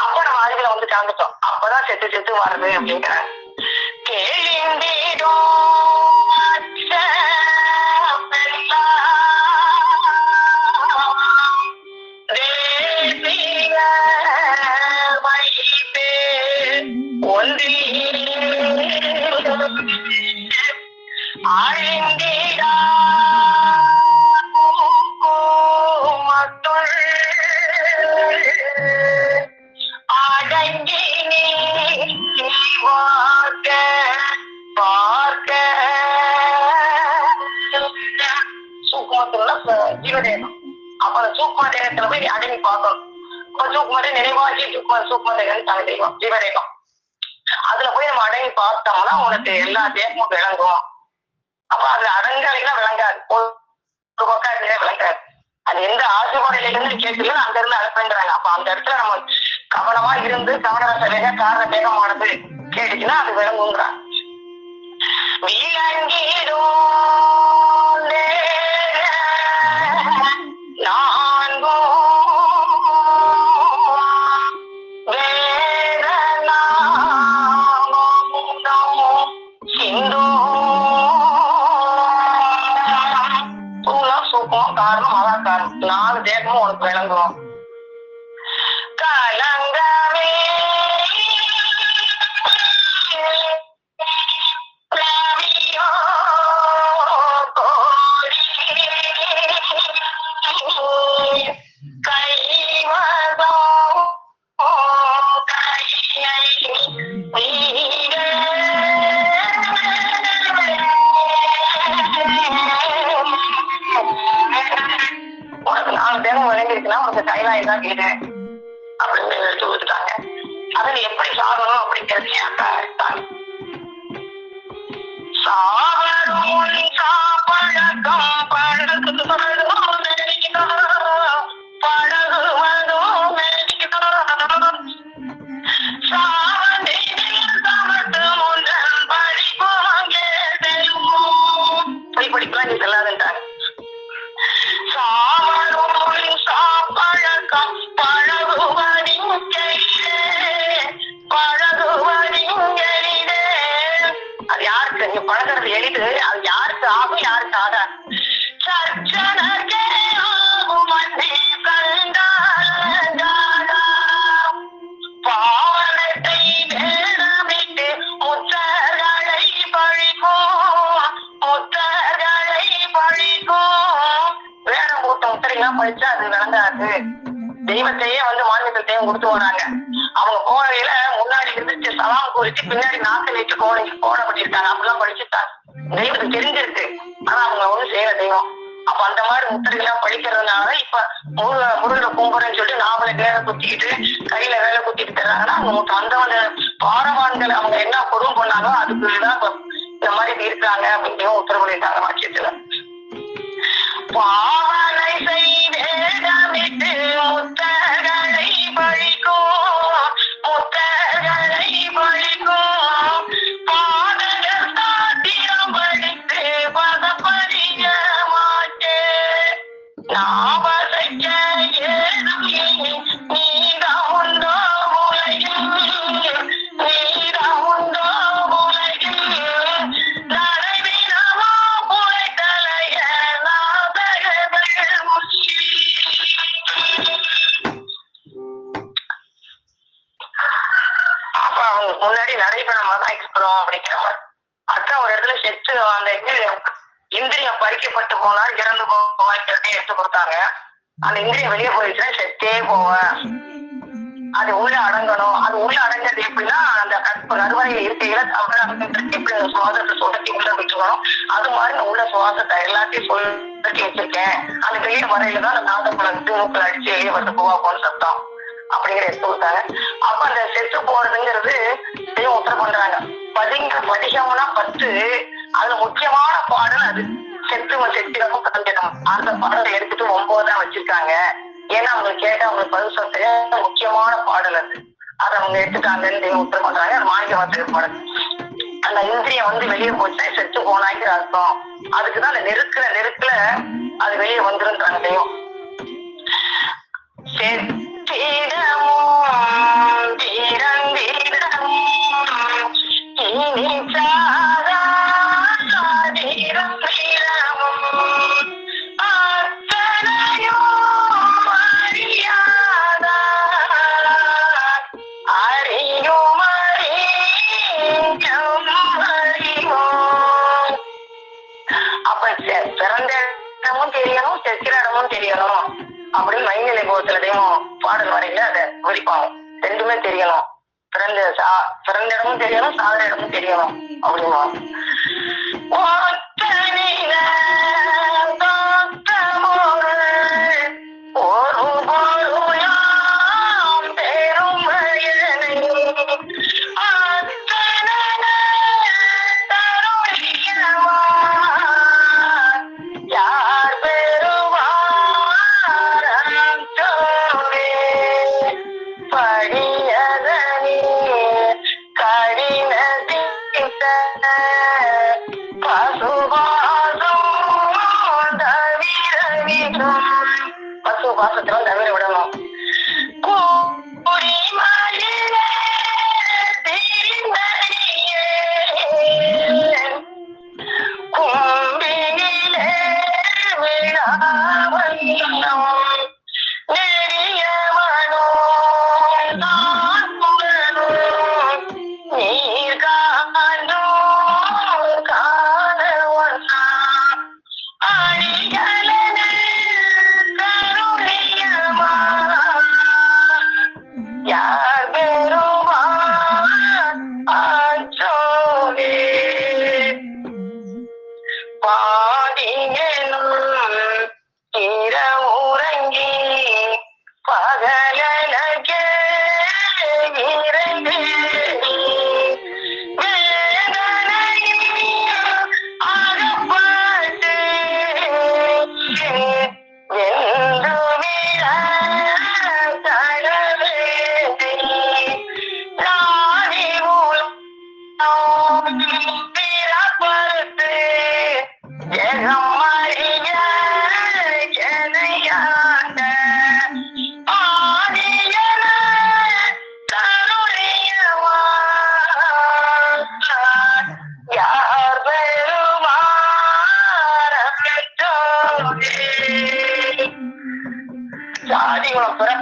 அப்ப நம்ம அறிவுல வந்து கலந்துட்டோம். அப்பதான் செத்து வருது அப்படிங்கிறாங்க. கேளிந்திடும் ஆழிந்திடா மக்கள் அடங்கி பார்க்க பார்க்க சூக்குமத்துல ஜீவதேகம். அப்ப அந்த சூக்கும தேகத்துல போய் அடங்கி பார்க்கணும். அப்ப சூக்குமத்தை நினைவாக்கி சூக்கும தேகம் தனி தெய்வம் ஜீவதேகம். அதுல போய் நம்ம அடங்கி பார்த்தோம்னா உனக்கு எல்லா தேகமும் விளங்கும். அப்ப அது அடங்காலைன்னா விளங்காது, ஒரு பக்கம் விளங்காது. அது எந்த ஆசுபாடையில இருந்து கேட்கல அங்க இருந்து அனுப்புங்கிறாங்க. அப்ப அந்த இடத்துல நம்ம கவனமா இருந்து கவனரச வேக காரண வேகமானது கேட்டுச்சுன்னா அது விளங்குங்கிறாங்க. விளங்கிடும் நான்கோ சிந்தோ சூக்கம் காரணம் அதான் காரணம். 4 தேகமும் உனக்கு விளங்கும். கலங்கவே கைவதோ உனக்கு 4 தேகம் விளங்கிருக்குன்னா உனக்கு கைலாயம் தான் கேடு அப்படின்னு எடுத்து கொடுத்துட்டாங்க. அதை நீ எப்படி சாகணும் அப்படிங்கிறது சாவரும் சாப்பழக்கம் பழகுவதும் படிக்கலாம் நீ செல்லாதுன்றாங்க. சாவரும் சாப்பழக்கம் பழகுவதிங்கெளிதே. அது யாருக்கு நீ பழகிறது எளிது, அது யாருக்கு ஆகும் யாருக்கு ஆகாது. சச்சனர்கே ஆகும் அன்னே கண்டாலா பாவனத்தை வேடமிட்டு முத்தர்களை பழிக்கும் வேடம் போட்ட முத்தரைலாம் பழிச்சா அது விளங்காது. தெய்வத்தையே மாநிலத்தையும் கொடுத்து வராங்க. அவங்க கோவையில முன்னாடி இருந்துச்சு சலாம் குறிச்சு பின்னாடி நாக்கு வைத்து கோடை பண்ணிருக்காங்க. அப்படிலாம் படிச்சுட்டாங்க. தெய்வத்துக்கு தெரிஞ்சிருக்கு, ஆனா அவங்க ஒண்ணும் செய்யற தெய்வம். அப்ப அந்த மாதிரி முத்திரைகள்லாம் படிக்கிறதுனால இப்ப முருகனை கும்புறன்னு சொல்லிட்டு நாவல வேலை குத்திக்கிட்டு கையில வேலை குத்திட்டு தர்றாங்கன்னா அவங்க அந்த பாரவான்கள் அவங்க என்ன பொருள் பண்ணாங்களோ அதுக்குதான் இந்த மாதிரி இருக்காங்க அப்படின்னு உத்தரவு பண்ணிட்டாங்க வாக்கியத்துல. பாவனை செய்வேடமிட்டு முத்தர்களை பழிக்கும் பாதகர் சாத்திரம் படித்து பதப்பறிய மாட்டேன். நாவசைக்க ஏதும் நீதான் உண்டோ உலகில் நடைவினமா புழைத்தலைய நாதகர்கள் அப்ப அவங்க முன்னாடி நடைபெறமா தான் இருக்கிறோம் அப்படிங்கிற மாதிரி. அக்கா ஒரு இடத்துல செத்து அந்த இந்திரியம் பறிக்கப்பட்டு போனா இறந்து போவாங்கிறதே எடுத்து கொடுத்தாங்க. அந்த இந்திரியம் வெளியே போயிடுச்சுன்னா செத்தே போவேன், அது உள்ள அடங்கணும். அது உள்ள அடங்கிறது எப்படின்னா அந்த கருவறையில இருக்கையில எப்படி சுவாசத்தை சுடத்தி உள்ள வச்சுக்கணும். அது மாதிரி நான் உள்ள சுவாசத்தை எல்லாத்தையும் சொல்லி வச்சிருக்கேன். அந்த வெளியே வரையில தான் அந்த நாதக்குள்ள மூக்கில் அடிச்சு வெளியே வந்து போவா போன சத்தம் அப்படிங்கிற எடுத்து கொடுத்தாங்க. அப்ப அந்த செத்து போறதுங்கிறது தெய்வம் உத்தரவு பண்றாங்க. பதிகம்னா 10, அதுல முக்கியமான பாடல் அது செத்திரமும் கலந்துடும். அந்த பாடலை எடுத்துட்டு 9 வச்சிருக்காங்க. ஏன்னா அவங்க கேட்டா அவங்களுக்கு பதில் சொல்ல முக்கியமான பாடல் அது. அதை அவங்க எடுத்துட்டாங்கன்னு தெய்வம் உத்தரவு பண்றாங்க. அது மாணிக்கவாசகர் பாடல். அந்த இந்திரியம் வெளியே போச்சா செத்து போனாங்கிற அர்த்தம். அதுக்குதான் அந்த நெருக்குல அது வெளியே வந்துருன்றாங்க தெய்வம். செத்திடமும் திறந்திடமும் இனி சாதிரும் அத்தனையும் அறியாத அறியும் அப்ப பிறந்த இடமும் தெரியணும், செக்கிற இடமும் தெரியணும் அப்படின்னு மைநிலை போகத்துலதையும் பாடல் வரையில அதை விரிப்பாங்க. ரெண்டுமே தெரியணும், பிறந்த இடமும் தெரியணும், சாதன இடமும் தெரியணும் அப்படின்னா பாசத்திலும் தவிர விடணும். கும்பினிலே விழாவண்ணம் நெறியவனோ நான் புகழும் நீர் காண்டோ காணவனா அடிகளே கருணியமா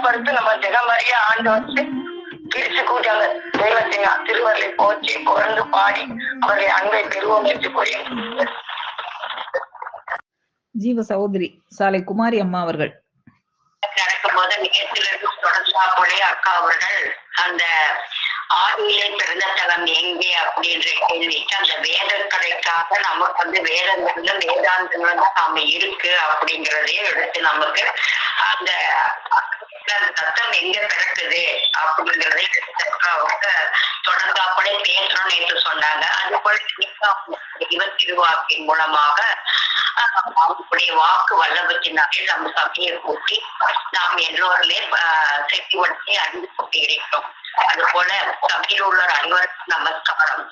படுத்து நம்ம ஜெகமறிய ஆண்டு வச்சு பிரிச்சு கூட்டி அந்த தெய்வத்தின் திருவருளை போற்றி புகழ்ந்து பாடி அவர்களை அன்பை பெறுவோம் என்று கூறி ஜீவ சகோதரி சாலை குமாரி அம்மா அவர்கள் நடக்கும் போது நிகழ்ச்சிகளுக்கு தொடர்பாக அக்கா அவர்கள் அந்த ஆதியிலே பிறந்த தலம் எங்கே அப்படின்ற கேள்விக்கு அந்த வேதக்கடைக்காக நமக்கு வேதங்கள்ல வேதாந்தங்கள் தான் நாம இருக்கு அப்படிங்கிறதையும் எடுத்து நமக்கு அந்த சத்தம் எங்க பிறக்குது அப்படிங்கறதை அவங்க தொடர்ந்தாப்படே பேசணும்னு என்று சொன்னாங்க. அது போல தெய்வ திருவாக்கின் மூலமாக அவங்களுடைய வாக்கு வல்லபத்தினாலே நம்ம சபையை கூட்டி நாம் எல்லோருமே செட்டி வட்டி அறிந்து கொண்டு இருக்கிறோம். அது போல சபையில் உள்ள அனைவருக்கும் நமஸ்காரம்,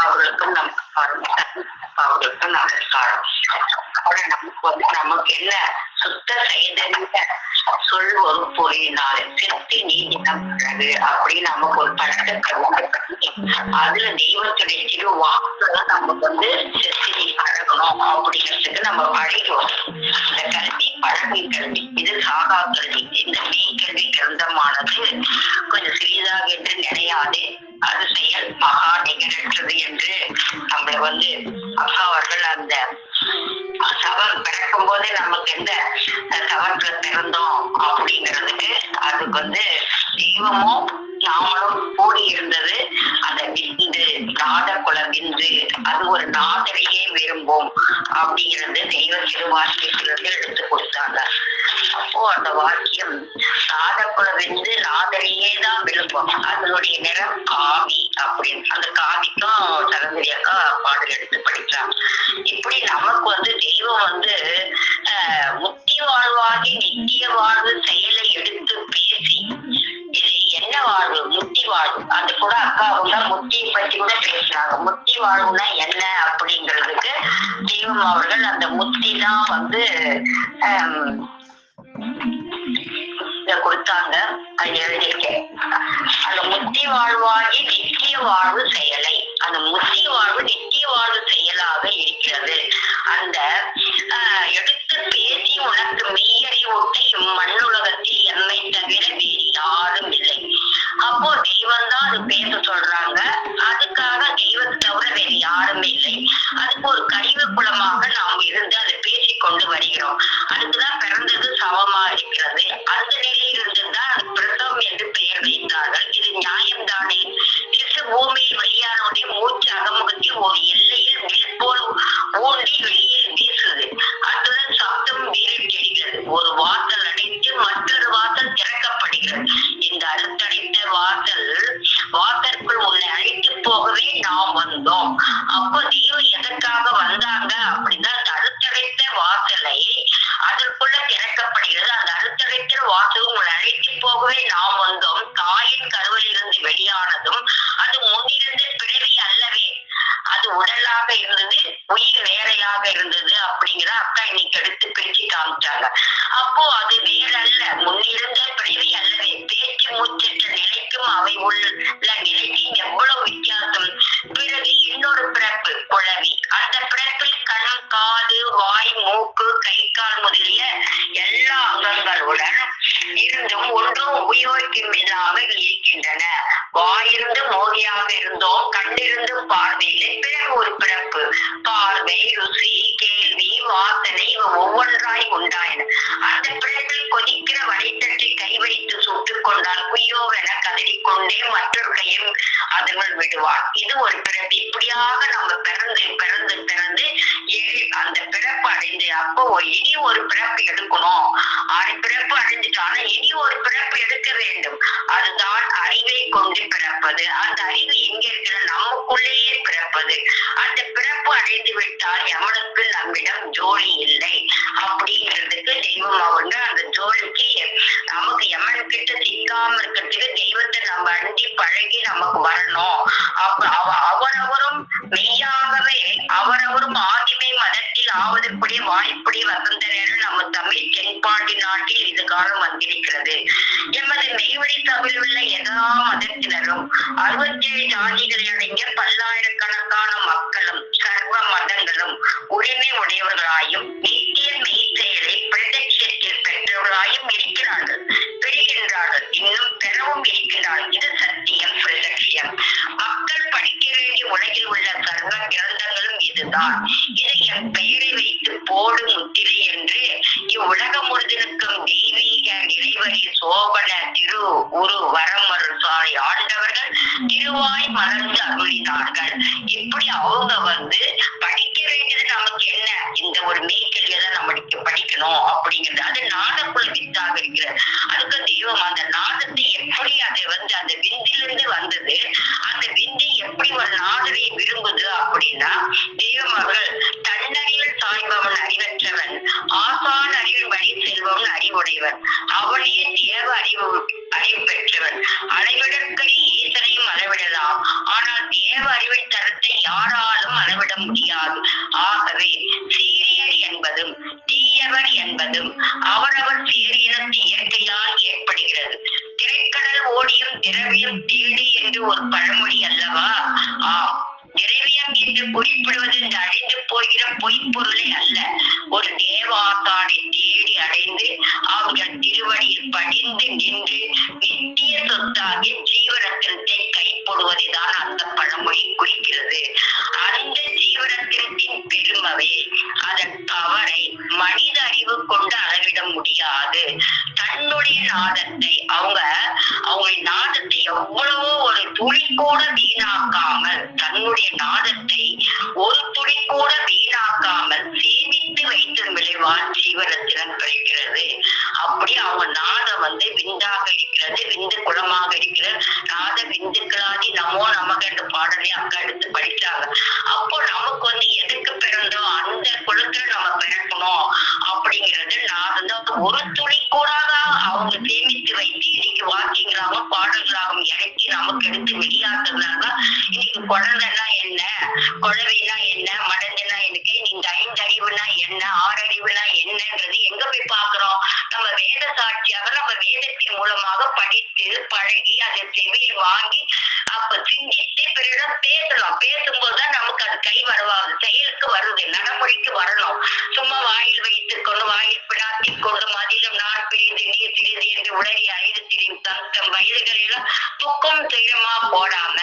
அவர்களுக்கும் நமஸ்காரம், அவர்களுக்கும் நமஸ்காரம். நமக்கு என்ன சுத்த சைதன்ய சொல் ஒரு பொருளினால் செத்து நீதினம் பிறகு அப்படின்னு நமக்கு ஒரு பழக்க அதுல தெய்வத்துடைய திரு வாக்குல நமக்கு செத்து நீ பழகணும் அப்படிங்கிறதுக்கு நம்ம பழகிறோம். இந்த கல்வி பழமை கல்வி இது சாகா கல்வி. இந்த மெய் கல்வி கிரந்தமானது கொஞ்சம் சிறிதாக என்று நினையாதே, அது செயல் மகா நிகழற்றது என்று நம்மள அக்கா அவர்கள் அந்த சவம் பிறக்கும் போதே நமக்கு எந்த சவத்துல பிறந்தோம் அப்படிங்கிறதுக்கு அதுக்கு தெய்வமும் நாமளும் கூடி இருந்தது. அந்த விந்து நாத குல விந்து அது ஒரு நாதரையே விரும்பும் அப்படிங்கிறது தெய்வ திருவாக்கியத்திலிருந்து எடுத்து கொடுத்தாங்க. அப்போ அந்த வாக்கியம் நாதக்குல விந்து நாதரையே தான் விரும்பும், அதனுடைய நிறம் காவி அப்படின்னு அந்த காவிக்கும் சரந்தரியாக்கா பாடல் எடுத்து படிச்சாங்க. இப்படி நமக்கு தெய்வம் முத்தி வாழ்வாகி நித்திய வாழ்வு செயலை எடுத்து பேசி இது என்ன வாழ்வு முத்தி வாழ்வு அது கூட அக்கா அவங்க முத்தியை பற்றி கூட பேசுறாங்க. முத்தி வாழ்வுனா என்ன அப்படிங்கிறதுக்கு தெய்வம் அவர்கள் அந்த முத்தி தான் கொடுத்தாங்க. அது எழுதியிருக்கேன். அந்த முத்தி வாழ்வாகி நித்திய வாழ்வு செயலை, அந்த முத்தி வாழ்வு நித்திய வாழ்வு செயலாக இருக்கிறது. அந்த எடுத்து பேசி உனக்கு மெய்யறிவூட்டி மண்ணுலகத்தில் என்னை தவிர வேறு யாரும் இல்லை. அப்போ தெய்வம் தான் அது பேச சொல்றாங்க. அதுக்காக தெய்வத்தை தவிர வேறு யாருமே இல்லை. அதுக்கு ஒரு கழிவு குலமாக நாம் இருந்து அதை பேசிக்கொண்டு வருகிறோம். அதுக்குதான் பிறந்தது சவமா இருக்கிறது. அந்த நிலையில் இருந்துதான் அது பிரசவம் என்று பெயர் வைத்தார்கள். இது நியாயம் தானே? சிசு பூமியில் வெளியானுடைய மூச்சு அகமுகத்தில் ஒரு எல்லையில் வில் போல் ஊண்டி வெளியில் வீசுது. அத்துடன் சப்தம் வீரிட்டெடுகிறது. ஒரு வாசல் அடைத்து மற்றொரு வாசல் திறக்கப்படுகிறது. இந்த அறுத்தடைத்த வாசலுக்குள் உன்னை அழைத்து போகவே நாம் வந்தோம். அப்போ தெய்வம் எதற்காக வந்தாங்க அப்படின்னா அந்த அறுத்தடைத்த வாசலை அதற்குள்ள திறக்கப்படுகிறது. அந்த அறுத்தடைத்த வாசல் உன்னை அழைத்து போகவே நாம் வந்தோம். தாயின் கருவிலிருந்து வெளியானதும் அது முன்னிருந்த பிறவி அல்லவே, அது உடலாக இருந்தது, உயிர் வேறையாக இருந்தது அப்படிங்கிற அக்கா இன்னைக்கு எடுத்து பிரிச்சு காமிச்சாங்க. அப்போ அது வேறல்ல, முன்னிருந்த பிறவி அல்லவே. பேச்சு மூச்சற்ற நிலைக்கும் அவை உள்ள நிலைக்கும் எவ்வளவு வித்தியாசம். பிறகு இன்னொரு பிறப்பு குழவி. அந்த பிறப்பில் கண் காது வாய் மூக்கு கை கால் முதலிய எல்லா அங்கங்களுடன் இருந்தும் ஒன்றும் உபயோகிக்கும் இல்லாமல் இருக்கின்றன. வாயிருந்து மோகியாக இருந்தோம், கண்ணிருந்து பார்வையிலே. பிறகு ஒரு பிறப்பு பார்வை, ருசி, கேள்வி, வாசனை ஒவ்வொன்றாய் உண்டாயின. அந்த பிறப்பில் கொதிக்கிற வடைத்தட்டை கை வைத்து சுட்டுக் கொண்டால் குய்யோவென கதறிக்கொண்டே மற்றொரு கையும் அதனுள் விடுவார். இது ஒரு பிறப்பு. இப்படியாக நம்ம பிறந்து பிறந்து பிறந்து அந்த பிறப்பு அடைந்து அப்போ இனி ஒரு பிறப்பு எடுக்கணும். 6 பிறப்பு அடைஞ்சிட்டாலும் இனி ஒரு பிறப்பு எடுக்க வேண்டும். அதுதான் அறிவை கொண்டு பிறப்பது. அந்த அறிவு எங்க இருக்கிற நமக்குள்ளேயே பிறப்பது. அந்த பிறப்பு அடைந்து விட்டால் எவனுக்கு நம்மிடம் ஜோலி இல்லை அப்படிங்கிறதுக்கு தெய்வம் அவங்க அந்த ஜோலிக்கு நமக்கு எமனுக்கிட்ட சிக்காம இருக்கிறதுக்கு தெய்வத்தை நம்ம அண்டி பழகி நமக்கு வரணும். அவரவரும் மெய்யாகவே அவரவரும் ஆதிமை மதத்தில் ஆவதற்குரிய வாய்ப்புடைய வசந்தனர் நம்ம தமிழ் தென்பாண்டி நாட்டில் இது காலம் வந்திருக்கிறது. எமது மெய்வழி தமிழ் உள்ள எல்லா மதத்தினரும் 67 ஜாதிகளை அடங்கிய பல்லாயிரக்கணக்கான மக்களும் சர்வ மதங்களும் உரிமை உடையவர்களாயும் நித்திய மெய் செயலை பிரதட்சத்தில் பெற்றவர்களாயும் இருக்கிறார்கள். பெரிய இருக்கின்றார்கள், இன்னும் பெறவும் இருக்கின்றார்கள். இது சத்தியம், பிரசக்தியம். மக்கள் படிக்க வேண்டிய உலகில் உள்ள சர்வ கிரந்தங்களும் இதுதான். இதை என் பெயரை வைத்து போடு முத்திரை என்று இவ்வுலகம் முழுவதற்கும் தெய்வீக நிறைவரி சோபன திரு உரு வரமருள் சாலை ஆண்டவர்கள் திருவாய் மலர்ந்து அருளினார்கள். இப்படி அவங்க படிக்க வேண்டியது நமக்கு என்ன, இந்த ஒரு மெய்க்கல்வியதான் நம்மளுக்கு படிக்கணும் அப்படிங்கிறது. அது நாதக்குள்ள வித்தாக இருக்கிறது. அதுக்கு தெய்வம் அந்த நாதத்தை எப்படி அதை அந்த விந்திலிருந்து வந்தது, அந்த விந்தை எப்படி ஒரு நாதரை விரும்புது அப்படின்னா, தெய்வம் அவர்கள் தன்னறிவில் சாய்பவன் அறிவற்றவன், ஆசான் அறிவின் வழி செல்பவன் அறிவுடையவன், அவனே தேவ அறிவு பெற்றவன். அளவிடற்கை ஈசனையும் அளவிடலாம், ஆனால் தேவ அறிவின் தரத்தை யாராலும் அளவிட முடியாது. ஆகவே சீரியர் என்பதும் தீயவர் என்பதும் அவரவர் சீரியனத்து இயற்கையால் ஏற்படுகிறது. திரைக்கடல் ஓடியும் திரவியம் தேடி என்று ஒரு பழமொழி அல்லவா? திரவியம் என்று குறிப்பிடுவது இந்த அழிந்து போகிற பொய்ப்பொருளை அல்ல, ஒரு தேவாசானை தேடி அடைந்து அவர்கள் திருவடியில் படிந்து நின்று நித்திய சொத்தாகி ஜீவரத்தினத்தை கைப்பொடுவதைதான் அந்த பழமொழி குறிக்கிறது. அந்த ஜீவரத்தினத்தின் பெருமவை, அதன் தவறை மனித அறிவு கொண்டு அளவிட முடியாது. தன்னுடைய நாதத்தை அவங்க நாதத்தை எவ்வளவோ ஒரு துளி கூட வீணாக்காமல், தன்னுடைய நாதத்தை ஒரு துளி கூட வீணாக்காமல் சேமித்து வைத்த விளைவால் ஜீவரத்தினம் கிடைக்கிறது. அப்படி அவங்க நாதம் விந்தாக இருக்கிறது, விந்து குலமாக இருக்கிறது. நாத விந்துக்களாதி நமோ நமக்கு என்ற பாடலை அக்கா எடுத்து படிச்சாங்க. அப்போ நமக்கு எதுக்கு பிறந்தோம், அந்த குலத்துல நம்ம பிறக்கணும் அப்படிங்கிறது நாதம் தான். ஒரு துளி கூட அவங்க சேமித்து வைத்து இன்னைக்கு வாக்கியங்களாகவும் பாடல்களாகவும் இறக்கி நமக்கு எடுத்து வெளியாக்குறதுனால இன்னைக்கு குழந்தைன்னா என்ன, குழவைனா என்ன, மடங்குனா எனக்கு, இந்த 5 அறிவுனா என்ன, 6 அறிவுனா என்னன்றது எங்க போய் பாக்குறோம்? நம்ம வேத சாட்சியாக நம்ம வேதத்தின் மூலமாக படித்து பழகி அதை செவியில் வாங்கி அப்ப சிந்தித்து பிறரிடம் பேசலாம். பேசும்போதுதான் நமக்கு அது கை வரவாது, செயலுக்கு வருது, நடைமுறைக்கு வரணும். சும்மா வாயில் வைத்துக் கொண்டு வாயில் பிடாத்தி கொண்டு மதிலும் நான் பிரிந்து நீர் சிறிது என்று உலகி அறிவு திரியும் தம் வயதுகளெல்லாம் துக்கம் துயரமா போடாம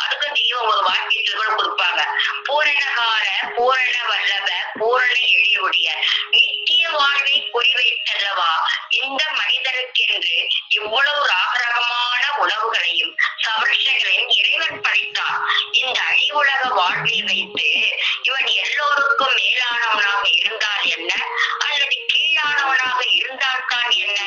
அதுக்கு தெய்வம் ஒரு வாக்கியத்தில் கூட கொடுப்பாங்க. பூரணகால பூரண வல்லவ பூரண எழிலுடைய நித்திய வாழ்வை குறிவைத்தல்லவா இந்த மனிதனுக்கென்று இவ்வளவு ராகரகமான உணவுகளையும் சமர்ஷங்களையும் இறைவன் படைத்தான். இந்த அழிவுலக வாழ்வை வைத்து இவன் எல்லோருக்கும் மேலானவனாக இருந்தால் என்ன, அல்லது கீழானவனாக இருந்தால்தான் என்ன?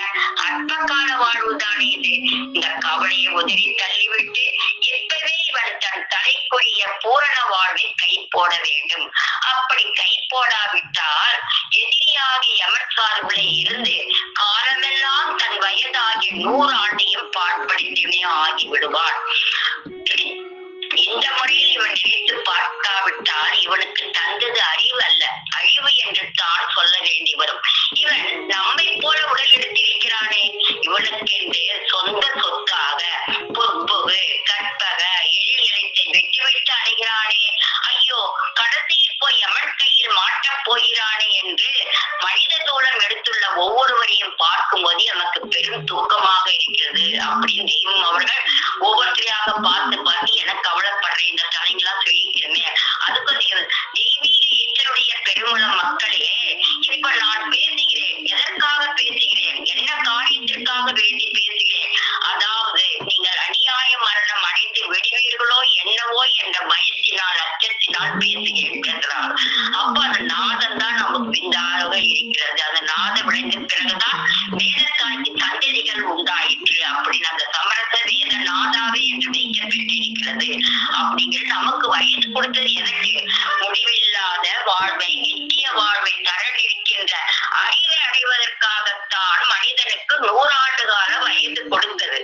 அற்பகால வாழ்வுதானே இது. இந்த கவலையை உதறி தள்ளிவிட்டு இப்பவே இவன் தன் தலைக்குரிய பூரண வாழ்வை கை போட வேண்டும். அப்படி கை போடாவிட்டால் எதிரியாகி யமன் சார்பிலே இருந்து காலமெல்லாம் தன் வயதாகிய 100 ஆண்டையும் பாற்படுத்தினே ஆகிவிடுவான். இந்த முறையில் இவன் நினைத்து பார்க்காவிட்டால் இவனுக்கு தந்தது அறிவு அல்ல, அழிவு என்று தான் சொல்ல வேண்டி வரும். இவன் நம்மை போல உடல் எடுத்திருக்கிறானே, இவனுக்கென்று சொந்த சொத்தாக பொற்புகு கற்பக எழிலத்தை விட்டு அடைகிறானே, ஐயோ கடைசியில் போய் யமன் கையில் மாட்டப் போகிறானே என்று மனித தோழம் எடுத்துள்ள ஒவ்வொருவரையும் பார்க்கும்போது நமக்கு பெரும் தூக்கமாக இருக்கிறது அப்படின்னு தெய்வம் அவர்கள் ஒவ்வொருத்தரையாக பார்த்து எனக்கு கவலைப்படுறேன், இந்த தலைங்களா சொல்லிக்கிறேன். அதுக்கு தெய்வீக ஈஸ்வருடைய பெருமளம் மக்களே, இப்ப நான் பேசுகிறேன், எதற்காக பேசுகிறேன், என்ன காரியத்திற்காக வேண்டி பேசுகிறேன்? அதாவது நீங்கள் அநியாய மரணம் அடைந்து விடுவீர்களோ என்னவோ என்ற பயத்தினால் அச்சத்தினால் பேசுகிறேன் என்றார். அப்ப அந்த நாதம் தான் நமக்கு விந்தாக இருக்கிறது. அந்த நாதம் விளைந்த பிறகுதான் வேத சந்ததிகள் உண்டாயிற்று அப்படின்னு அந்த சமரச வேத நாதாவே என்று வைக்கப்பட்டிருக்கிறது. அப்படிங்கிறது நமக்கு வயது கொடுத்தது எதற்கு? முடிவில்லாத வாழ்வை நித்திய வாழ்வை தரவிருக்கின்ற அறிவை அடைவதற்காகத்தான் மனிதனுக்கு 100 ஆண்டு கால வயது கொடுத்தது.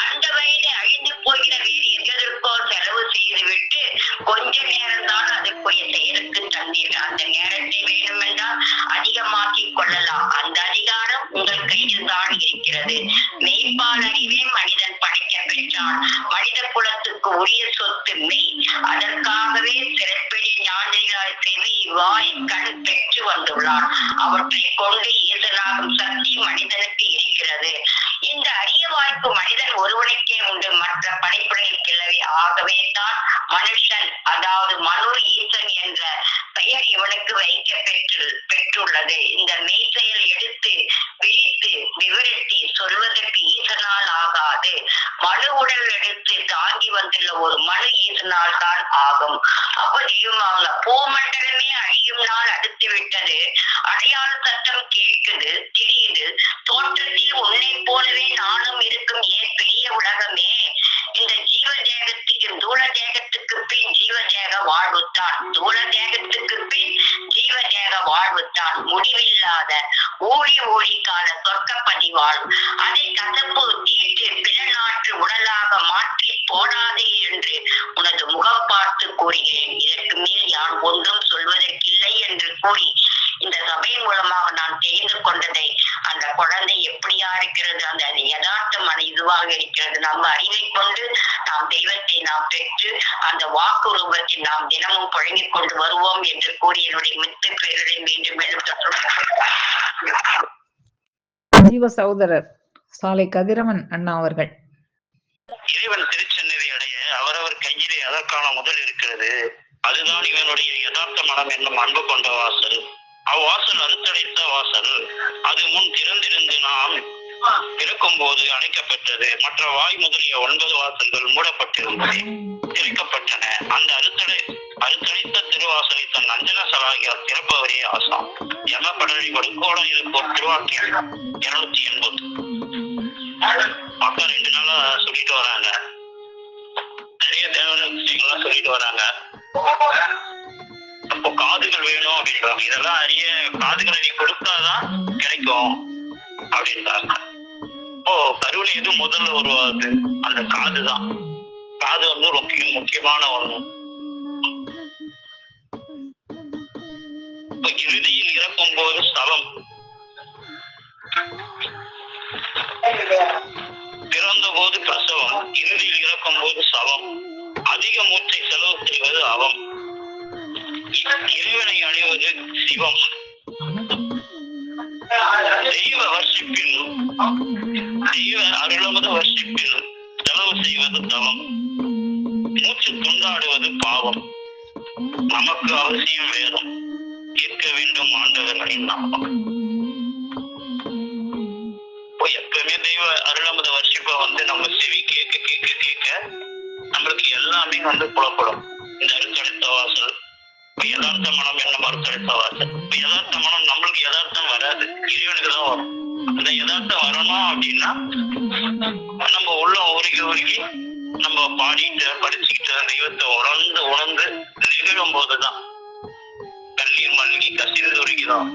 அந்த வயதை அழிந்து போகிற வேறு எதற்கோ செலவு செய்துவிட்டு கொஞ்ச நேரம் தான் அதற்குரிய செயலுக்கு தந்தீர்கள். அந்த நேரத்தை வேண்டுமென்றால் அதிகமாக்கிக் கொள்ளலாம். அந்த அதிகாரம் உங்கள் கையில் தான் இருக்கிறது. மெய்ப்பால் அறிவே மனிதன் படைக்க பெற்றான். மனித குலத்துக்கு உரிய சொத்து மெய். அதற்காகவே சிறப்பெரிய ஞானிகளாய் செவி வாய் கண் பெற்று வந்துள்ளான். அவற்றை கொண்டு ஈசனாகும் சக்தி மனிதனுக்கு இருக்கிறது. இந்த அரிய ஜீவனுக்கு மனிதன் ஒருவனுக்கே உண்டு, மற்ற படைப்புகளுக்கு இல்லவே. ஆகவே தான் மனுஷன், அதாவது மனு ஈசன் என்ற பெயர் இவனுக்கு வைக்க பெற்றுள்ளது. இந்த மெய்செயல் எடுத்து விரித்து விவரித்து சொல்வதற்கு ஈசனால் ஆகாது. மனு உடல் எடுத்து தாங்கி வந்துள்ள ஒரு மனு ஈசனால் தான் ஆகும். அப்ப தெய்வமாக பூமண்டலமே அழியும் நாள் அடுத்து விட்டது. அடையாள சட்டம் கேட்குது, தெரியுது. தோற்றத்தில் உன்னை போலவே நானும் இருக்கும் ஏன் பெரிய உலகமே. இந்த ஜீவ தேகத்துக்கு தூள தேகத்துக்கு பின் ஜீவ தேக வாழ்வுத்தான், தூள தேகத்துக்கு பின் ஜீவ தேக வாழ்வுத்தான். முடிவில்லாத ஊழி ஊழிக்கால சொர்க்கப்பதி வாழ்வு. அதை கசப்பு தீட்டு பிறநாற்று உடலாக மாற்றி போடாதே என்று உனது முகம் பார்த்து கூறுகிறேன். இதற்கு மேல் யான் ஒன்றும் சொல்வதற்கில்லை என்று கூறி இந்த சபை மூலமாக நான் தெரிந்து கொண்டதை அந்த குழந்தை எப்படியா இருக்கிறது, அந்த யதார்த்தமான இதுவாக இருக்கிறது. நம்ம அறிவை கொண்டு நாம் தெய்வத்தை நாம் பெற்று அந்த வாக்கு ரூபத்தில் நாம் தினமும் புழங்கிக் கொண்டு வருவோம் என்று கூறி என்னுடைய மித்து பேரரை மீண்டும் மீண்டும் ஜீவ சகோதரர் சாலை கதிரவன் அண்ணா அவர்கள். இறைவன் திருச்சென்னதை அடைய அவரவர் கையிலே அதற்கான முதல் இருக்கிறது. அதுதான் இவனுடைய யதார்த்த மனம் என்னும் அன்பு கொண்ட வாசல். அவ்வாசல் அறுத்தடைத்த வாசல். அது முன் திறந்திருந்து நாம் பிறக்கும் போது அடைக்கப்பட்டது. மற்ற வாய் முதலிய 9 வாசல்கள் மூடப்பட்டிருந்தது, திறக்கப்பட்டன. அந்த அறுத்தடைத்த திருவாசலை தன் அஞ்சன சலாகியால் திறப்பவரே ஆசாம். யமப்படலி கொடுக்கோடம் இருப்போர் திருவாக்கியம் 280. மக்கா 2 நாளா சொல்லிட்டு வராங்க, நிறைய தேவையான விஷயங்கள்லாம் சொல்லிட்டு வராங்க. அப்போ காதுகள் வேணும் அப்படின்றாங்க. இதெல்லாம் அறிய காதுகளை நீ கொடுத்தாதான் கிடைக்கும் அப்படின்றாங்க. இப்போ கருவில எது முதல்ல உருவாகுது? அந்த காதுதான். காது வந்து ரொம்ப முக்கியமான ஒண்ணு. இப்போ இறுதியில் இறக்கும் போது சவம், பிறந்த போது பிரசவம், இறுதியில் இறக்கும் போது சவம். அதிக மூச்சை செலவு செய்வது அவம். இறைவனை அடைவது சிவம். தெய்வ வர்ஷிப்பில், தெய்வ அருளமது வர்ஷிப்பில் செலவு செய்வது தவம். மூச்சு துண்டாடுவது பாவம். நமக்கு அவசியம் வேதம், கேட்க வேண்டும் ஆண்டவர்களின் நாமம். எப்பவுமே தெய்வ அருளமது வர்ஷிப்பை வந்து நம்ம செவி கேட்க கேட்க கேட்க நம்மளுக்கு எல்லாமே வந்து புலப்படும். இந்த அறுத்தடைத்த வாசல், யதார்த்த மனம் என்ன மறுத்தடைத்த வாசல். யதார்த்த மனம் நம்மளுக்கு யதார்த்தம் வராது, இறைவனுக்கு தான் வரும். அந்த யதார்த்தம் வரணும் அப்படின்னா நம்ம உள்ள உருகி நம்ம பாடிட்டு படிச்சுக்கிட்டு தெய்வத்தை உணர்ந்து நிகழும் போதுதான் கண்ணீர் மல்கி கசிந்து உருகிதான்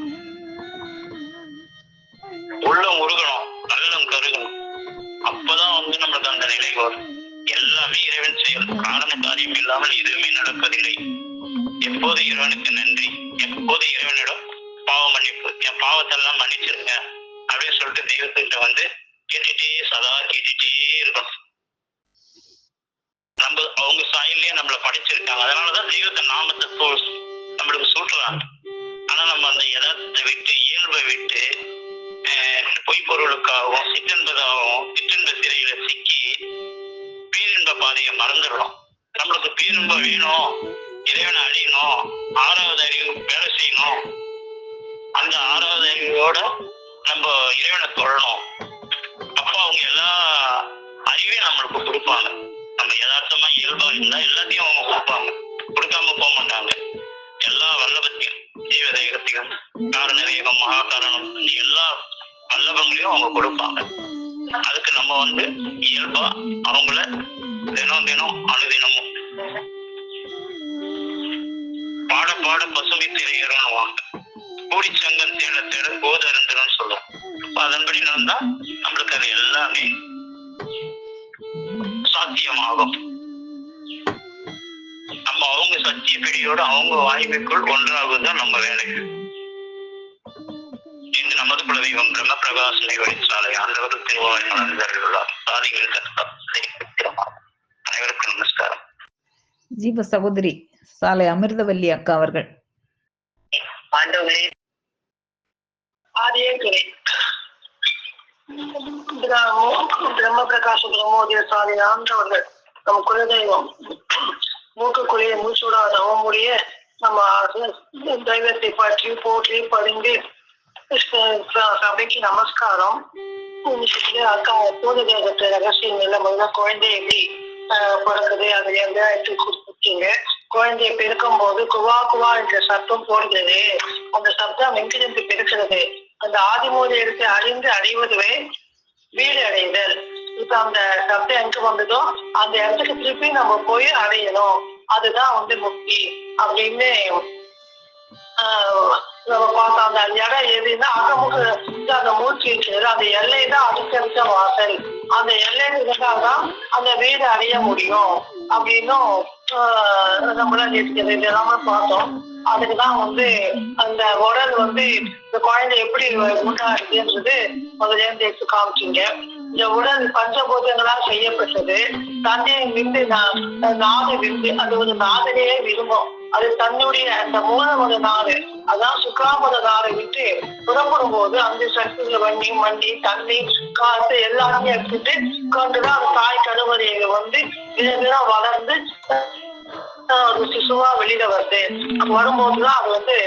உள்ளம் உருகணும், நல்லம் கருகணும். அப்பதான் வந்து நம்மளுக்கு அந்த நிலை வரும். எல்லாமே இறைவன் செயல், காரண காரியம் இல்லாமல் எதுவுமே நடப்பதில்லை. எப்போது இறைவனுக்கு நன்றி, எப்போது இறைவனிடம் பாவ மன்னிப்பு, என் பாவத்தெல்லாம் மன்னிச்சிருங்க அப்படின்னு சொல்லிட்டு தெய்வத்துக்கிட்ட வந்து கேட்டுட்டே சதா கேட்டுட்டே இருக்கணும். நம்ம அவங்க சாயிலேயே நம்மளை படைச்சிருக்காங்க, அதனாலதான் தெய்வத்தை நாமத்தை நம்மளுக்கு சூட்டுறாங்க. ஆனா நம்ம அந்த யதார்த்தத்தை விட்டு இயல்பை விட்டு பொய்ப்பொருளுக்காகவும் சிற்றென்பதாகவும் சிற்றென்ப சிறையில சிக்கி பேரின்ப பாதையை மறந்துடணும். நம்மளுக்கு பேரின்ப வேணும், இறைவனை அழியணும், 6வது அறிவு வேலை செய்யணும். அந்த 6வது அறிவோட நம்ம இறைவனை தொழணும். அப்போ அவங்க எல்லா அறிவையும் நம்மளுக்கு கொடுப்பாங்க. நம்ம யதார்த்தமா இயல்பா இருந்தா எல்லாத்தையும் அவங்க கொடுப்பாங்க, கொடுக்காம போக மாட்டாங்க. எல்லா வல்லபத்தையும், ஜீவதேகத்தையும், காரண வேகம், மகாகாரணம், எல்லா வல்லபங்களையும் அவங்க கொடுப்பாங்க. அதுக்கு நம்ம வந்து இயல்பா அவங்கள தினம் அனுதினமும் பாட பாட பசுமை திரையறவாங்க, கூடிச்சங்கன் தேட தேட போது அருந்துன்னு சொல்லுவோம். அதன்படி நடந்தா நம்மளுக்கு அது எல்லாமே சாத்தியமாகும். நம்ம அவங்க சத்திய பிடியோட அவங்க வாய்மைக்குள் ஒன்றாகுதான் நம்ம வேலைகள். இன்று நமது குலதெய்வம் பிரம்ம பிரகாசனை வழிசாலை ஆண்டவர் திருவாய் மலர்ந்தார் சாதிகள். அனைவருக்கும் நமஸ்காரம். ஜீவ சகோதரி சாலை அமிர்தவல்லி அக்கா அவர்கள். ஆண்டவரே ஆதியே துணை, பிரம்ம பிரகாச பிரம்மோதய சாதி ஆண்டவர்கள் நம்ம குலதெய்வம் மூக்குக்குள்ளேயே மூச்சூடாத அவமுடைய நம்ம தெய்வத்தை பற்றி போற்றி பறிந்து சபைக்கு நமஸ்காரம். அக்கா பூத தேவத்தை ரகசியங்கள்ல முதல்ல குழந்தை எப்படி பிறக்குது அதை எடுத்து கொடுத்துருக்கீங்க. குழந்தைய பெருக்கும் போது குவா குவா என்ற சத்தம் போடுகிறது. அந்த சத்தம் எங்கிருந்து பெருக்கிறது? அந்த ஆதிமூலை எடுத்து அழிந்து அடைவதுவே வீடு அடைதல். இப்ப அந்த சப்தம் எங்க வந்ததோ அந்த இடத்துக்கு திருப்பி நம்ம போய் அடையணும். அதுதான் முக்தி அப்படின்னு நம்ம பார்த்தோம். அந்த இடம் எதுன்னா அகமுக அந்த மூச்சு இருக்கிறது. அந்த எல்லை தான் அடுத்தடுத்த வாசல். அந்த எல்லை இருந்தால்தான் அந்த வீடு அடைய முடியும் அப்படின்னும் நம்மளாம் இருக்கிறது. இதெல்லாமே பார்த்தோம். அதுக்குதான் அந்த உடல் இந்த குழந்தை எப்படி உண்டாடுதுன்றது முதல்ல இருந்து எடுத்து காமிச்சிங்க. இந்த உடல் பஞ்சபூதங்களால் செய்யப்பட்டது. தண்ணீர் விந்து நாடு விந்து அது ஒரு நாதனையே விரும்பும். அது தன்னுடைய அந்த மூலமத நாடு அதான் சுக்காமத நாடை விட்டு புறப்படும் போது அந்த சக்திகளை வண்டி மண்டி தண்ணி காத்து எல்லாமே எடுத்துட்டு கொண்டுதான் அந்த தாய் கருவறையில தினம் வளர்ந்து ஒரு சிசுவா வெளியில வருது. வரும்போதுதான் அது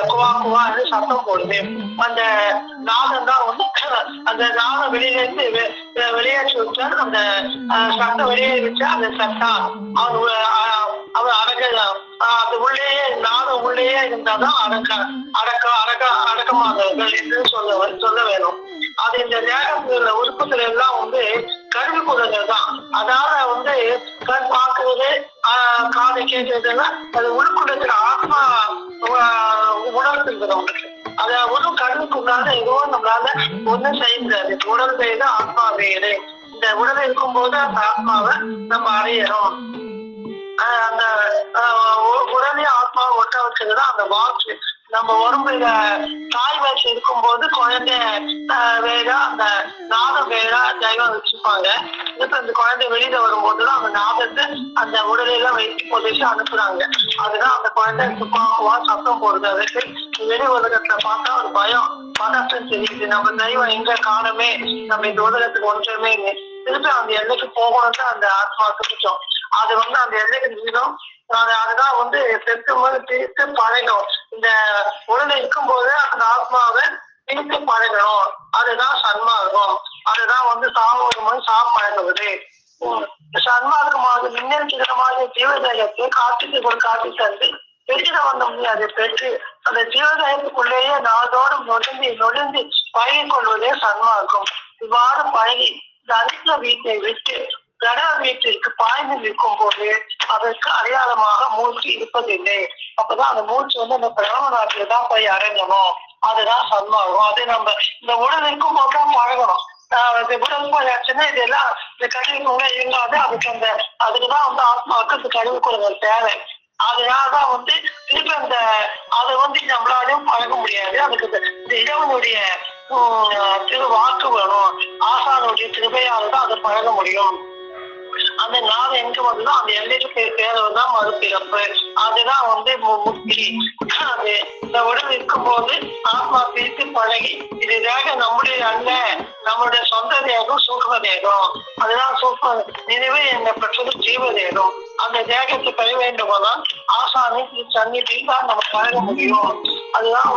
குவா குவான்னு சத்தம் போடுது. அந்த நாதம் தான் அந்த நாதம் வெளியில இருந்து வெளியேற்றி வச்சா அந்த சத்தம் வெளியேறி வச்சா அந்த சத்தம் அவன் அது உள்ளேயே நாதம் உள்ளேயே இருந்தாதான் அடக்கமானவர்கள் என்று சொல்ல வேணும். அது இந்த நேரத்துல உறுப்புகள் எல்லாம் கருவி குழந்தைகள் தான். அதாவது கண் பார்க்கறது காதை கேட்கறதுன்னா அது உள்குள்ளத்துல ஆத்மா உணர்ந்துருக்குது அவங்களுக்கு. அத ஒரு கண்ணுக்குள்ளாத எதுவும் நம்மளால ஒண்ணும் செய்ய முடியாது. உடல் வேறு ஆத்மா வேறு. இந்த உடல் இருக்கும் போது அந்த ஆத்மாவை நம்ம அடையணும். அந்த உடனே ஆத்மாவை ஒட்ட வச்சதுதான் அந்த வாக்கு. நம்ம உடம்புல தாய் வயசு இருக்கும் போது குழந்தை வேற அந்த நாதம் வேற தெய்வம் வச்சுப்பாங்க. இப்ப இந்த குழந்தை வெளியில வரும்போதுதான் அந்த நாதத்தை அந்த உடலெல்லாம் வைத்து போட்டு அனுப்புறாங்க. அதுதான் அந்த குழந்தை சுப்பாவா சத்தம் போடுது. அதுக்கு வெளி உலகத்துல பார்த்தா ஒரு பயம் பதட்டம் தெரியுது. நம்ம தெய்வம் எங்க காணமே, நம்ம இந்த உலகத்துக்கு ஒன்றுமே திருப்பி அந்த எல்லைக்கு போகணும்னு அந்த ஆத்மா துடிக்கும். அது அந்த எல்லைக்கு நிற்கும். அதுதான் பெருக்கும்போது பிரித்து பழகணும். இந்த உடலை இருக்கும் போது அந்த ஆத்மாவை பிரித்து பழகணும். அதுதான் சன்மார்க்கம். அதுதான் சாவோடு சாப்பழகுவது. சன்மார்க்கமாக மின்னல் ஜீவதயத்தை காட்டுக்கு கூட காட்டி தந்து பெருகிட வந்த முடியாது. பெற்று அந்த ஜீவதயத்துக்குள்ளேயே நாளோடு நொழிந்து பழகி கொள்வதே சன்மார்க்கம். இவ்வாறு பழகி இந்த அரிசில வீட்டை விட்டு கடை வீட்டிற்கு பாய்ந்து நிற்கும் போது அதற்கு அடையாளமாக மூச்சு இருப்பதில்லை. அப்பதான் அந்த மூச்சு அந்த பிரம்ம நாட்டில தான் போய் அடைஞ்சணும். அதுதான் சன்மார்க்கம். அது நம்ம இந்த உடல் இருக்கும் போதுதான் பழகணும். உடல் போயாச்சுன்னா இதெல்லாம் இந்த கழிவு கூட இயங்காது. அதுக்குதான் ஆத்மாவுக்கு இந்த கழிவு கூடங்கள் தேவை. அதனாலதான் திருப்பி அதை நம்மளாலையும் பழக முடியாது. அதுக்கு இந்த இறைவனுடைய வாக்கு வேணும். ஆசானுடைய திருவையால தான் அதை பழக முடியும். அந்த நாள் எங்க வந்ததோ அந்த எல்லைக்கு பேரதான் மறுபிறப்பு. அதுதான் முக்தி. அது இந்த உடல் இருக்கும் போது ஆத்மா பிரித்து பழகி இது தேகம் நம்முடைய அல்ல, நம்முடைய சொந்த தேகம் சூக்ம தேகம். அதுதான் சூக்ம நினைவு என்ன பெற்றது ஜீவ தேகம். அந்த தேகத்தை பெற வேண்டுமானால் ஆசானி சன்னிதியில் தான் நம்ம பழக முடியும். அதுதான்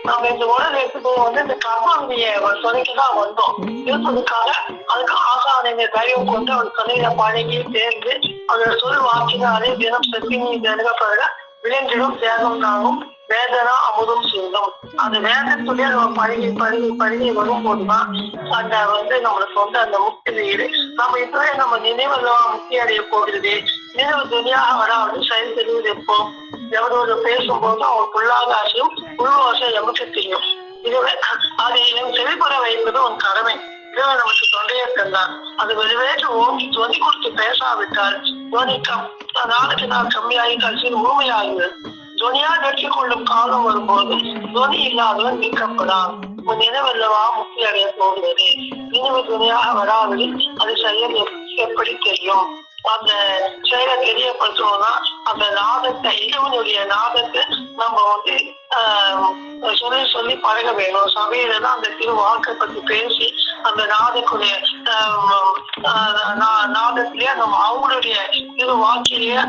நம்ம இந்த உடல் எடுத்துட்டு இந்த கர்மாவிய துணைக்குதான் வந்தோம். இருப்பதுக்காக அதுக்கு ஆசானிய தைரியம் கொண்டு அவர் துணையில பழகி சேர்ந்து அதோட சொல் வாக்கினாலே தினம் செப்பி எழுதப்படுற விளைஞ்சிடும் தேகம் தாங்கும் வேதனா அமுதும் செய்யும். அந்த வேதத்துடைய நம்ம பழகி வரும்போதுதான் அந்த நம்மளுக்கு அந்த முக்தி வீடு. நம்ம இப்பவே நம்ம நினைவெல்லாம் முக்தி அடைய போகிறது. நினைவு துணியாக வராது செயல் தெரிவது எப்போ எவரோடு பேசும்போது அவங்களுக்குள்ளாக ஆசையும் உள்வாசை எமக்கு தெரியும். இதுவே அதை செவிப்பட வைப்பது உன் கடமை. இதுவே நமக்கு தொண்டையை தந்தான். அது வெளிவேற்று ஓங்கி துணி கொடுத்து பேசாவிட்டால் துவனிக்கம் நாளுக்கு நாள் கம்மியாகி கடைசியில் ஊமையாகிறது. துணியா நெற்றிக் கொள்ளும் காலம் வரும்போது துணி இல்லாதவன் நீக்கப்படான். உன் நினைவல்லவா முக்தி அடைய போகிறது. நினைவு துணியாக வராவிடில் அது செயல் எப்படி தெரியும்? அந்த செயலை தெரியப்படுத்தணும்னா அந்த நாதத்தை இறைவனுடைய நாதத்தை நம்ம சொல்லி சொல்லி பழக வேணும். சபையில தான் அந்த திருவாக்கை பத்தி பேசி அந்த நாதக்குடைய நாதத்திலேயே அவங்களுடைய திருவாக்கிலேயே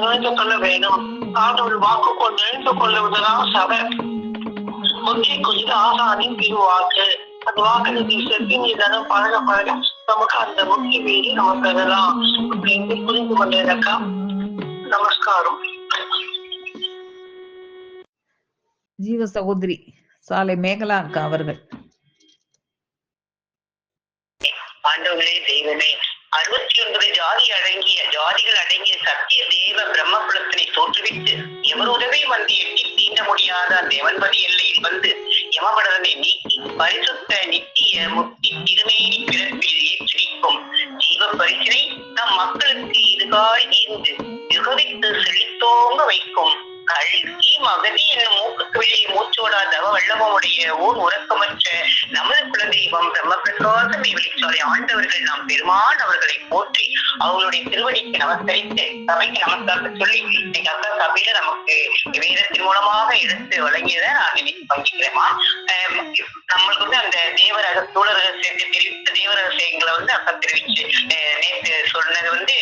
நுழைந்து கொள்ள வேணும். ஆண்டவர் வாக்கு கொண்டு நுழைந்து கொள்ளுவதுதான் சபை. முக்கிய ஆசானின் திருவாக்கு. அந்த வாக்கு செலுத்தி நீ தானே பழக பழக நமக்கு அந்த முக்கிய வீடு நம்ம பெறலாம் அப்படின்னு புரிந்து கொண்டேனக்கா. நமஸ்காரம். ஜீவ சகோதரி சாலை மேகலா அக்கா அவர்கள். ஆண்டவர்களே தெய்வமே, 69 ஜாதிகள் அடங்கிய சத்திய தேவ பிரம்மபுலத்தினை தோற்றுவித்து எவர் உதவி வந்து எட்டி தீண்ட முடியாத அந்த எவன்பதி எல்லையில் வந்து யமபடனை நீக்கி பரிசுத்த நித்திய முக்தி திருமேனி பிறப்பில் ஏற்றிக்கும் ஜீவ பரிசினை நம் மக்களுக்கு இதுகாய் நீர்ந்து யுகவித்து செழித்தோங்க வைக்கும் கல்கி மகதி என்னும் மூக்குக்கு வெளியே மூச்சோடா தவ வல்லமுடைய ஊர் உறக்கமற்ற நமது குலதெய்வம் பிரம்மபிரகாசமை வெளிச்சாலை ஆண்டவர்கள் நாம் பெருமான் அவர்களை போற்றி அவங்களுடைய திருவடிக்கு நமஸ்கரித்து சபைக்கு நமஸ்காரத்தை சொல்லி இன்னைக்கு அக்கா சபையில நமக்கு வேதத்தின் மூலமாக எடுத்து வழங்கியதை நான் இன்னைக்கு பங்கிக்கிறேமா. நம்மளுக்கு வந்து அந்த தேவரக சூழ ரகசியத்தை தெரிவித்த தேவ ரகசியங்களை வந்து அக்கா தெரிவிச்சு நேற்று சொன்னது வந்து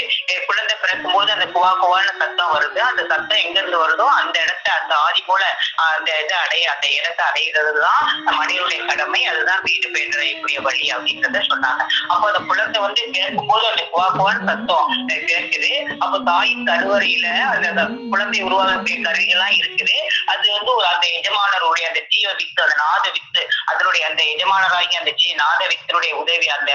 குழந்தை பிறக்கும் போது அந்த குவா குவான்னு சத்தம் வருது. அந்த சத்தம் எங்க இருந்து வருதோ அந்த இடத்த அந்த ஆதி போல அந்த அந்த இடத்தை அடைகிறதுதான் மனிதனுடைய கடமை. அதுதான் வீடு பெயர்க்கூடிய வழி அப்படின்றத சொன்னாங்க. அப்போ அந்த குழந்தை வந்து பிறக்கும் போது அந்த குவா குவான்னு சத்தம் கேட்குது. அப்போ தாயின் கருவறையில அந்த குழந்தை உருவாகக்கூடிய கருவிகள்லாம் இருக்குது. அது வந்து அந்த எஜமானருடைய அந்த ஜீவ வித்து, அந்த நாத வித்து, அதனுடைய அந்த எஜமானராகி அந்த நாத வித்தனுடைய உதவி அந்த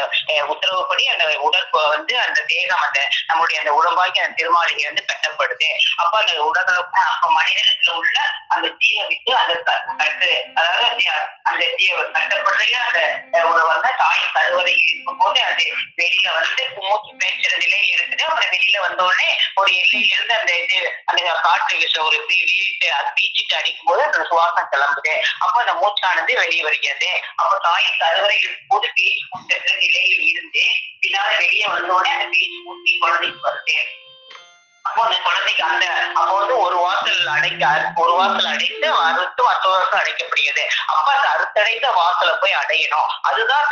உத்தரவுப்படி அந்த உடற்பு வந்து அந்த தேகம் அந்த நம்முடைய அந்த உடம்பாகி அந்த திருமாளிகை வந்து கட்டப்படுது. அப்ப அந்த உடலுக்கு அப்ப மனிதனத்துல உள்ள அந்த ஜீவ வித்து அந்த கட்டு, அதாவது அந்த ஜீவ கட்டப்படுறதுல அந்த ஒரு வந்து தாய் கருவறையில் இருக்கும் போது அது வெளியில வந்து மூச்சு பேசுற நிலையில் இருக்குது. ஒரு வெளியில வந்தோடனே ஒரு எல்லையில இருந்து அந்த இது அந்த காற்று ஒரு வீட்டு அது பீச்சிட்டு அடிக்கும் போது அந்த சுவாசம் கிளம்புது. அப்ப அந்த மூச்சானது வெளியே வருகிறது. அப்ப தாயின் கருவறையில் இருக்கும் போது பேச்சு முட்டுற நிலையில் இருந்து பின்னால வெளியே வந்தோடனே அந்த பேச்சு முட்டி குழந்தைக்கு வருது. அப்போ அந்த குழந்தைக்கு அந்த அப்போ வந்து ஒரு வாசல் அடைத்து அறுத்து மற்ற வாசல் அடைக்கப்படுகிறது. அப்ப அந்த அறுத்தடைந்த வாசலை போய் அடையணும். அதுதான்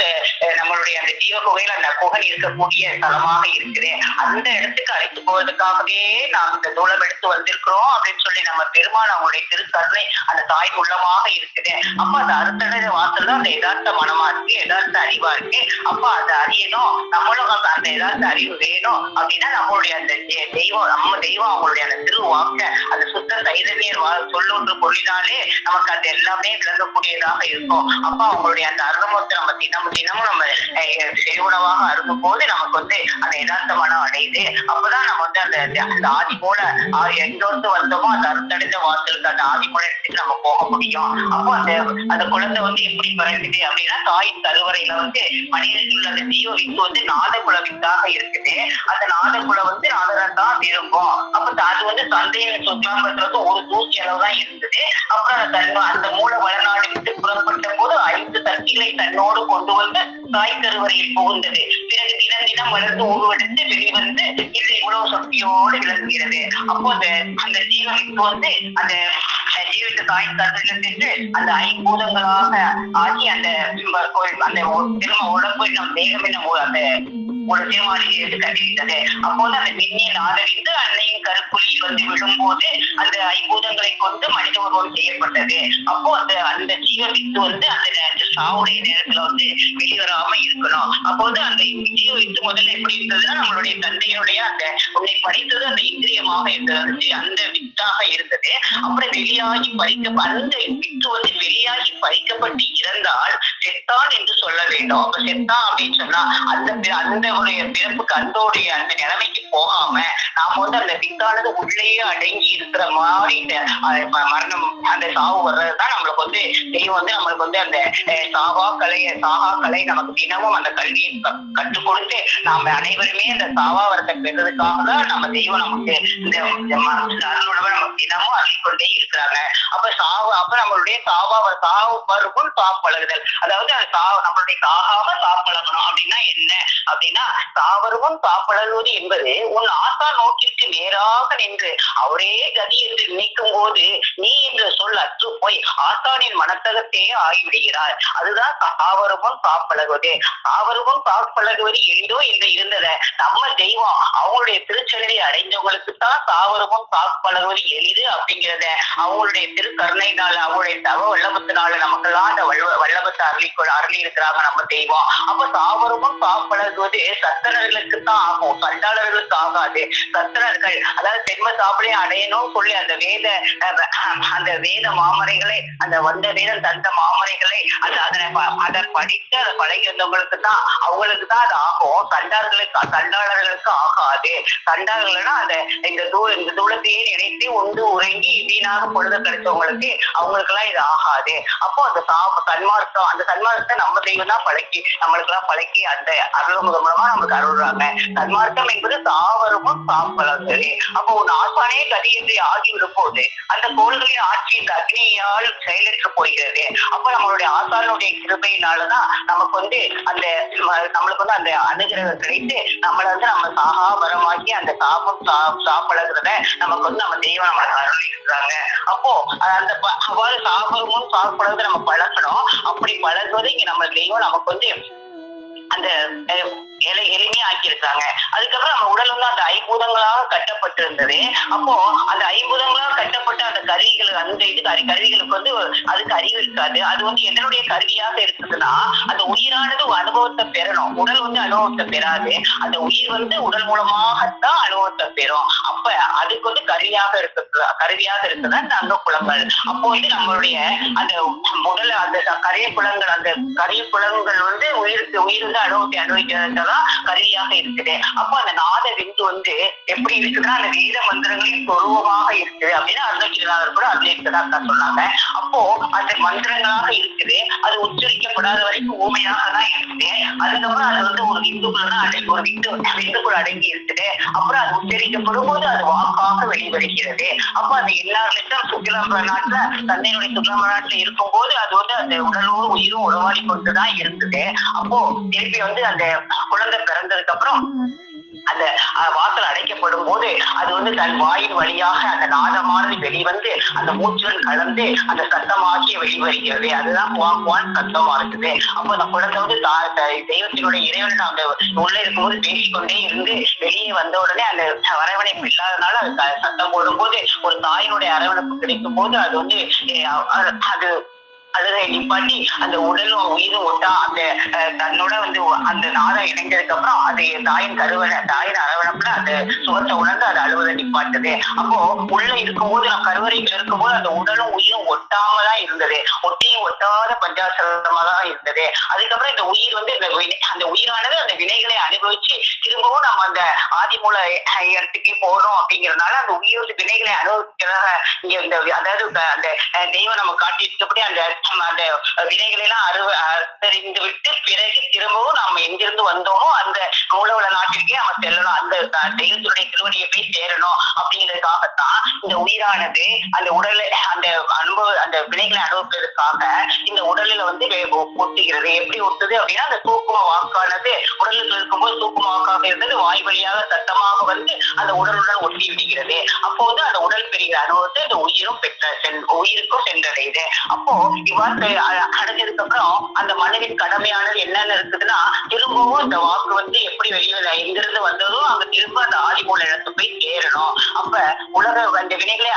நம்மளுடைய அந்த ஜீவ குகையில அந்த குகை இருக்கக்கூடிய ஸ்தலமாக இருக்குது. அந்த இடத்துக்கு அழைத்து போவதற்காகவே நாம் இந்த தூளம் எடுத்து வந்திருக்கிறோம் அப்படின்னு சொல்லி நம்ம பெருமாள் அவங்களுடைய திருக்கருணை அந்த தாய் உள்ளமாக இருக்குது. அப்ப அந்த அறுத்தடைந்த வாசல் தான் அந்த யதார்த்த மனமா இருக்கு, யதார்த்த அறிவா இருக்கு. அப்ப அதை அறியணும், நம்மளும் அந்த யதார்த்த அறிவு வேணும் அப்படின்னா நம்மளுடைய அந்த தெய்வம் நம்ம தெய்வம் அவங்களுடைய அந்த திருவாக்க அந்த சுத்த சைதன்யர் சொல்லொன்று பொருளினாலே நமக்கு அது எல்லாமே விளங்கக்கூடியதாக இருக்கும். அப்ப அவங்களுடைய அந்த அருமத்தை நம்ம தினமும் நம்ம செறிவுணவாக அருந்தும் போது நமக்கு வந்து அந்த யதார்த்த மனம் அடையுது. அப்பதான் நம்ம வந்து அந்த ஆதி போல எங்கோந்து வந்தோமோ அந்த அறுத்தடைந்த வாசலுக்கு அந்த ஆதி போல இடத்துக்கு நம்ம போக முடியும். அப்போ அந்த குழந்தை வந்து எப்படி பிறகுது அப்படின்னா தாயின் கருவறையில வந்து மனிதர்கள் அந்த ஜீவ வித்து வந்து நாதகுல வித்தாக இருக்குது. அந்த நாதகுல வந்து நாதகன் தான் விரும்பும். அப்ப அது வந்து தந்தையின் சொல்லாம்பது ஒரு தூசி அளவுதான் இருந்தது. அப்புறம் அந்த மூல வளநாடு விட்டு புறப்பட்ட போது 5 தட்டிகளை தன்னோடு கொண்டு வந்து தாய் கருவறையில் புகுந்தது. பிறகு தினம் வளர்ந்து உருவெடுத்து வெளிவந்து இது இவ்வளவு சக்தியோடு விளங்குகிறது. அப்போ அந்த ஜீவனுக்கு வந்து அந்த ஜீவித்த தாய் கருவறையில் சென்று அந்த 5 பூதங்களாக ஆகி அந்த திரும்ப உடம்பு நம் தேகம் என்னும் அந்த ஒரு திருமாளிகை எடுத்து கட்டிவிட்டது. அப்போது அந்த மின்னியல் ஆதரித்து அன்னையின் கருப்புலியில் வந்து விழும்போது அந்த 5 பூதங்களை கொண்டு மனித உருவம் செய்யப்பட்டது. அப்போ அந்த ஜீவ வித்து வந்து அந்த சாவுடைய நேரத்துல வந்து வெளிவராம இருக்கணும். அப்போது அந்த ஜீவ வித்து முதல்ல எப்படி இருந்ததுன்னா நம்மளுடைய தந்தையுடைய அந்த உன்னை படித்தது அந்த இந்திரியமாக இருந்தது, அந்த வித்தாக இருந்தது. அப்புறம் வெளியாகி அந்த வித்து வந்து வெளியாகி பறிக்கப்பட்டு இறந்தால் செத்தான் என்று சொல்ல வேண்டும். அப்ப செத்தான் அப்படின்னு சொன்னா அந்த பிறப்புக்கு அந்தோடைய அந்த நிலைமைக்கு போகாம நாம வந்து அந்த வித்தானது உள்ளேயே அடங்கி இருக்கிற மாதிரி மரணம் அந்த சாவு வர்றதுதான் நம்மளுக்கு வந்து தெய்வம் வந்து நம்மளுக்கு வந்து அந்த சாகா கலை நமக்கு தினமும் அந்த கல்வியை கற்றுக் கொடுத்து நாம அனைவருமே அந்த சாவா வரத்தை பெறதுக்காக தான் நம்ம தெய்வம் நமக்கு இந்த அருளுணவை நமக்கு தினமும் அறிவிக்கொண்டே இருக்கிறாங்க. அப்ப நம்மளுடைய சாவு வருக்குள் சாப்பழகுதல், அதாவது நம்மளுடைய சாகாம சாப்பழகணும் அப்படின்னா என்ன அப்படின்னா தாவரமும் தாப்பழகுவது என்பது உன் ஆசா நோக்கிற்கு நேராக நின்று அவரே கதி என்று நினைக்கும் போது நீ என்ற சொல் அற்று போய் ஆசானின் மனத்தகத்தே ஆகிவிடுகிறார். அதுதான் தாவரமும் தாப்பழகுவது. தாவரமும் தாப்பழகுவது எளிதோ என்று இருந்தத நம்ம தெய்வம் அவங்களுடைய திருச்செயலை அடைந்தவங்களுக்கு தான் தாவரமும் தாப்பழகுவது எளிது அப்படிங்கிறத அவங்களுடைய திருக்கருணையினால அவங்களுடைய தவ வல்லபத்தினால நமக்கெல்லாம் அந்த வல்லபத்தை அருளி இருக்கிறாங்க நம்ம தெய்வம். அப்ப தாவரமும் தாப்பழகுவது சத்தனர்களுக்கு தான் ஆகும், சண்டாளர்களுக்கு ஆகாது. சத்தனர்கள் அதாவது தென்ம சாப்பிடே அடையணும் சொல்லி அந்த வேத மாமரைகளை அந்த வந்த வேதம் தந்த மாமரைகளை அதை படித்து அதை பழகி வந்தவங்களுக்கு தான் அவங்களுக்கு தான் அது ஆகும். சண்டாளர்களுக்கு ஆகாது. சண்டாளர்கள்னா அந்த இந்த தூளத்தையே நினைத்து உண்டு உறங்கி வீணாக பொழுது கிடைச்சவங்களுக்கு அவங்களுக்கு எல்லாம் இது ஆகாது. அப்போ அந்த சன்மார்க்கத்தை நம்ம தெய்வம் தான் நம்மளுக்கு எல்லாம் பழக்கி அந்த அருள்முகம் மூலமா நமக்கு அருள்றாங்க. சன்மார்க்கம் என்பது தாவரமும் தாப்பழகுது. அப்போ ஒரு ஆசானே கதி என்று ஆகிவிடும் போது அந்த கோள்களின் ஆட்சி இந்த அக்னியால் செயலற்று போகிறது. அப்ப நம்மளுடைய ஆசானுடைய கிருபையினாலதான் நமக்கு வந்து நம்மளுக்கு வந்து அந்த அனுகிரகம் கிடைத்து நம்மளை வந்து நம்ம சாகாபரமாக்கி அந்த சாப்பழகுறத நமக்கு வந்து நம்ம தெய்வம் நம்மளுக்கு அருள் இருக்கிறாங்க. அப்போ அந்த அவ்வாறு சாபமும் சாப்பழகுறத நம்ம பழகணும். அப்படி பழகுவது இங்க நம்ம தெய்வம் நமக்கு வந்து அந்த எளிமையா ஆக்கியிருக்காங்க. அதுக்கப்புறம் நம்ம உடல் வந்து அந்த ஐம்பூதங்களாக கட்டப்பட்டிருந்தது. அப்போ அந்த ஐம்பூதங்களாக கட்டப்பட்ட அந்த கருவிகள் அந்த கருவிகளுக்கு வந்து அதுக்கு அறிவு இருக்காது. அது வந்து எதனுடைய கருவியாக இருக்குதுன்னா அந்த உயிரானது அனுபவத்தை பெறணும். உடல் வந்து அனுபவத்தை பெறாது. அந்த உயிர் வந்து உடல் மூலமாகத்தான் அனுபவத்தை பெறும். அப்ப அதுக்கு வந்து கருவியாக இருக்குது அந்த அங்கப்புலங்கள். அப்போ வந்து நம்மளுடைய அந்த உடல் அந்த கரியப்புலங்கள் வந்து உயிருக்கு வந்து அனுபவத்தை அனுபவிக்கிறதுதான் கருவியாக இருக்குது. அப்போ அந்த நாத விந்து வந்து எப்படி இருக்குதுன்னா அந்த வேத மந்திரங்களின் சொரூபமாக இருக்குது அப்படின்னு அருணகிரிநாதர் கூட அதுல இருக்குதா சொன்னாங்க. அப்போ அந்த மந்திரங்களாக இருக்குது. அது உச்சரிக்கப்படாத வரைக்கும் ஊமையாக தான் இருக்குது. அதுக்கப்புறம் அது வந்து ஒரு விந்துக்குள்ள தான் ஒரு விந்துக்குள் அடங்கி இருக்குது. அப்புறம் அது உச்சரிக்கப்படும் போது அது வாக்காக வெளிவருகிறது. அப்போ அது எல்லாருக்கும் சுற்றுலா நாட்டுல தந்தையினுடைய சுற்றுலா நாட்டுல இருக்கும் போது அது வந்து அந்த உடலோடு உயிரும் உறவாடி கொண்டுதான் இருக்குது. அப்போ திருப்பி வந்து அந்த குழந்தை பிறந்ததுக்கு அப்புறம் அந்த வாசல் அடைக்கப்படும் போது அது வந்து தன் வாயின் வழியாக அந்த நாதமானது வெளிவந்து அந்த மூச்சுடன் கலந்து அந்த சத்தமாகிய வெளிவருகிறது. அதுதான் வான் சத்தமா இருக்குது. அப்போ அந்த குழந்தை வந்து தெய்வத்தினுடைய இறைவன் அந்த உள்ள இருக்கும்போது பேசிக்கொண்டே இருந்து வெளியே வந்த உடனே அந்த அரவணைப்பு இல்லாதனால அது சத்தம் போடும் போது ஒரு தாயினுடைய அரவணைப்பு கிடைக்கும் போது அது வந்து அது அழுகை நிப்பாட்டி அந்த உடலும் உயிரும் ஒட்டா அந்த தன்னோட வந்து அந்த நாதம் இணைஞ்சதுக்கு அப்புறம் அது தாயின் அரவணைப்புல அந்த சுகத்தை உணர்ந்து அது அழுவதை நிப்பாட்டுது. அப்போ உள்ள இருக்கும்போது நம்ம கருவறைகள் இருக்கும்போது அந்த உடலும் உயிரும் ஒட்டாமதான் இருந்தது. ஒட்டியும் ஒட்டாத பஞ்சாசரமா தான் இருந்தது. அதுக்கப்புறம் இந்த உயிர் வந்து அந்த உயிரானது அந்த வினைகளை அனுபவிச்சு திரும்பவும் நம்ம அந்த ஆதிமூல இடத்துக்கு போறோம் அப்படிங்கிறதுனால அந்த உயிர் வந்து வினைகளை அனுபவிக்கிறதாக இங்க இந்த அதாவது அந்த தெய்வம் நம்ம காட்டியிருக்கபடி அந்த வினைகளை எல்லாம் அறுத்தறிந்து விட்டு பிறகு திரும்பவும் நம்ம எங்கிருந்து வந்தோமோ அந்த மூலவள நாட்டிற்கே நம்ம செல்லணும். அந்த தெய்வத்தினுடைய திருவடியை போய் சேரணும் அப்படிங்கிறதுக்காகத்தான் இந்த உயிரானது அந்த உடலை அந்த வினைகளை அனுபவிப்பதற்காக இந்த உடலில் வந்து ஒட்டுகிறது. எப்படி ஒட்டுது அப்படின்னா அந்த தூக்கும வாக்கானது உடலுக்கு இருக்கும்போது தூக்கும வாக்காக இருந்தது வாய் வழியாக சத்தமாக வந்து அந்த உடலுடன் ஒட்டி விடுகிறது. அப்போ வந்து அந்த உடல் பெறுகிற அனுபவத்தை அந்த உயிருக்கும் சென்றடையுது. அப்போ இவ்வாறு அடைஞ்சதுக்கு அப்புறம் அந்த மனிதனின் கடமையானது என்னென்ன இருக்குதுன்னா திரும்பவும் இந்த வாக்கு வந்து எப்படி வெளியில எங்கிருந்து வந்ததோ அங்க திரும்ப அந்த ஆதிமூல இடத்து போய் சேரணும். அப்ப உலக அந்த வினைகளை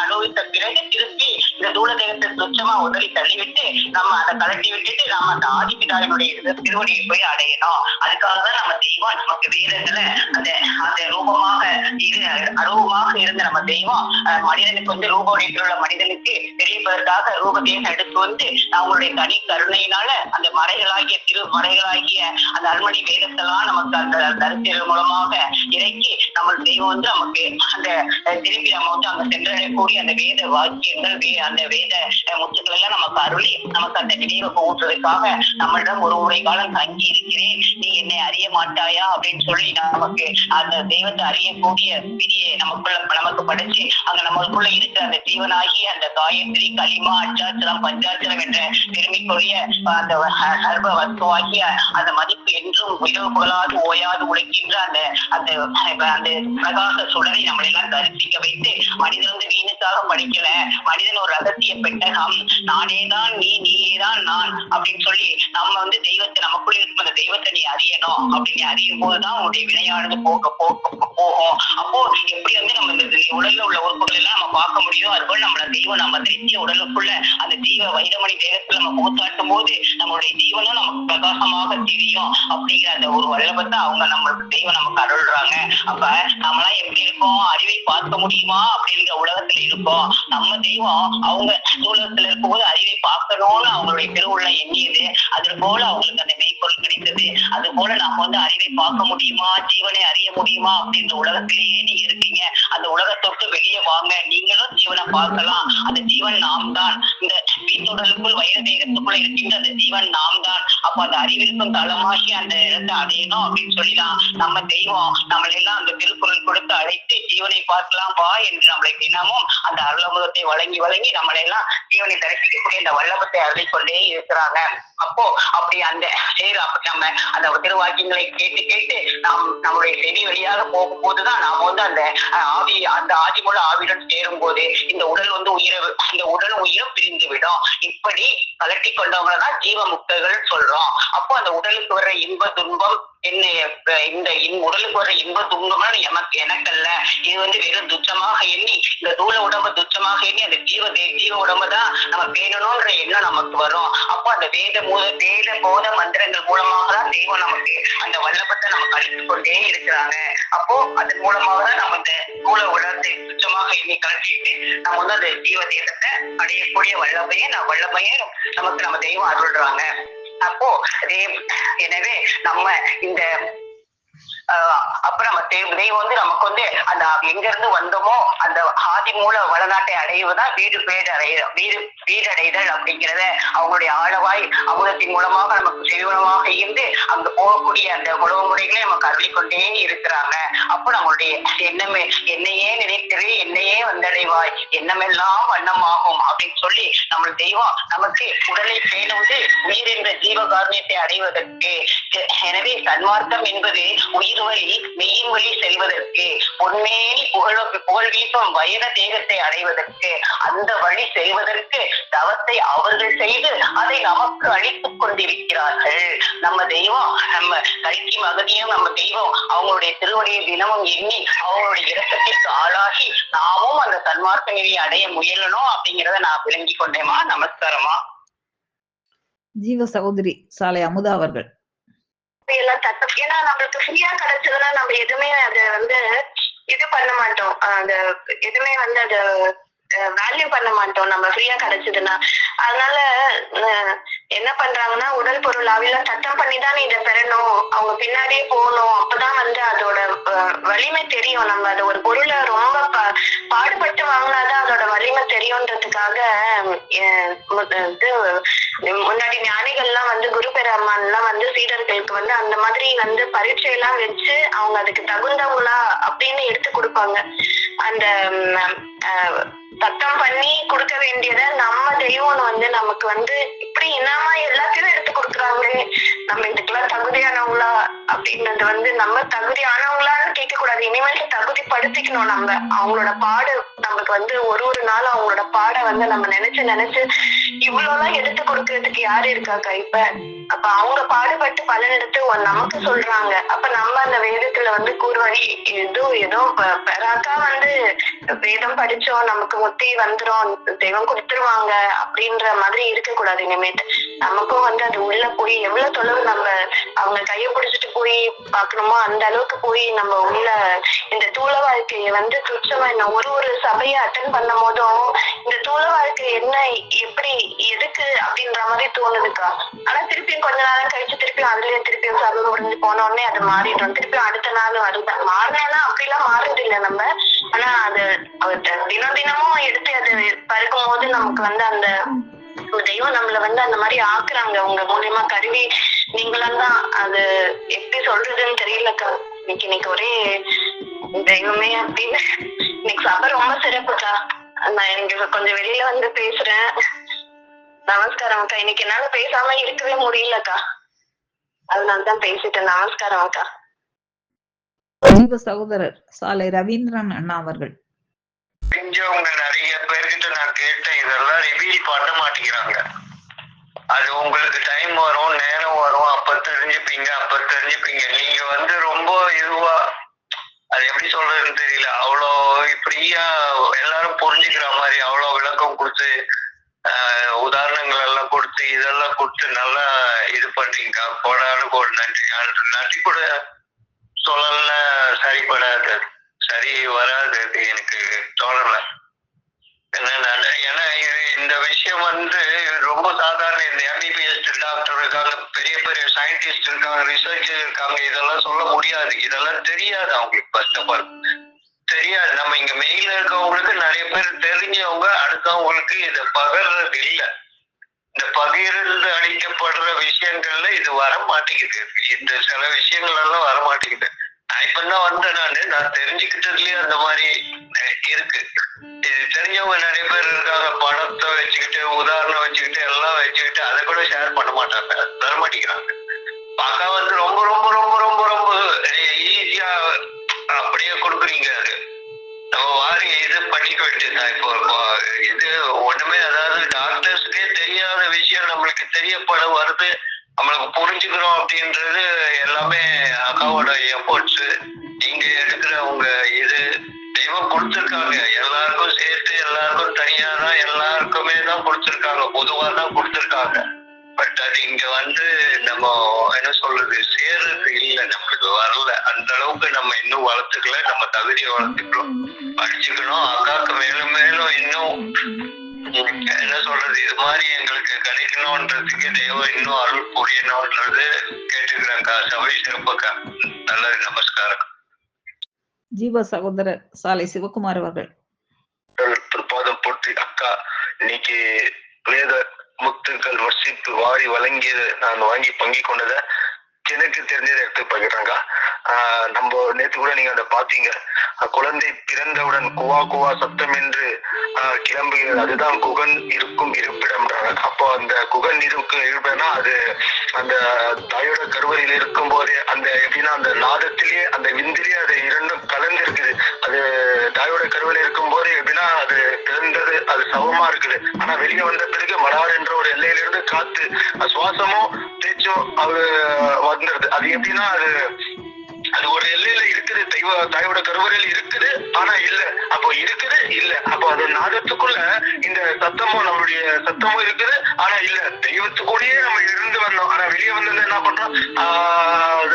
அனுபவித்த பிறகு திருப்பி இந்த தூள தேகத்தை துச்சமா உதறி தள்ளிவிட்டு நம்ம அதை கலட்டி விட்டுட்டு நம்ம அந்த ஆதிபிதாவினுடைய திருவடியை போய் அடையணும். அதுக்காக தான் நம்ம தெய்வம் நமக்கு வேதங்களை அந்த ரூபமாக இருந்த நம்ம தெய்வம் மனிதனுக்கு வந்து ரூப வடிவத்தில் உள்ள மனிதனுக்கு தெரிவிப்பதற்காக ரூபத்தையும் எடுத்து வந்து அவங்களுடைய தனி கருணையினால அந்த மறைகளாகிய அந்த அருள்மணி வேதத்தெல்லாம் நமக்கு அந்த தரிசனம் மூலமாக இறக்கி நம்ம தெய்வம் வந்து நமக்கு அந்த திருப்பி நம்ம வந்து அங்க சென்றடையக்கூடிய அந்த வேத வாக்கியங்கள் அந்த வேத முத்துக்கள் எல்லாம் நமக்கு அருளி நமக்கு அந்த நினைவை ஊற்றுவதற்காக நம்மளிடம் ஒரு முறை காலம் தங்கி இருக்கிறேன், நீ என்னை அறிய மாட்டாயா அப்படின்னு சொல்லி நமக்கு அந்த தெய்வத்தை அறியக்கூடிய பிரியை நமக்கு படைச்சு அங்க நம்மளுக்குள்ள இருக்கிற அந்த ஜீவனாகி அந்த காயத்ரி, களிமா, அச்சாச்சரம், பஞ்சாச்சரம் என்ற பெருமைக்குரிய அந்த சர்வ வஸ்துவாகிய அந்த மதிப்பு என்றும் இரவு புகழாது ஓயாது உழைக்கின்ற அந்த அந்த பிரகாச சுடரை நம்மளை எல்லாம் தரிசிக்க வைத்து மனிதன் வந்து வீணுக்காக படிக்கல, மனிதன் ஒரு ரகசிய பெட்டகம், நானேதான் நீ, நீயேதான் நான் அப்படின்னு சொல்லி நம்ம வந்து தெய்வத்தை நமக்குள்ள இருக்கும் அந்த தெய்வத்தை நீ அறியணும் அப்படின்னு அறியும் போதுதான் உன்னுடைய வினையானது போகும். அப்போ எப்படி வந்து நம்ம இந்த உடல்ல உள்ள உறுப்புகள் எல்லாம் நம்ம பார்க்க முடியும், அதுபோல நம்மள தெய்வம் நம்ம நித்திய உடலுக்குள்ள அந்த ஜீவ வைரமணி தேகத்துல நம்ம போத்தாட்டும் போது நம்மளுடைய ஜீவனும் நமக்கு பிரகாசமாக தெரியும் அப்படிங்கிற அந்த ஒரு வல்லபத்தை அவங்க நம்மளுக்கு தெய்வம் நமக்கு அருள்றாங்க. அப்ப நம்மளாம் எப்படி இருக்கோம், அறிவை பார்க்க முடியுமா அப்படிங்கிற உலகத்துல இருக்கோம். நம்ம தெய்வம் அவங்க உலகத்துல இருக்கும்போது அறிவை பார்க்கணும்னு அவங்களுடைய திருவுள்ள எண்ணியது, அது போல அவங்களுக்கு அந்த மெய்ப்பொருள் கிடைத்தது. அது போல நாம வந்து அறிவை பார்க்க முடியுமா, ஜீவனை அறிய முடியுமா அப்படின்ற உலகத்திலேயே நீங்க இருக்கீங்க. அந்த உலகத்தொட்டு வெளியே வாங்க, நீங்களும் ஜீவனை பார்க்கலாம். அந்த ஜீவன் நாம் தான். இந்த வீட்டுடலுக்குள் வைர தேகத்துக்குள்ள இருக்கின்ற அந்த ஜீவன் நாம் தான். அப்ப அந்த அறிவிற்கும் தளமாகி அந்த இடத்தை அடையணும் அப்படின்னு சொல்லிதான் நம்ம தெய்வம் நம்மளை எல்லாம் அந்த திருக்குறள் கொடுத்து அழைத்து ஜீவனை பார்க்கலாம் வா என்று நம்மளை தினமும் அந்த அருளமுகத்தை வழங்கி நம்மளை எல்லாம் ஜீவனை தரிசிக்கக்கூடிய அந்த வல்லபத்தை அருளிக்கொண்டே இருக்கிறாங்க. அப்போ அப்படி அந்த அப்படி நம்ம அந்த திருவாக்கியங்களை கேட்டு நம்மளுடைய செவி வழியாக போகும்போதுதான் நாம வந்து அந்த ஆதிமூல ஆவியுடன் சேரும் போது இந்த உடல் வந்து இந்த உடலும் உயிரும் பிரிந்து விடும். இப்படி கலட்டி கொண்டவங்கதான் ஜீவ முக்தர்கள் சொல்றோம். அப்போ அந்த உடலுக்கு வர்ற இன்ப துன்பம் என்ன, இந்த உடலுக்கு வர்ற இன்ப துன்பம்னு எனக்கல்ல, இது வந்து வெறும் துச்சமாக எண்ணி, இந்த தூள உடம்பு துச்சமாக எண்ணி அந்த ஜீவ உடம்புதான் நம்ம பேணணும்ன்ற எண்ணம் நமக்கு வரும். அப்போ அந்த வேத போத மந்திரங்கள் மூலமாக தான் தெய்வம் நமக்கு அந்த வல்லபத்தை நமக்கு அளித்து கொண்டே இருக்கிறாங்க. அப்போ அதன் மூலமாக தான் நம்ம இந்த தூள உடம்பை துச்சமாக எண்ணி கழிச்சிட்டு நம்ம வந்து அந்த ஜீவ தேகத்தை அடையக்கூடிய வல்லபையும் நமக்கு நம்ம தெய்வம் அருள்றாங்க. அப்போ எனவே நம்ம இந்த அப்புறம் தெய்வம் வந்து நமக்கு வந்து அந்த எங்க இருந்து வந்தோமோ அந்த ஆதி மூல வளநாட்டை அடைவதுதான் வீடடைதல் அப்படிங்கிறத அவங்களுடைய ஆழவாய் அமுதத்தின் மூலமாக நமக்கு செவிவனமாக இருந்து அங்க போகக்கூடிய அந்த உணவு முறைகளை நமக்கு அருளிக்கொண்டே இருக்கிறாங்க. அப்போ நம்மளுடைய என்னையே நினைத்தது என்னையே வந்தடைவாய், எண்ணமெல்லாம் வண்ணமாகும் அப்படின்னு சொல்லி நம்ம தெய்வம் நமக்கு உடலை பேணுவது உயிர் என்ற ஜீவகாரணியத்தை அடைவதற்கு. எனவே சன்மார்க்கம் என்பது உயிர் வழி மெய்யின் வழி செல்வதற்கு, பொன்மேனி புகழ் வீசும் வயத தேகத்தை அடைவதற்கு, அந்த வழி செல்வதற்கு தவத்தை அவர்கள் செய்து அதை நமக்கு அளித்துக் கொண்டிருக்கிறார்கள். நம்ம தெய்வம் நம்ம கல்கி மகதியும் நம்ம தெய்வம் அவங்களுடைய திருவடியை தினமும் எண்ணி அவங்களுடைய இரக்கத்திற்கு ஆளாகி நாமும் அந்த சன்மார்க்க நிலையை அடைய முயலணும் அப்படிங்கிறத நான் விளங்கி கொண்டேமா. நமஸ்காரமா. ஜீவ சகோதரி சாலை அமுதா அவர்கள். எல்லாம் தட்டம், ஏன்னா நம்மளுக்கு ஃப்ரீயா கிடைச்சதுன்னா நம்ம எதுவுமே அதை வந்து இது பண்ண மாட்டோம், அது எதுவுமே வந்து அதை வேல்யூ பண்ண மாட்டோம் நம்ம ஃப்ரீயா கிடைச்சதுன்னா. அதனால என்ன பண்றாங்கன்னா உடல் பொருள் அவையெல்லாம் சட்டம் பண்ணிதான் இதை பெறணும், அவங்க பின்னாடியே போகணும், அப்பதான் வந்து அதோட வலிமை தெரியும். நம்ம அது ஒரு பொருளை ரொம்ப பாடுபட்டு வாங்கினாதான் அதோட வலிமை தெரியும்ன்றதுக்காக முன்னாடி ஞானிகள்லாம் வந்து குரு பெருமான் எல்லாம் வந்து சீடர்களுக்கு வந்து அந்த மாதிரி வந்து பரீட்சை எல்லாம் வச்சு அவங்க அதுக்கு தகுந்தவங்களா அப்படின்னு எடுத்து கொடுப்பாங்க. அந்த சத்தம் பண்ணி கொடுக்க வேண்டியதை நம்ம தெய்வம் வந்து நமக்கு வந்து இப்படி என்னமா எல்லாத்தையும் எடுத்து கொடுக்குறாங்களே, நம்ம இதுக்கெல்லாம் தகுதியானவங்களா அப்படின்றது வந்து நம்ம தகுதியானவங்களான்னு கேட்க கூடாது, இனிமேல் தகுதி படுத்திக்கணும். நம்ம அவங்களோட பாடு நமக்கு வந்து ஒரு நாள் அவங்களோட பாட வந்து நம்ம நினைச்சு இவ்வளவுலாம் எடுத்து கொடுக்கறதுக்கு யாரு இருக்காக்கா இப்ப. அப்ப அவங்க பாடுபட்டு பலன் எடுத்து நமக்கு சொல்றாங்க. அப்ப நம்ம அந்த வேதத்துல வந்து கூறுவழி ஏதோ பெறாக்கா வந்து வேதம் படிச்சோம் நமக்கு முத்தி வந்துரும் தெய்வம் கொடுத்துருவாங்க அப்படின்ற மாதிரி இருக்க கூடாது. இனிமேட்டு நமக்கும் வந்து அது உள்ள போய் எவ்வளவு தொலைவு நம்ம அவங்க கையை பிடிச்சிட்டு போய் பாக்கணுமோ அந்த அளவுக்கு போய் நம்ம உள்ள இந்த தூள வாழ்க்கையை வந்து துச்சமா என்ன ஒரு சபையை அட்டன் பண்ணும் போதும் இந்த தூள வாழ்க்கை என்ன எப்படி எதுக்கு அப்படின்ற மாதிரி தோணுதுக்கா. ஆனா திருப்பியும் கொஞ்ச நேரம் கழிச்சு திருப்பியும் அதுலயே திருப்பியும் சபை முடிஞ்சு போன உடனே அது மாறிடும். திருப்பியும் அடுத்த நாள் அதுதான் மாறினா அப்படிலாம் மாறுறது இல்லை நம்ம. ஆனா அது தினமும் எடுத்து அதை அது பறக்கும் போது நமக்கு வந்து அந்த தெய்வம் நம்மள வந்து அந்த மாதிரி ஆக்குறாங்க. உங்க மூலியமா கருவி நீங்களும் தான். அது எப்படி சொல்றதுன்னு தெரியலக்கா. இன்னைக்கு ஒரே தெய்வமே அப்படின்னு. இன்னைக்கு சபை ரொம்ப சிறப்புக்கா. நான் இங்க கொஞ்சம் வெளியில வந்து பேசுறேன். நமஸ்காரம் அக்கா. இன்னைக்கு என்னால பேசாம இருக்கவே முடியலக்கா, அதனாலதான் பேசிட்டேன். நமஸ்காரம் அக்கா. ஜீவ சகோதரர் சாலை ரவீந்திரன் அண்ணா அவர்கள். தெரிஞ்சவங்க நிறைய பேர்கிட்ட நான் கேட்டேன், இதெல்லாம் ரிவீல் பண்ண மாட்டேங்கிறாங்க. அது உங்களுக்கு டைம் வரும், நேரம் வரும், அப்ப தெரிஞ்சுப்பீங்க. நீங்க வந்து ரொம்ப இதுவா, அது எப்படி சொல்றதுன்னு தெரியல, அவ்வளோ ஃப்ரீயா எல்லாரும் புரிஞ்சுக்கிற மாதிரி அவ்வளோ விளக்கம் கொடுத்து உதாரணங்கள் எல்லாம் கொடுத்து இதெல்லாம் கொடுத்து நல்லா இது பண்றீங்க. போடாளுக்கு ஒரு நன்றி கூட சொல்லல. சரிப்படாது, சரி வராது, எனக்கு தோணல. ஏன்னா இந்த விஷயம் வந்து ரொம்ப சாதாரண. இந்த எம்பிபிஎஸ் டாக்டர் இருக்காங்க, பெரிய பெரிய சயின்டிஸ்ட் இருக்காங்க, ரிசர்ச்சர் இருக்காங்க, இதெல்லாம் சொல்ல முடியாது. இதெல்லாம் தெரியாது அவங்களுக்கு. ஃபர்ஸ்ட் ஆஃப் ஆல் தெரியாது. நம்ம இங்க மெயில இருக்கவங்களுக்கு நிறைய பேர் தெரிஞ்சவங்க, அடுத்தவங்களுக்கு இதை பகிர்றது இல்லை. இந்த பகிர்ந்து அளிக்கப்படுற விஷயங்கள்ல இது வர மாட்டேங்குது. இந்த சில விஷயங்கள் எல்லாம் வர மாட்டேங்குது. நான் இப்பதான் வந்தேன். நான் தெரிஞ்சுக்கிட்டதுலயே அந்த மாதிரி இருக்கு. இது தெரிஞ்சவங்க நிறைய பேர் இருக்காங்க. பணத்தை வச்சுக்கிட்டு, உதாரணம் வச்சுக்கிட்டு, எல்லாம் வச்சுக்கிட்டு அதை கூட ஷேர் பண்ண மாட்டாங்க, தர மாட்டேங்கிறாங்க. அக்கா வந்து ரொம்ப ரொம்ப ரொம்ப ரொம்ப ரொம்ப ஈஸியா அப்படியே கொடுக்குறீங்க. அது நம்ம வாரி இது பண்ணிக்க வேண்டியதுதான். இப்போ இது ஒண்ணுமே, அதாவது டாக்டர்ஸுக்கே தெரியாத விஷயம் நம்மளுக்கு தெரியப்பட வருது, நம்மளுக்கு புரிஞ்சுக்கிறோம் அப்படின்றது எல்லாமே அக்காவோட எஃபோர்ட்ஸ். இங்க எடுக்கிற உங்க இது தெய்வம் கொடுத்துருக்காங்க. எல்லாருக்கும் சேர்த்து, எல்லாருக்கும் தனியா தான், எல்லாருக்குமே தான் கொடுத்துருக்காங்க, பொதுவா தான் கொடுத்துருக்காங்க. பட் அது இங்க வந்து நம்ம என்ன சொல்றது, சேர்றது இல்லை, நம்மளுக்கு வரல. அந்த அளவுக்கு நம்ம இன்னும் வளர்த்துக்கல. நம்ம தகுதியை வளர்த்துக்கணும், படிச்சுக்கணும். அக்காவுக்கு மேலும் மேலும் இன்னும் என்ன சொல்றது, இது மாதிரி எங்களுக்கு கிடைக்கணும்ன்றதுக்கு தெய்வம் இன்னும் அருள் புரியணும்ன்றது கேட்டுக்கிறேன்க்கா. சபை சிறப்புக்கா. நல்லது. நமஸ்காரம். ஜீவ சகோதரர் சாலை சிவகுமார் அவர்கள். பாதம் போற்றி. அக்கா, இன்னைக்கு வேத முத்துக்கள் வசிப்பு வாரி வழங்கியது நான் வாங்கி பங்கி கொண்டதை எனக்கு தெரிஞ்சதை எடுத்து பகிர்றேங்க. நம்ம நேற்று கூட நீங்க அதை பாத்தீங்க, குழந்தை பிறந்தவுடன் குவா குவா சத்தம் என்று கிளம்புகிறது, அதுதான் குகன் இருக்கும் இருப்பிடம்ன்றாங்க. அப்போ அந்த குகன் இருப்பிடம்னா அது அந்த தாயோட கருவறையில் இருக்கும் போதே அந்த எப்படின்னா அந்த நாதத்திலேயே அந்த விந்திலேயே அது இரண்டும் கலந்து இருக்குது. அது தாயோட கருவறையில் இருக்கும் போது எப்படின்னா அது பிறந்தது, அது சவமா இருக்குது. ஆனா வெளியே வந்த பிறகு மடார் என்ற ஒரு எல்லையிலிருந்து காத்து சுவாசமும் பேச்சும் அது வந்துடுது. அது எப்படின்னா அது ஒரு எல்லையில இருக்குது, தாயோட கருவறையில் இருக்குது, ஆனா இல்ல. அப்போ இருக்குது இல்ல, அப்போ அது நாதத்துக்குள்ள இந்த சத்தமும் நம்மளுடைய சத்தமும் இருக்குது, ஆனா இல்ல. தெய்வத்துக்கூடயே நம்ம இருந்து வந்தோம், ஆனா வெளியே வந்து என்ன பண்றோம்,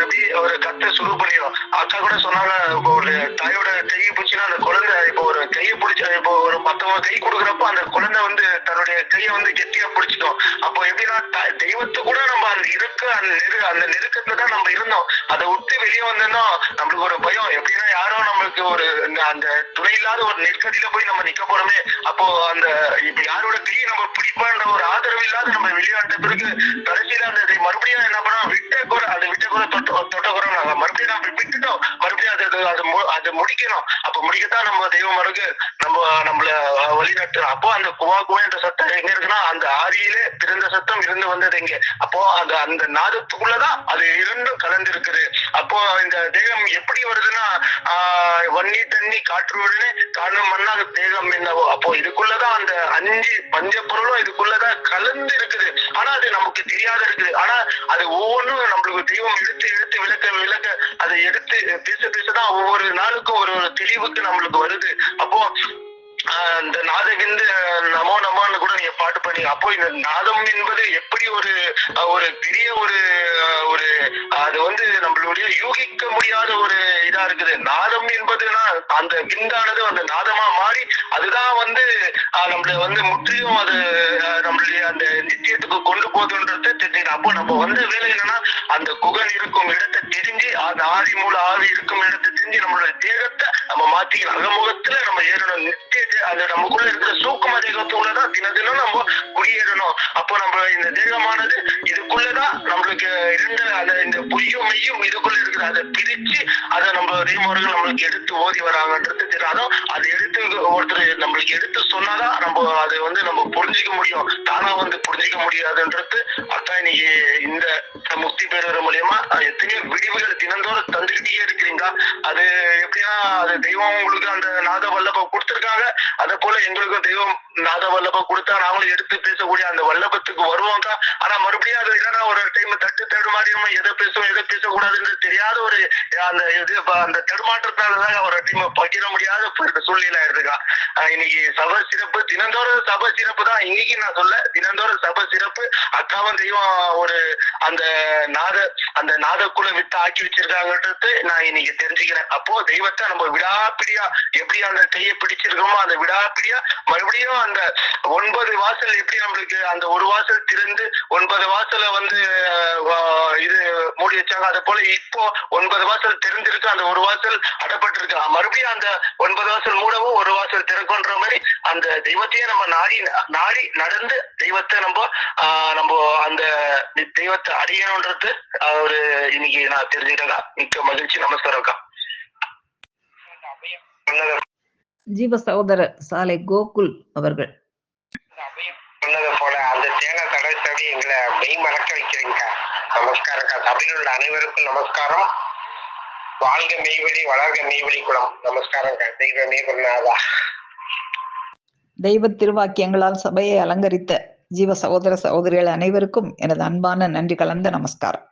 அப்படி ஒரு கத்தை சுரு பண்ணிடும். அக்கா கூட சொன்னாங்க, இப்போ ஒரு தாயோட கையை பிடிச்சின்னா அந்த குழந்தை, இப்போ ஒரு கையை பிடிச்சா, இப்போ ஒரு மத்தவங்க கை கொடுக்குறப்போ அந்த குழந்தை வந்து தன்னுடைய கையை வந்து கெட்டியா பிடிச்சிட்டோம். அப்போ எப்படின்னா தெய்வத்து கூட நம்ம அந்த நெருக்கத்துல தான் நம்ம இருந்தோம். அதை விட்டு வெளியே வந்தோம்னா நம்மளுக்கு ஒரு பயம். எப்படின்னா யாரோ நம்மளுக்கு ஒரு அந்த துணை இல்லாத ஒரு நெருக்கடியில போய் நம்ம நிக்க போறோமே. அப்போ அந்த இப்ப யாரோட கையை நம்ம பிடிப்பான்ற ஒரு ஆதரவு இல்லாத நம்ம வெளியாட்ட பிறகு கடைசியில அந்த மறுபடியும் என்ன பண்ணோம், விட்ட கூட தொட்ட கூட நாங்க மறுபடியும் நம்ம விட்டுட்டோம். மறுபடியும் அது முடிக்கணும். அப்ப முடிக்கத்தான் நம்ம தெய்வம் இருக்கு, நம்மள வழிநட்டுறோம். அப்போ அந்த குவா குவா என்ற சத்தம் எங்க இருக்குன்னா அந்த ஆதியிலே பிறந்த சத்தம் இருந்து வந்தது எங்க. அப்போ அந்த நாதத்துக்குள்ளதான் அது இரண்டும் கலந்து இருக்குது. அப்போ இந்த தேகம் எப்படி வருதுன்னா வன்னி தண்ணி காற்றுடனே காரணம் பண்ணா அது தேகம் என்னவோ. அப்போ இதுக்குள்ளதான் அந்த 5 பஞ்ச பொருளும் இதுக்குள்ளதான் கலந்து இருக்குது. ஆனா அது நமக்கு தெரியாத இருக்குது. ஆனா அது ஒவ்வொன்றும் நம்மளுக்கு தெய்வம் எடுத்து விளக்க அதை எடுத்து பேசதான் ஒவ்வொரு நாளுக்கும் ஒரு தெளிவுக்கு நம்மளுக்கு வருது. அப்போ இந்த நாதகிந்து நமோ நமோன்னு கூட நீங்க பாட்டு பண்ணி, அப்போ இந்த நாதம் என்பது எப்படி ஒரு பெரிய ஒரு அது வந்து நம்மளுடைய யூகிக்க முடியாத ஒரு இதா இருக்குது. நாதம் என்பதுன்னா அந்த விந்தானது அந்த நாதமா மாறி அதுதான் வந்து நம்மள வந்து முற்றிலும் அது நம்மளுடைய அந்த நித்தியத்துக்கு கொண்டு போகுதுன்றத தெரியும். அப்போ நம்ம வந்து வேலை என்னன்னா அந்த குகன் இருக்கும் இடத்தை தெரிஞ்சு, அந்த ஆதி மூல ஆவி இருக்கும் இடத்தை தெரிஞ்சு நம்மளுடைய தேகத்தை நம்ம மாத்திக்கலாம். அகமுகத்துல நம்ம ஏறணும். நித்திய அது நமக்குள்ள இருக்கிற சூக்கும தேகத்துக்குள்ளதான் தினம் நம்ம குடியேறணும். அப்போ நம்ம இந்த தேகமானது இதுக்குள்ளதான் நம்மளுக்கு இருந்த அதை இந்த பொய்யும் மெய்யும் இதுக்குள்ள இருக்கிற அதை பிரிச்சு அதை நம்ம ரீமோர்கள் நம்மளுக்கு எடுத்து ஓதி வராங்கன்றது தெரியும். அதுவும் அதை எடுத்து ஒருத்தர் நம்மளுக்கு எடுத்து சொன்னாதான் நம்ம அதை நம்ம புரிஞ்சிக்க முடியும். தானா புரிஞ்சிக்க முடியாதுன்றது அக்கா இன்னைக்கு இந்த முக்தி பெறுவது மூலியமா எத்தனையோ விடிவுகள் தினந்தோறும் தந்துகிட்டே இருக்கிறீங்க. அது எப்படின்னா அது தெய்வம் உங்களுக்கு அந்த நாத வல்லபம் கொடுத்திருக்காங்க. அதே போல எங்களுக்கும் தெய்வம் நாத வல்லபம் கொடுத்தா நாங்களும் எடுத்து பேசக்கூடிய அந்த வல்லபத்துக்கு வருவோங்க. ஆனா மறுபடியும் அது என்னன்னா ஒரு டைம் தடு மாறியும் எதை பேசுவோம் எதை பேசக்கூடாதுன்னு தெரியாத ஒரு அந்த இது அந்த தடுமாற்றத்தாலதான் ஒரு டைம் பகிர முடியாத சூழ்நிலை இருக்குக்கா. இன்னைக்கு சபை சிறப்பு தினந்தோறும் சபை சிறப்பு தான். இன்னைக்கு நான் சொல்ல தினந்தோறும் சபை சிறப்பு. அக்காவும் தெய்வம் ஒரு அந்த நாதக்குள்ள வித்து ஆக்கி வச்சிருக்காங்கன்றது நான் இன்னைக்கு தெரிஞ்சுக்கிறேன். அப்போ தெய்வத்தை நம்ம விடாப்பிடியா எப்படி அந்த கையை பிடிச்சிருக்கோமோ அந்த விடாப்பிடியா மறுபடியும் அந்த 9 வாசல் எப்படி நம்மளுக்கு அந்த ஒரு வாசல் திறந்து 9 வாசலை இது மூடி வச்சாங்க. அதே போல இப்போ 9 வாசல் திறந்திருக்கு, அந்த ஒரு வாசல் அடப்பட்டிருக்கு. மறுபடியும் அந்த 9 வாசல் மூடவும் ஒரு வாசல் திறக்கும்ன்ற மாதிரி அந்த தெய்வத்தையே நம்ம நாடி நடந்து தெய்வத்தை நம்ம அந்த தெய்வத்தை அடையணும்ன்றது ஒரு இன்னைக்கு நான் தெரிஞ்சுக்கிறேன். மிக்க மகிழ்ச்சி. நமஸ்காரம்க்கா. ஜீவ சகோதரர் சாலை கோகுல் அவர்கள் சொன்னது போல அந்த தேங்காய் தடவை எங்களை மெய் மறக்க வைக்கிறீங்க. நமஸ்காரம்க்கா. சபையில் உள்ள அனைவருக்கும் நமஸ்காரம். வாழ்க மெய்வழி, வளர்க மெய்வழி குலம். நமஸ்காரம்க்கா. தெய்வ மெய்வனாதா. தெய்வ திருவாக்கியங்களால் சபையை அலங்கரித்த ஜீவ சகோதர சகோதரிகள் அனைவருக்கும் எனது அன்பான நன்றி கலந்த நமஸ்காரம்.